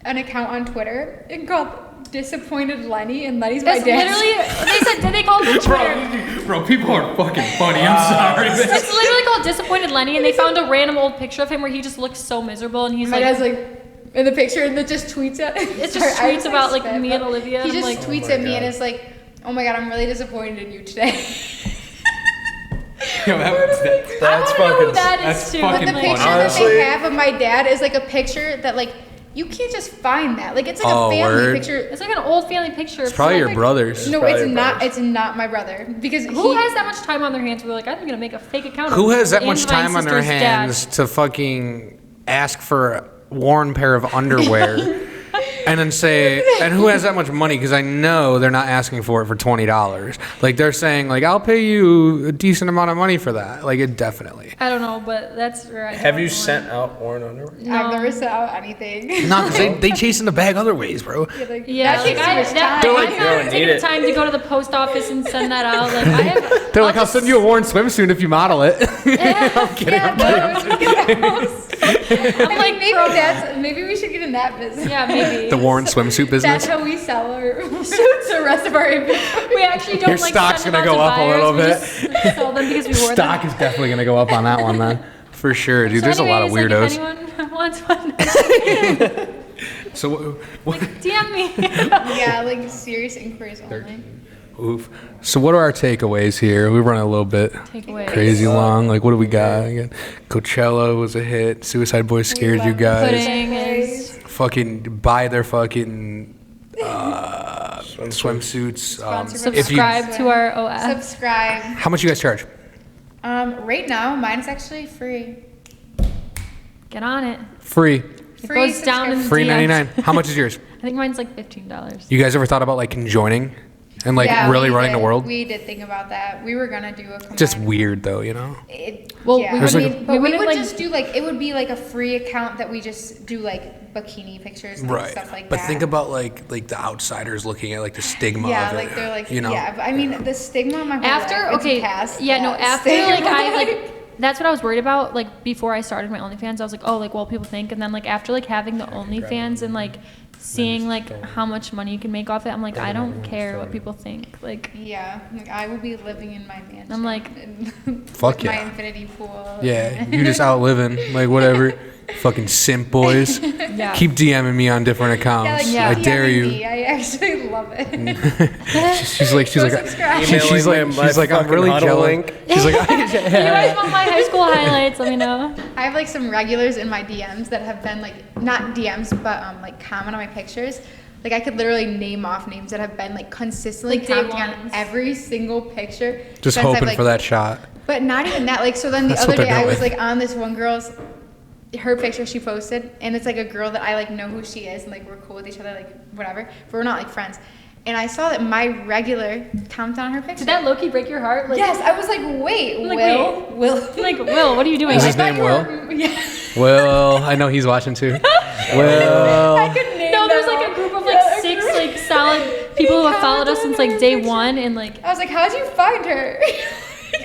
an account on Twitter and called Disappointed Lenny, and Lenny's my It's dad. literally. They called it Twitter. Bro, people are fucking funny. I'm sorry. It's literally called Disappointed Lenny, and they found a random old picture of him where he just looks so miserable, and he's My like, dad's like in the picture, and it just tweets at. It's just tweets about like me and Olivia. He and I'm just like, tweets my at me, God. and it's like, "Oh my god, I'm really disappointed in you today." Yo, That's I wanna know fucking. who that that's is too. fucking The Like, picture Honestly- that they have of my dad is like a picture that like you can't just find that. Like it's like Oh, a family word. picture. It's like an old family picture. It's probably your brothers. No, probably it's your not. brothers. It's not my brother because Who he has that much time on their hands? We're like, I'm gonna make a fake account. Who of has that Anne much Devine's time on their sister's hands to fucking ask for a worn pair of underwear and then say, and who has that much money? Because I know they're not asking for it for $20. Like they're saying, like I'll pay you a decent amount of money for that. Like it definitely. I don't know, but that's where I. Have you draw the sent line. out worn underwear? I've never sent out anything. No, because they chase in the bag other ways, bro. Yeah, like, Yeah, that like takes too much that, time. like, I'm you not don't need taking it. time to go to the post office and send that out. Like I have. They're like, I'll send you a worn swimsuit if you model it. I'm kidding. Yeah, I'm kidding. I'm like, maybe we should get in that business. yeah, maybe. The worn swimsuit That's business. how we sell our suits. The rest of our inventory. We actually don't Your like stock's send them gonna out go to up a little buyers. We bit. just sell them because we wore them. Stock is definitely gonna go up on that one, man. For sure, dude. So There's a lot of anyways, weirdos. Like if anyone wants one, So, DM me. Yeah, like serious inquiries only. oof. So what are our takeaways here? We're running a little bit Takeaways. crazy long. Like, what do we got? Again, Coachella was a hit. Suicide Boys scared you guys. Pudding is Fucking buy their fucking swimsuits. Sponsor from If you, subscribe to our OF. Subscribe. how much you guys charge? Right now, mine is actually free. Get on it. Free. It Free goes down in the Free DMs. 99. How much is yours? I think mine's like $15. You guys ever thought about like conjoining and like Yeah, really we running the did. world? We did think about that. We were gonna do a combined. Just weird though, you know. Well, yeah. we There's wouldn't, like But we we wouldn't would like just do like it would be like a free account that we just do like bikini pictures and Right. stuff like But that. think about like the outsiders looking at like the stigma yeah, of it. like they're like you know. yeah. But I mean the stigma of my whole after life, it's okay past yeah no that after stigma. like I like that's what I was worried about like before I started my OnlyFans. I was like, oh, like what people think, and then like after like having the OnlyFans and like seeing like how much money you can make off it, I'm like, I don't care what people think. Like Yeah, like I will be living in my mansion. I'm like, and Fuck with my yeah. infinity pool. Yeah, you just out living like whatever. fucking simp boys. Yeah. Keep DMing me on different accounts. Yeah. I dare you. Me. I actually love it. She's like, subscribe. she's like, I'm really jealous. She's like, If you guys want my high school highlights, let me know. I have like some regulars in my DMs that have been like, not DMs, but like comment on my pictures. Like I could literally name off names that have been like consistently Like day commenting on ones. every single picture. just since hoping I've, like, for that shot. But not even that. Like so then the That's other what they're day I was doing. like on this one girl's, her picture she posted, and it's like a girl that I like know who she is, and like we're cool with each other, like whatever. But we're not like friends. And I saw that my regular commented on her picture. Did that low-key break your heart? Like, Yes, I was like, wait, Like, Will? Like, Will, what are you doing? Is Like, his name Will? Yeah. Well, I know he's watching too. Well, I could name no, there's them like all. a group of Yeah, like a 6 group. like solid people who have followed us since like day 1 and like I was like, how'd you find her?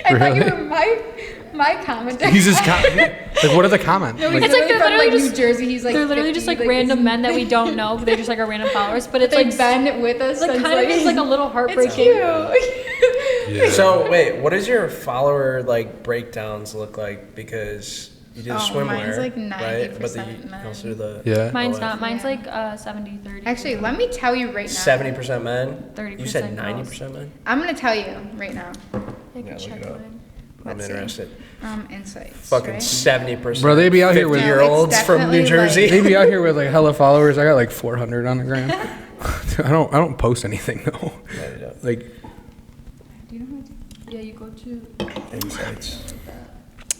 I thought you Really? were my commenter. he's just like, what are the comments? No, Like, It's like they're from, literally New just- Jersey. He's like they're literally just 50, like random men that we don't know, but they're just like our random followers. But it's They've like been with us. like since, kind of is like a little It's heartbreaking. cute. yeah. So wait, what does your follower like breakdowns look like? Because you do the Oh, swimwear, mine's, like, right? But 90% you also do the Yeah. Mine's OF. not. Mine's Yeah. like 70-30. Actually, let me tell you right now. 70% men. 30% You said girls. 90% men. I'm gonna tell you right now. I Yeah, can look check it up. mine. I'm Let's see. interested. Insights. Fucking right? 70%. Bro, they be out here with- 50-year-olds It's from New definitely, Jersey. They be out here with like hella followers. I got like 400 on the gram. I don't post anything though. Like, Do you know how to? Yeah, you go to. Insights.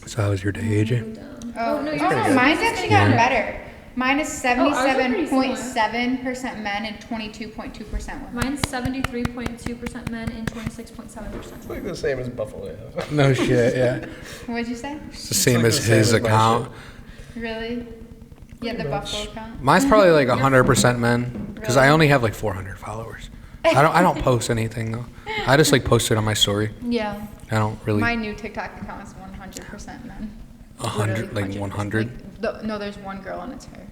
so how was your day, AJ? Oh, no, no, yours is good. mine's actually gotten Yeah. better. Mine is ours are pretty 77.7% men and 22.2% women. Mine's 73.2% men and 26.7% It's like the same as Buffalo. No shit. Yeah, What'd you say? it's the same like as the same his as my account. Really? Yeah, the much. Buffalo account. Mine's probably like 100% men because I Really? only have like 400 followers. I don't post anything though. I just like post it on my story. Yeah. I don't really My new TikTok account is 100% men. 100 like Literally 100. No, there's one girl and it's her.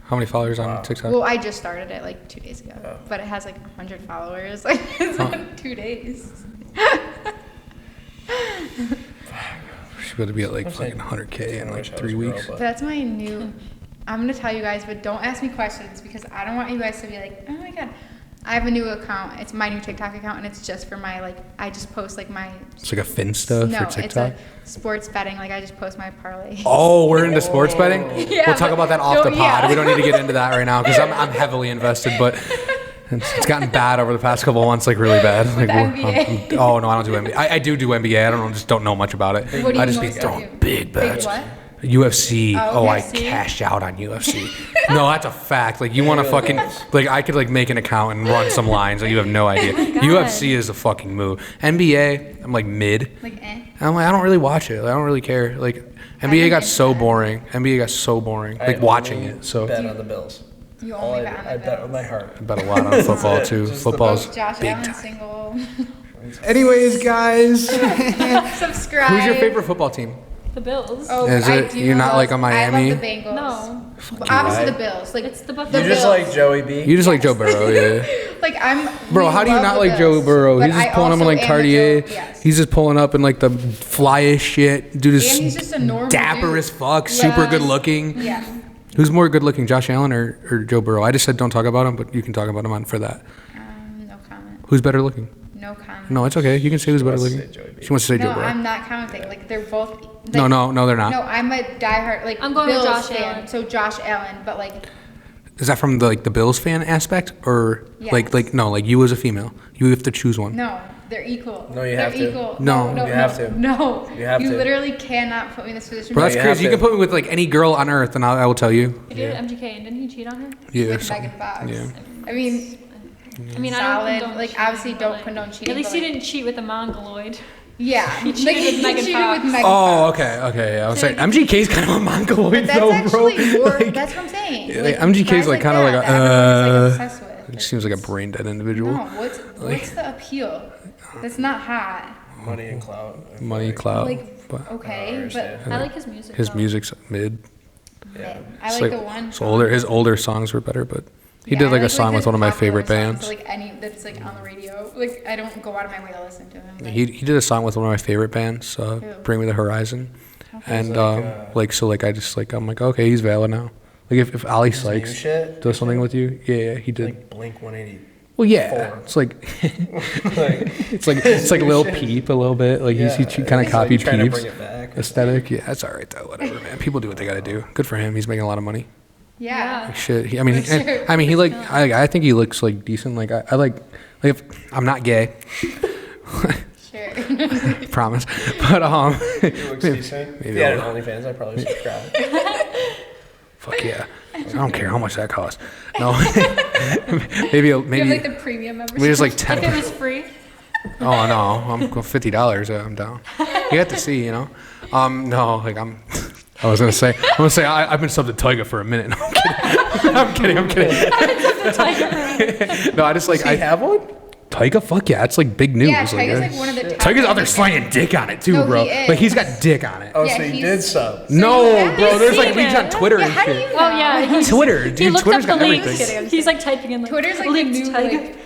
How many followers Wow. on TikTok? Well, I just started it like 2 days ago, Oh. but it has like 100 followers. Like it's Huh. been 2 days. She's about to be at like I'm saying- fucking 100K in I like wish I 3 was a girl, weeks. but- But that's my new. I'm gonna tell you guys, but don't ask me questions because I don't want you guys to be like, oh my god. I have a new account. It's my new TikTok account, and it's just for my like. I just post like my. It's like a Finsta no, for it's TikTok. a sports betting. Like I just post my parlay. Oh, we're into sports betting. Yeah, We'll talk but- about that off no, the pod. yeah. We don't need to get into that right now because I'm heavily invested, but it's gotten bad over the past couple of months, like really bad. Like, the NBA. oh no, I don't do NBA. I do NBA. I don't know, just don't know much about it. What do I you just be mostly throwing do? big bets. what? UFC. Oh, Oh, I UFC? cashed out on UFC. No, that's a fact. Like you want to fucking like I could like make an account and run some lines. Like you have no idea. God. UFC is a fucking move. NBA, I'm like mid. Like And I'm like I don't really watch it. I don't really care. Like NBA like got so NBA. boring. NBA got so boring. I Like watching only it. So bet on the Bills. You All only I, bet on I the bet with my Bills. heart. I bet a lot on football it. too. Just the Football's Josh big Allen time. single. Anyways, guys, Subscribe. who's your favorite football team? The Bills. Oh, Is I it- do you're not love- like a Miami? I love the Bengals. No. But obviously you. the Bills. Like It's the Buffalo You just Bills. like Joey B. You just like Joe Burrow, yeah. like I'm. Bro, we how do you love not the like Joe Bills, Burrow? but He's just I pulling up in also like am a Cartier. Joe- yes. He's just pulling up in like the flyest shit. Dude is And he's just a normal dapper dude. as fuck, super Yeah. good looking. Yeah. Who's more good looking, Josh Allen or Joe Burrow? I just said don't talk about him, but you can talk about him on for that. No comment. Who's better looking? No comment. No, it's okay. You can say who's better wants to looking. say Joey B. She wants to say No, Joe Burrow. I'm not commenting. Like they're both. Like, No, they're not. No, I'm a diehard like I'm going with Bills Josh fan. Allen. So Josh Allen, but like Is that from the Bills fan aspect or Yes. like no, like you as a female, you have to choose one. no, they're equal. No, you they're have to. equal. No. no, You have to. No, You have to. literally cannot put me in this position. Bro, that's you crazy. have You to. can put me with like any girl on earth, and I will tell you. He did MGK, and didn't he cheat on her? Yeah. with so- Megan Fox. yeah. I mean, I mean, I Solid. don't condone Like, cheating, obviously but, don't like, condone cheating, At least but, he like- didn't cheat with the Mongoloid. yeah, He cheated with Megan cheated Fox. with Megan Oh, Fox. okay. Yeah, I was like, MGK's kind of a mongoloid That's though, bro. actually more. Like, That's what I'm saying. yeah, like, MGK 's, like, guys kinda like that a, everyone's, like, obsessed with. it seems like a brain dead individual. No, what's the appeal? That's not hot. Money and clout. I feel Money, like. clout. Like, but I don't okay, understand. but I like his music. his though. music's mid. Yeah. I It's like the one. his older songs were better, but he did I like a song his with one of my popular favorite songs, bands. Like any that's like on the radio. Like I don't go out of my way to listen to him. Like, He did a song with one of my favorite bands, Who? Bring Me the Horizon. oh, And I just I'm like, okay, he's valid now. Like if Ali Sykes does something with you, yeah, he did. Like Blink 180. Well, yeah, it's like it's like Lil Peep a little bit. Like he kind of copied Peep's aesthetic. Yeah, that's all right though. Whatever, man. People do what they gotta do. Good for him. He's making a lot of money. Yeah. Like, shit. I think he looks like decent. Like I like if I'm not gay. Sure. Promise. But He looks decent. If you had an OnlyFans, I'd probably subscribe. Fuck yeah. I don't care how much that costs. No. maybe. You have like the premium membership. Maybe just like 10. If it was free. Oh no, I'm $50. I'm down. You have to see, you know. No, like I was gonna say, I've been subbed to Tyga for a minute. No, I'm kidding. I'm kidding. No, I just like. Does he have one? Tyga, fuck yeah, it's like big news. Yeah, Tyga's like one of the top. Tyga's out there slanging dick on it too, No, bro. he is. Like he's got dick on it. Oh, Yeah, so he did sub. No, you bro, there's like leaks on it. Twitter Yeah, and how do shit. you Oh yeah, Twitter, dude. he looked Twitter's up the got links. everything. He's like typing in like Twitter's like the linked new Tyga.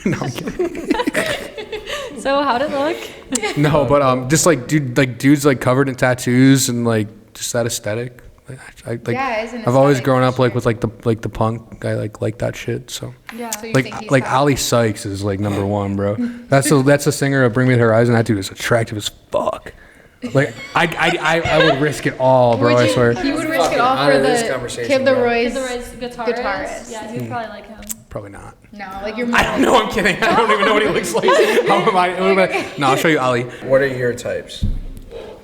No, I'm kidding. So how'd it look? No, but just like dudes like covered in tattoos and like just that aesthetic. Yeah, it's an I've always aesthetic grown for up like sure. with the punk. I like that shit. So Yeah. So you think he's like hot? Ali Sykes is like number one, bro. That's the singer of Bring Me the Horizon. That dude is attractive as fuck. Like I would risk it all, bro. I swear. He would risk it all Out for of this the conversation, Kid bro. Leroy's. Guitarist. Yeah, you'd probably like him. Probably not. No, like you're. I don't know. I'm kidding. I don't even know what he looks like. How am I? No, I'll show you Ali. What are your types?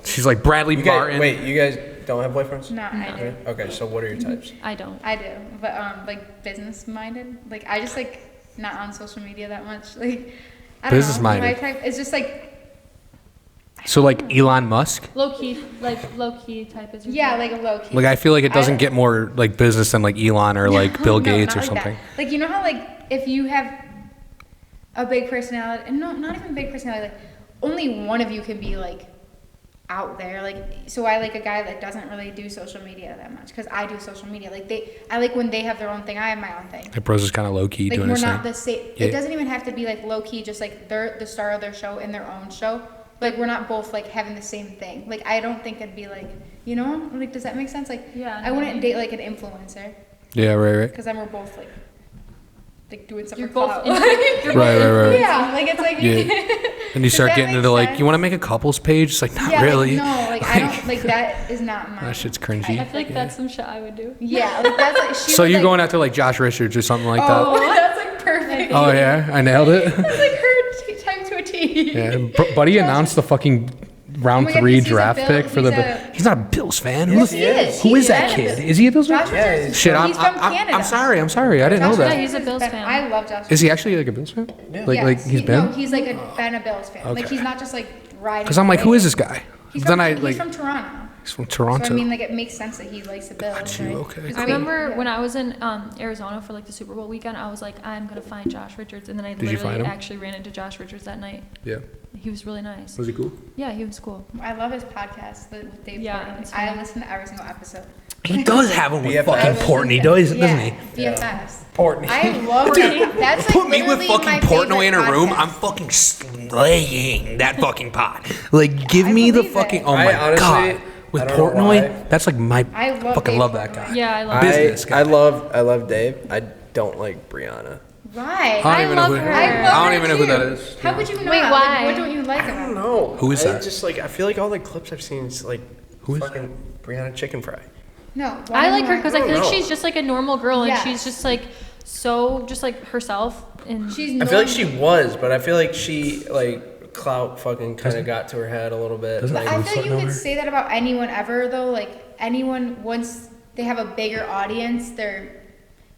She's like Bradley You guys, Martin. wait, you guys don't have boyfriends? No, I do. Okay, so what are your types? I don't. I do, but like business minded. Like I just like not on social media that much. Like I don't Business know. minded. My type is just like So like Elon Musk. Low key type is. your yeah, type. like a low key. Like I feel like it doesn't get more like business than like Elon or like Bill No, Gates not or like that. something. Like you know how like if you have a big personality, and no, not even big personality. Like only one of you can be like out there. Like so, I like a guy that doesn't really do social media that much because I do social media. Like I like when they have their own thing. I have my own thing. Like bro's is kind of low key Like doing we're his not thing. the same. Yeah. It doesn't even have to be like low key. Just like they're the star of their show in their own show. Like we're not both like having the same thing. Like I don't think it'd be like like does that make sense? Like Yeah, I no. wouldn't date like an influencer Yeah, right. because then we're both like doing stuff You're for both. clout. Right. Yeah, like it's like Yeah. And you start that getting make into like, sense? you want to make a couples page? It's like, not yeah, really. Like, no, like I don't like that is not my. That shit's cringy. I feel like that's some shit I would do. Yeah, like that's like she. So was, you're like, going after like Josh Richards or something like Oh, that? that's like perfect. Oh yeah, I nailed it. That's like her time to a T. Yeah, Buddy announced the fucking round Oh my God, 3 he's a draft Bill- pick for he's the. a- He's not a Bills fan. Yes, he is. Who He is that is. kid? Is he a Bills fan? Josh Richards. Shit, He's from Canada. I'm sorry. I didn't know Josh that. Richards He's a Bills been- fan. I love Josh. Is he actually like a Bills fan? Yeah. Like Yes, he's he- been? No, he's like been a Bills fan. Like Okay. he's not just like riding. Because I'm like, who is this guy? He's Then from, I he's like. from Toronto. He's from So Toronto. I mean, like it makes sense that he likes the Bills. Got you, right? okay. It's I weird. remember Yeah. when I was in Arizona for like the Super Bowl weekend, I was like, I'm gonna find Josh Richards, and then I Did you find literally him? actually ran into Josh Richards that night. Yeah. He was really nice. Was he cool? Yeah, he was cool. I love his podcast with Dave Yeah, Portnoy. it's I funny. listen to every single episode. He does have one with BFF. fucking Portnoy, doesn't he? BFFs. Portnoy. I love that. That's like Put me with literally fucking my Portnoy in a favorite room, podcast. I'm fucking slaying that fucking pot. Like, give I me the believe fucking. it. Oh my I honestly- god, with I don't know Portnoy, why. that's like my. I love fucking Dave love that Portnoy. guy. Yeah, I love Business guy. I love Dave. I don't like Brianna. Why? I don't even know love who. her. I don't even know who too. that is. How would you not? Wait, Like, why? what don't you like about I don't him? know. Who is I that? just like I feel like all the clips I've seen is like Who is fucking Brianna Chicken Fry. No. I like her because I I don't feel like know. she's just like a normal girl, and Yes. she's just like so just like herself. And She's I feel like normal. she was, but I feel like she like clout fucking kind of got to her head a little bit. Doesn't Like, I Who's feel like you fucking could over? say that about anyone ever though. Like anyone once they have a bigger audience, they're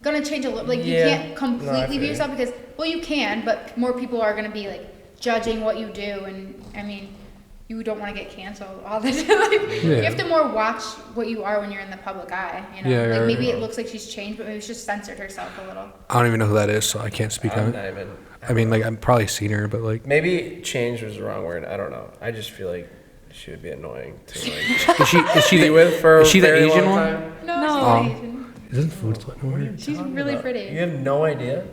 gonna change a little. Like you Yeah. can't No, I completely feel be you. yourself because you can, but more people are gonna be like judging what you do, and I mean, you don't want to get canceled all the time. Like, Yeah. you have to more watch what you are when you're in the public eye. You know, Yeah, like right, maybe right. it looks like she's changed, but maybe she's just censored herself a little. I don't even know who that is, so I can't speak on I'm it. not even. I mean, like, I've probably seen her, but like, Maybe change was the wrong word. I don't know. I just feel like she would be annoying to like is she be the, with for is she a the very Asian long one? time. No, No. she's Oh. not Asian. Isn't food sweating over here? She's Talking really about- pretty. You have no idea.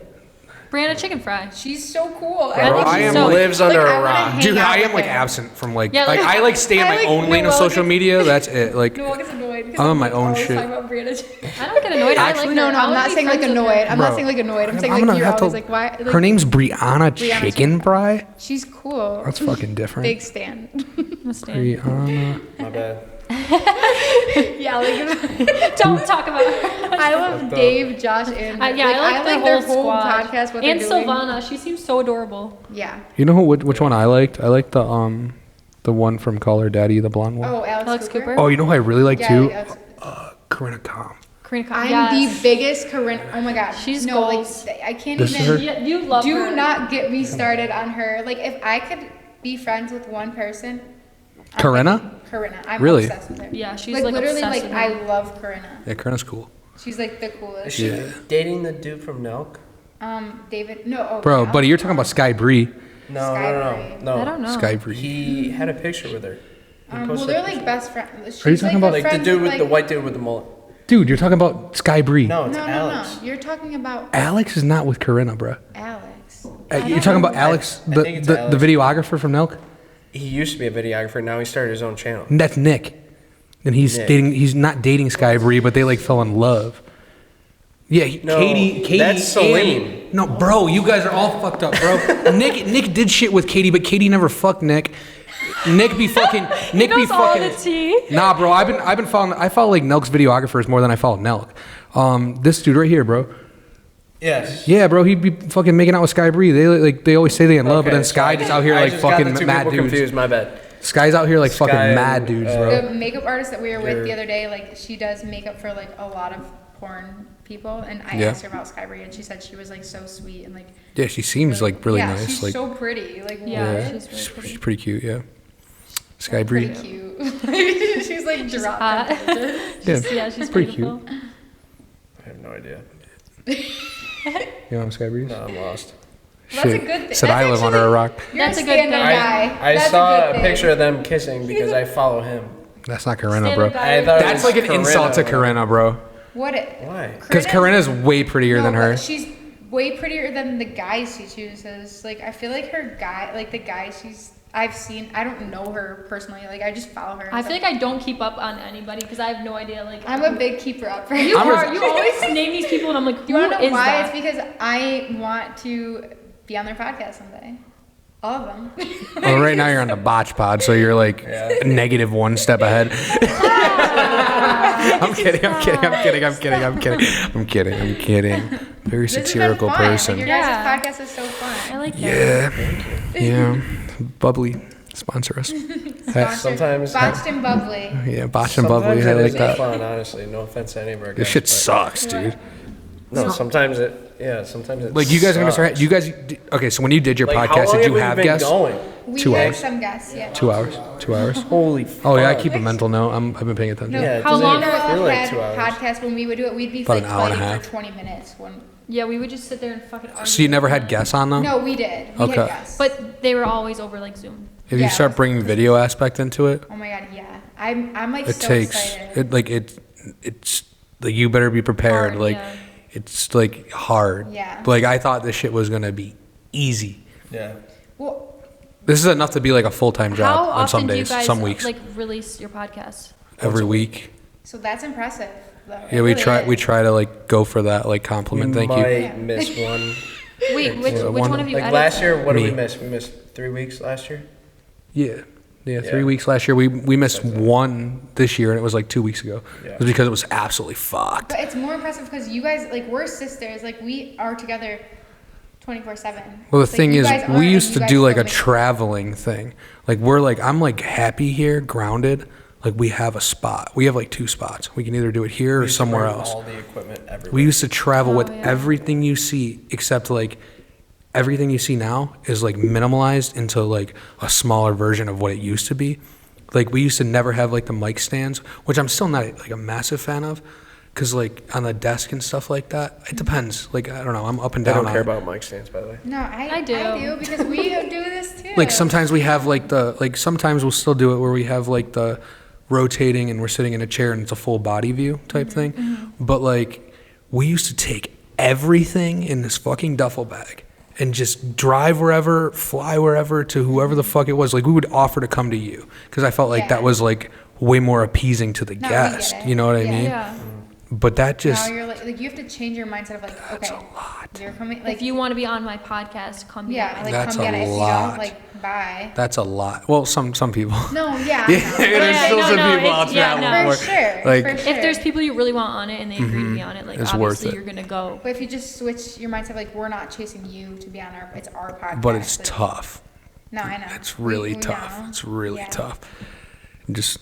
Brianna Chicken Fry. She's so cool. Bro, I am lives under I a wanna rock. hang Dude, out I am with like her. absent from like, Yeah, like I like stay in my I like own lane of Noelle social gets- media. That's it. Like, Noelle gets annoyed. 'cause I'm on my own always shit. talking about Brianna Chicken. I don't get annoyed. I Actually, like No, her. no, I I'm would not be saying like friends with annoyed. her. I'm Bro, not saying like annoyed. I'm saying I'm like gonna you're have to. always like, why? Like, Her name's Brianna Brianna Chicken Chicken Fry. she's cool. That's fucking different. Big stan. Brianna. My bad. Yeah, like Don't talk about her. I love Dave, Josh, and Yeah, I like their the whole squad. podcast. What And they're doing. Silvana, she seems so adorable. Yeah. You know which one I liked? I liked the one from Call Her Daddy, the blonde one. Oh, Alex Cooper. Oh, you know who I really like Yeah, too? Alex- Corinna Calm. Karina Khan. I'm Yes. the biggest Corinne. Oh my god. She's no, goals. like I can't This is even. her? Yeah, you love Do her. not get me started on her. Like if I could be friends with one person. I'm Corinna? like Corinna. I'm Really? obsessed with her. Yeah, she's like like literally obsessed like with I her. love Corinna. Yeah, Corinna's cool. She's like the Is coolest. she Yeah. dating the dude from Nelk? David. No. Oh, Bro, yeah. buddy, you're talking about Sky Bree. No, Skybree. no. I don't know. Sky Bree. He had a picture with her. He Well, posted they're a like picture. best friends. Are you talking about, Like the dude with the white dude with the mullet. Dude, you're talking about Sky Bree. No, it's No, Alex. no. You're talking about Alex is not with Corinna, bro. Alex. You're talking about Alex, I the, think it's the, Alex. the videographer from Nelk? He used to be a videographer. Now he started his own channel. And that's Nick. And he's Nick. dating. He's not dating Sky Bree, but they like fell in love. Yeah, No, Katie. that's Celine. and- no, bro, you guys are all fucked up, bro. Nick did shit with Katie, but Katie never fucked Nick. Nick be fucking. Nick be knows all fucking. the tea. Nah, bro, I've been following. I follow like Nelk's videographers more than I follow Nelk. This dude right here, bro. Yes. Yeah, bro, he'd be fucking making out with Sky Bree. They always say they in love, but then Okay, Sky so just out here I like just got fucking the two mad people dudes. confused. My bad. Sky's out here like Sky fucking and, mad dudes, bro. The makeup artist that we were with You're- the other day, like she does makeup for like a lot of porn people, and I Yeah. asked her about Skybree, and she said she was like so sweet and like Yeah, she seems like really yeah, nice. she's Like, so pretty. Like Yeah, what? she's really she's pretty. pretty cute. Yeah, Sky pretty Bree. cute. She's like She's dropped hot. temperature. Yeah, she's pretty beautiful. I have no idea. You know Sky Bree? No, I'm lost. That's a good thing. Said That's I live under a actually- rock. You're That's a good stand-up thing. guy. I That's saw good a thing. picture of them kissing because I follow him. That's not Corinna, bro. Stand-up guy. I thought it That's was like an insult to Corinna, bro. What it? Why? Because Corinna's way prettier No, than her. but she's way prettier than the guys she chooses. Like I feel like her guy, like the guys I've seen. I don't know her personally. Like I just follow her. I feel like I don't keep up on anybody because I have no idea. Like I'm a big keeper up. You I'm are. You always name these people, and I'm like, who You want to know is why? that? It's because I want to be on their podcast someday. All of them. Well, right now you're on the BotchPod, so you're like negative one step ahead. I'm kidding. Very This has been satirical fun. person. Like, your Yeah. guys' podcast is so fun. I like that. Yeah. Bubbly. Sponsor us. Sometimes- Botched and bubbly. Yeah, Botch and Bubbly. Sometimes I it like isn't that. fun, honestly. No offense to any of our guys. This shit but- sucks, dude. No, sometimes sometimes it Like you guys are gonna start. sucks. You guys. Okay, so when you did your Like, how podcast, long did you we have been guests? Going? We 2 had hours. some guests, yeah. 2 hours. 2 hours. Holy fuck. Oh yeah, I keep a mental note. I've been paying attention. No, Yeah, it How doesn't long even are- feel like had 2 hours. podcasts when we would do it, we'd be About like an hour and a fighting half. for 20 minutes. Yeah, we would just sit there and fucking argue. So you never had guests on though? No, we did. We Okay. had guests. But they were always over like Zoom. If Yeah. you start bringing video aspect into it, oh my god, yeah. I'm like it so takes excited. it's like you better be prepared. Hard, like yeah. it's like hard. Yeah. Like I thought this shit was gonna be easy. Yeah. Well, This is enough to be like a full time job How on often some do you days, guys some weeks, like release your podcast? every week. so that's impressive. Though. It Yeah, we really try is. we try to like go for that like compliment. Thank you. might miss one. Wait, which one- one of you Like edited? last year, what did we Me. miss? We missed 3 weeks last year. Yeah. Yeah, 3 Yeah. weeks last year. We missed one this year, and it was like 2 weeks ago. Yeah. It was because it was absolutely fucked. But it's more impressive because you guys, like, we're sisters. Like, we are together 24/7. Well, the Like, thing you is, guys aren't, we and used you to guys do like still a make- traveling thing. Like I'm like happy here, grounded. Like we have a spot. We have like 2 spots. We can either do it here or We used to somewhere bring else. All the equipment everywhere. We used to travel Oh, with yeah. everything you see, except like everything you see now is like minimalized into like a smaller version of what it used to be. Like we used to never have like the mic stands, which I'm still not like a massive fan of, because like on the desk and stuff like that, it depends. Like I don't know, I'm up and I down. don't care on it. about mic stands, by the way. No, I I do. because we do this too. Like sometimes we have like sometimes we'll still do it where we have like the rotating and we're sitting in a chair and it's a full body view type thing. But like we used to take everything in this fucking duffel bag and just drive wherever, fly wherever to whoever the fuck it was. Like, we would offer to come to you because I felt like that was like way more appeasing to the guest. You know what I mean? Yeah. But that just... Now you're like you have to change your mindset of like, okay, that's a lot. you're coming, like, If you want to be on my podcast, come be on my like That's come get a it. If you lot. don't, like, bye. That's a lot. Well, some people. No, yeah. Yeah, there's still some people out there that For want sure. Like, for sure. If there's people you really want on it and they agree to be on it, like It's worth obviously it. you're gonna go. But if you just switch your mindset, like, we're not chasing you to be on it's our podcast. but it's like, tough. No, I know. It's really We tough. know. It's really Yeah. tough. Just,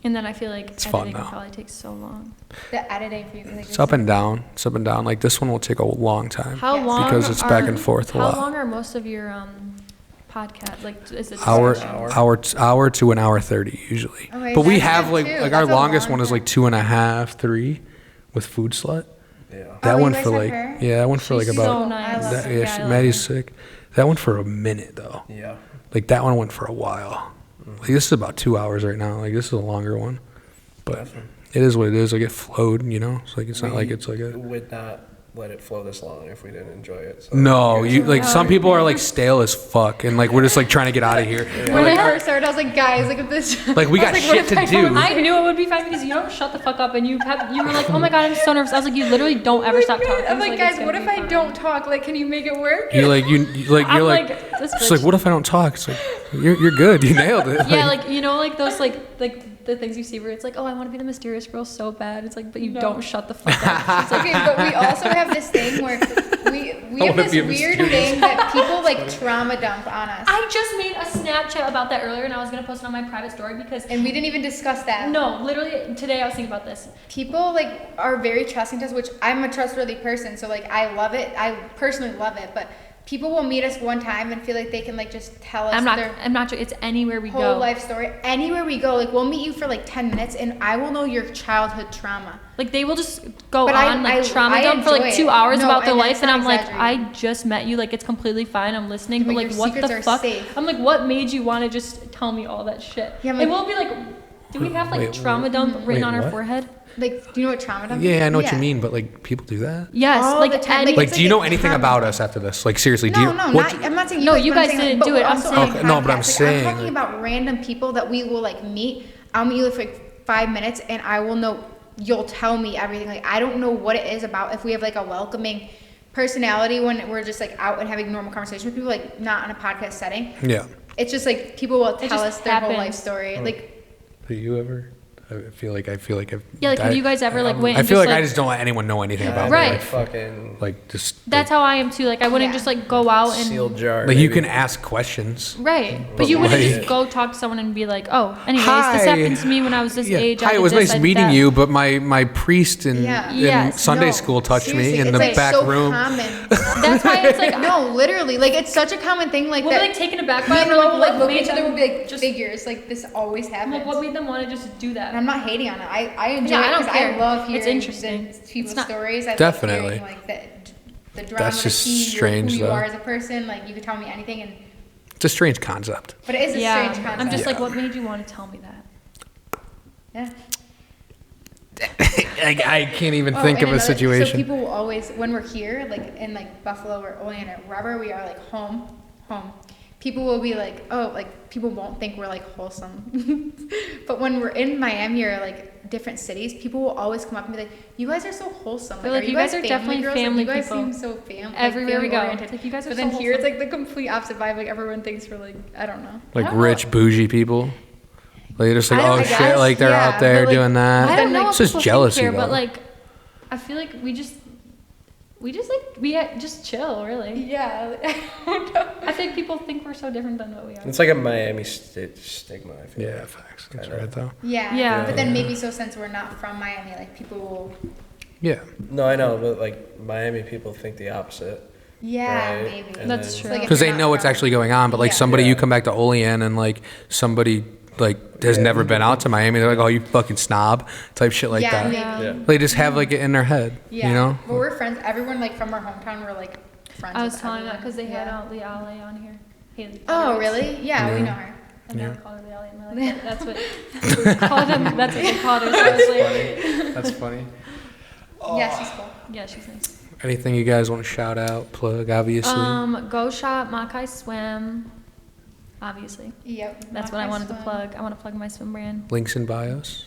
And then I feel like It's fun editing though. probably takes so long. The editing for you, like, it's up and down. It's up and down. Like, this one will take a long time. How Yes. long? Because it's back and forth a How lot. long are most of your podcast? Like, is it Hour to an hour 30 usually. Okay, But we that's have good like too. our That's a longest long one is like time. 2.5, 3 with Food Slut. Yeah. That Oh, one you guys for have like her? that one for like She's about so nice. I love that, her. yeah, Yeah, I love Maddie's her. sick. That one for a minute though. Yeah. Like that one went for a while. Like this is about 2 hours right now. Like this is a longer one, but it is what it is. Like it flowed, you know. It's like it's not like it's like a. would not let it flow this long if we didn't enjoy it. So No, you like No. some people are like stale as fuck, and like we're just like trying to get out of here. When I first started, I was like, guys, look at this. Like we I was got like, shit what to if do. I knew it would be fun because you don't shut the fuck up and you were like, oh my god, I'm so nervous. I was like, you literally don't ever stop talking. I'm So, like, guys, it's gonna what if be I fine. don't talk? Like, can you make it work? You're like you're I'm like this it's like bitch. what if I don't talk? It's like you're good. You nailed it. Yeah, like you know, like those like the things you see where it's like, oh, I want to be the mysterious girl so bad. It's like, but you don't shut the fuck up. It's like, Okay, but we also have this thing where we I have wanna this be a weird mysterious- thing that people like trauma dump on us. I just made a Snapchat about that earlier, and I was gonna post it on my private story because And we didn't even discuss that. no, literally today I was thinking about this. People like are very trusting to us, which I'm a trustworthy person, so like I love it. I personally love it, but people will meet us one time and feel like they can like just tell us I'm their not sure. It's anywhere we whole go. life story. Anywhere we go, like we'll meet you for like 10 minutes and I will know your childhood trauma. Like they will just go But on I like trauma dump for like enjoy 2 it. hours No, about their and life, that's and not I'm like, exaggerating. I just met you. Like it's completely fine. I'm listening, but Like, like your what secrets the are fuck? safe. I'm like, what made you want to just tell me all that shit? Yeah, I'm and like- we'll be like, do we have like Wait, trauma dump written wait, on our what? forehead? Like, do you know what trauma dump is? Yeah, I know what you mean, but like people do that. Yes, All like the time, any- Like, It's do you like know a anything common- about us after this? Like, seriously, do No, you? no, what not, I'm not saying you. No, like, you but I'm guys saying, didn't but do we're it. I'm also saying- on Okay, no, but I'm podcasts. saying, I'm talking like- about random people that we will like meet. I'll meet you for like 5 minutes, and I will know. You'll tell me everything. Like I don't know what it is about. If we have like a welcoming personality when we're just like out and having normal conversation with people, like not in a podcast setting. Yeah. It's just like people will tell just us their whole life happens. story. Like Do you ever? I feel like I've. Yeah, like, have you guys ever, like, went I and feel just, like I like- just don't let anyone know anything about Right. me. Fucking Like just. That's how I am too. Like I wouldn't Yeah. just like go out and sealed jar. Like you baby. can ask questions. right, But but you wouldn't like- just go talk to someone and be like, oh, anyways, Hi. this happened to me when I was this Yeah. age. I Hi, did it was this, nice I did meeting that. you, but my priest in Yes. Sunday no, school touched seriously, me in it's, the like, back so room. Common. That's why it's like No, literally, like it's such a common thing. Like we'll that. be like taken aback me by it. and and Noelle Like, will like what look at made each other. them We'll be like just figures. Like this always happens. like, what made them want to just do that? And I'm not hating on it. I enjoy Yeah, I it don't because I care. love It's hearing interesting. people's It's not- stories. I love Definitely. hearing, like the drama, That's just the tea, strange, who you though. are as a person. Like you can tell me anything, and It's a strange concept. but it is a Yeah, strange concept. I'm just like, Yeah. what made you want to tell me that? yeah. I can't even Oh, think and of a another- So situation. people will always, when we're here, like in like Buffalo or Olean or wherever we are, like home. People will be like, oh, like people won't think we're like wholesome. But when we're in Miami or like different cities, people will always come up and be like, you guys are so wholesome. They're like, are you guys are family definitely girls? family like, you guys people." seem so family. Everywhere we go. oriented. It's like, you guys are But so then here it's wholesome. like the complete opposite vibe. Like everyone thinks we're like, I don't know. Like I don't rich bougie people. Like they're just like, I oh don't- I shit, guess, like they're yeah, out there but, like, doing that. I don't know It's what just people jealousy, think here, though. but like, I feel like we just just chill, really. Yeah. I don't know. I think people think we're so different than what we are. It's like a Miami stigma. I feel. Yeah, like. facts. That's Kinda. right though. Yeah. Yeah. But then maybe so since we're not from Miami, like people will. Yeah. No, I know, but like Miami people think the opposite. Yeah, Right. maybe. And That's then- true. Like, if Because you're they not know what's from- actually going on, but like Yeah. somebody, Yeah. you come back to Olean and like somebody like has Yeah. never been out to Miami, they're like, oh, you fucking snob, type shit like Yeah, that. maybe. Yeah. Yeah. They just have like it in their head, Yeah. you know? But we're friends. Everyone like from our hometown, we're like friends. I was with telling that everyone. because they had Yeah. Leale on here. Haley. Oh, really? Yeah, we Yeah. know her. I've never Yeah. called her Leale in my life. but That's what called them. That's what they called her. So I was like, That's funny. Yeah, she's cool. yeah, she's nice. Anything you guys want to shout out, plug, obviously? Go shop Makai Swim. Obviously. Yep. That's what I wanted to plug. I want to plug my swim brand. Links in bios.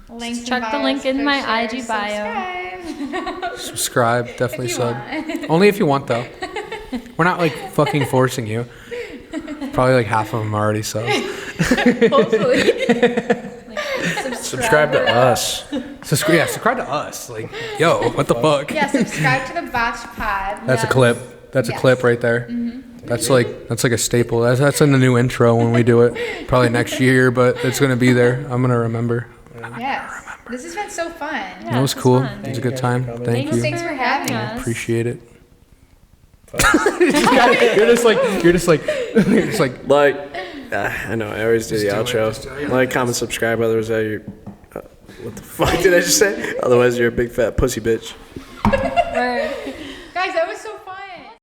Links in Check the bios, link in go my share, IG bio. Subscribe, definitely If you sub. want. Only if you want, though. We're not like fucking forcing you. Probably like half of them are already subbed. Hopefully. Subscribe to us. Subscribe to us. Like, yo, what the fuck? Yeah, subscribe to the BotchPod. That's a clip. That's a Yes. clip right there. That's like a staple. That's in the new intro when we do it. Probably next year, but it's gonna be there. I'm gonna remember. Yes. This has been so fun. Yeah, That was this cool. fun. It was a good time. Thank you for Thank coming. you. Thanks for having us. Appreciate it. You're just like. Like, I know, I always do the Just do it, just do outro. it. Like, comment, subscribe, otherwise you're... what the fuck did I just say? Otherwise you're a big fat pussy bitch.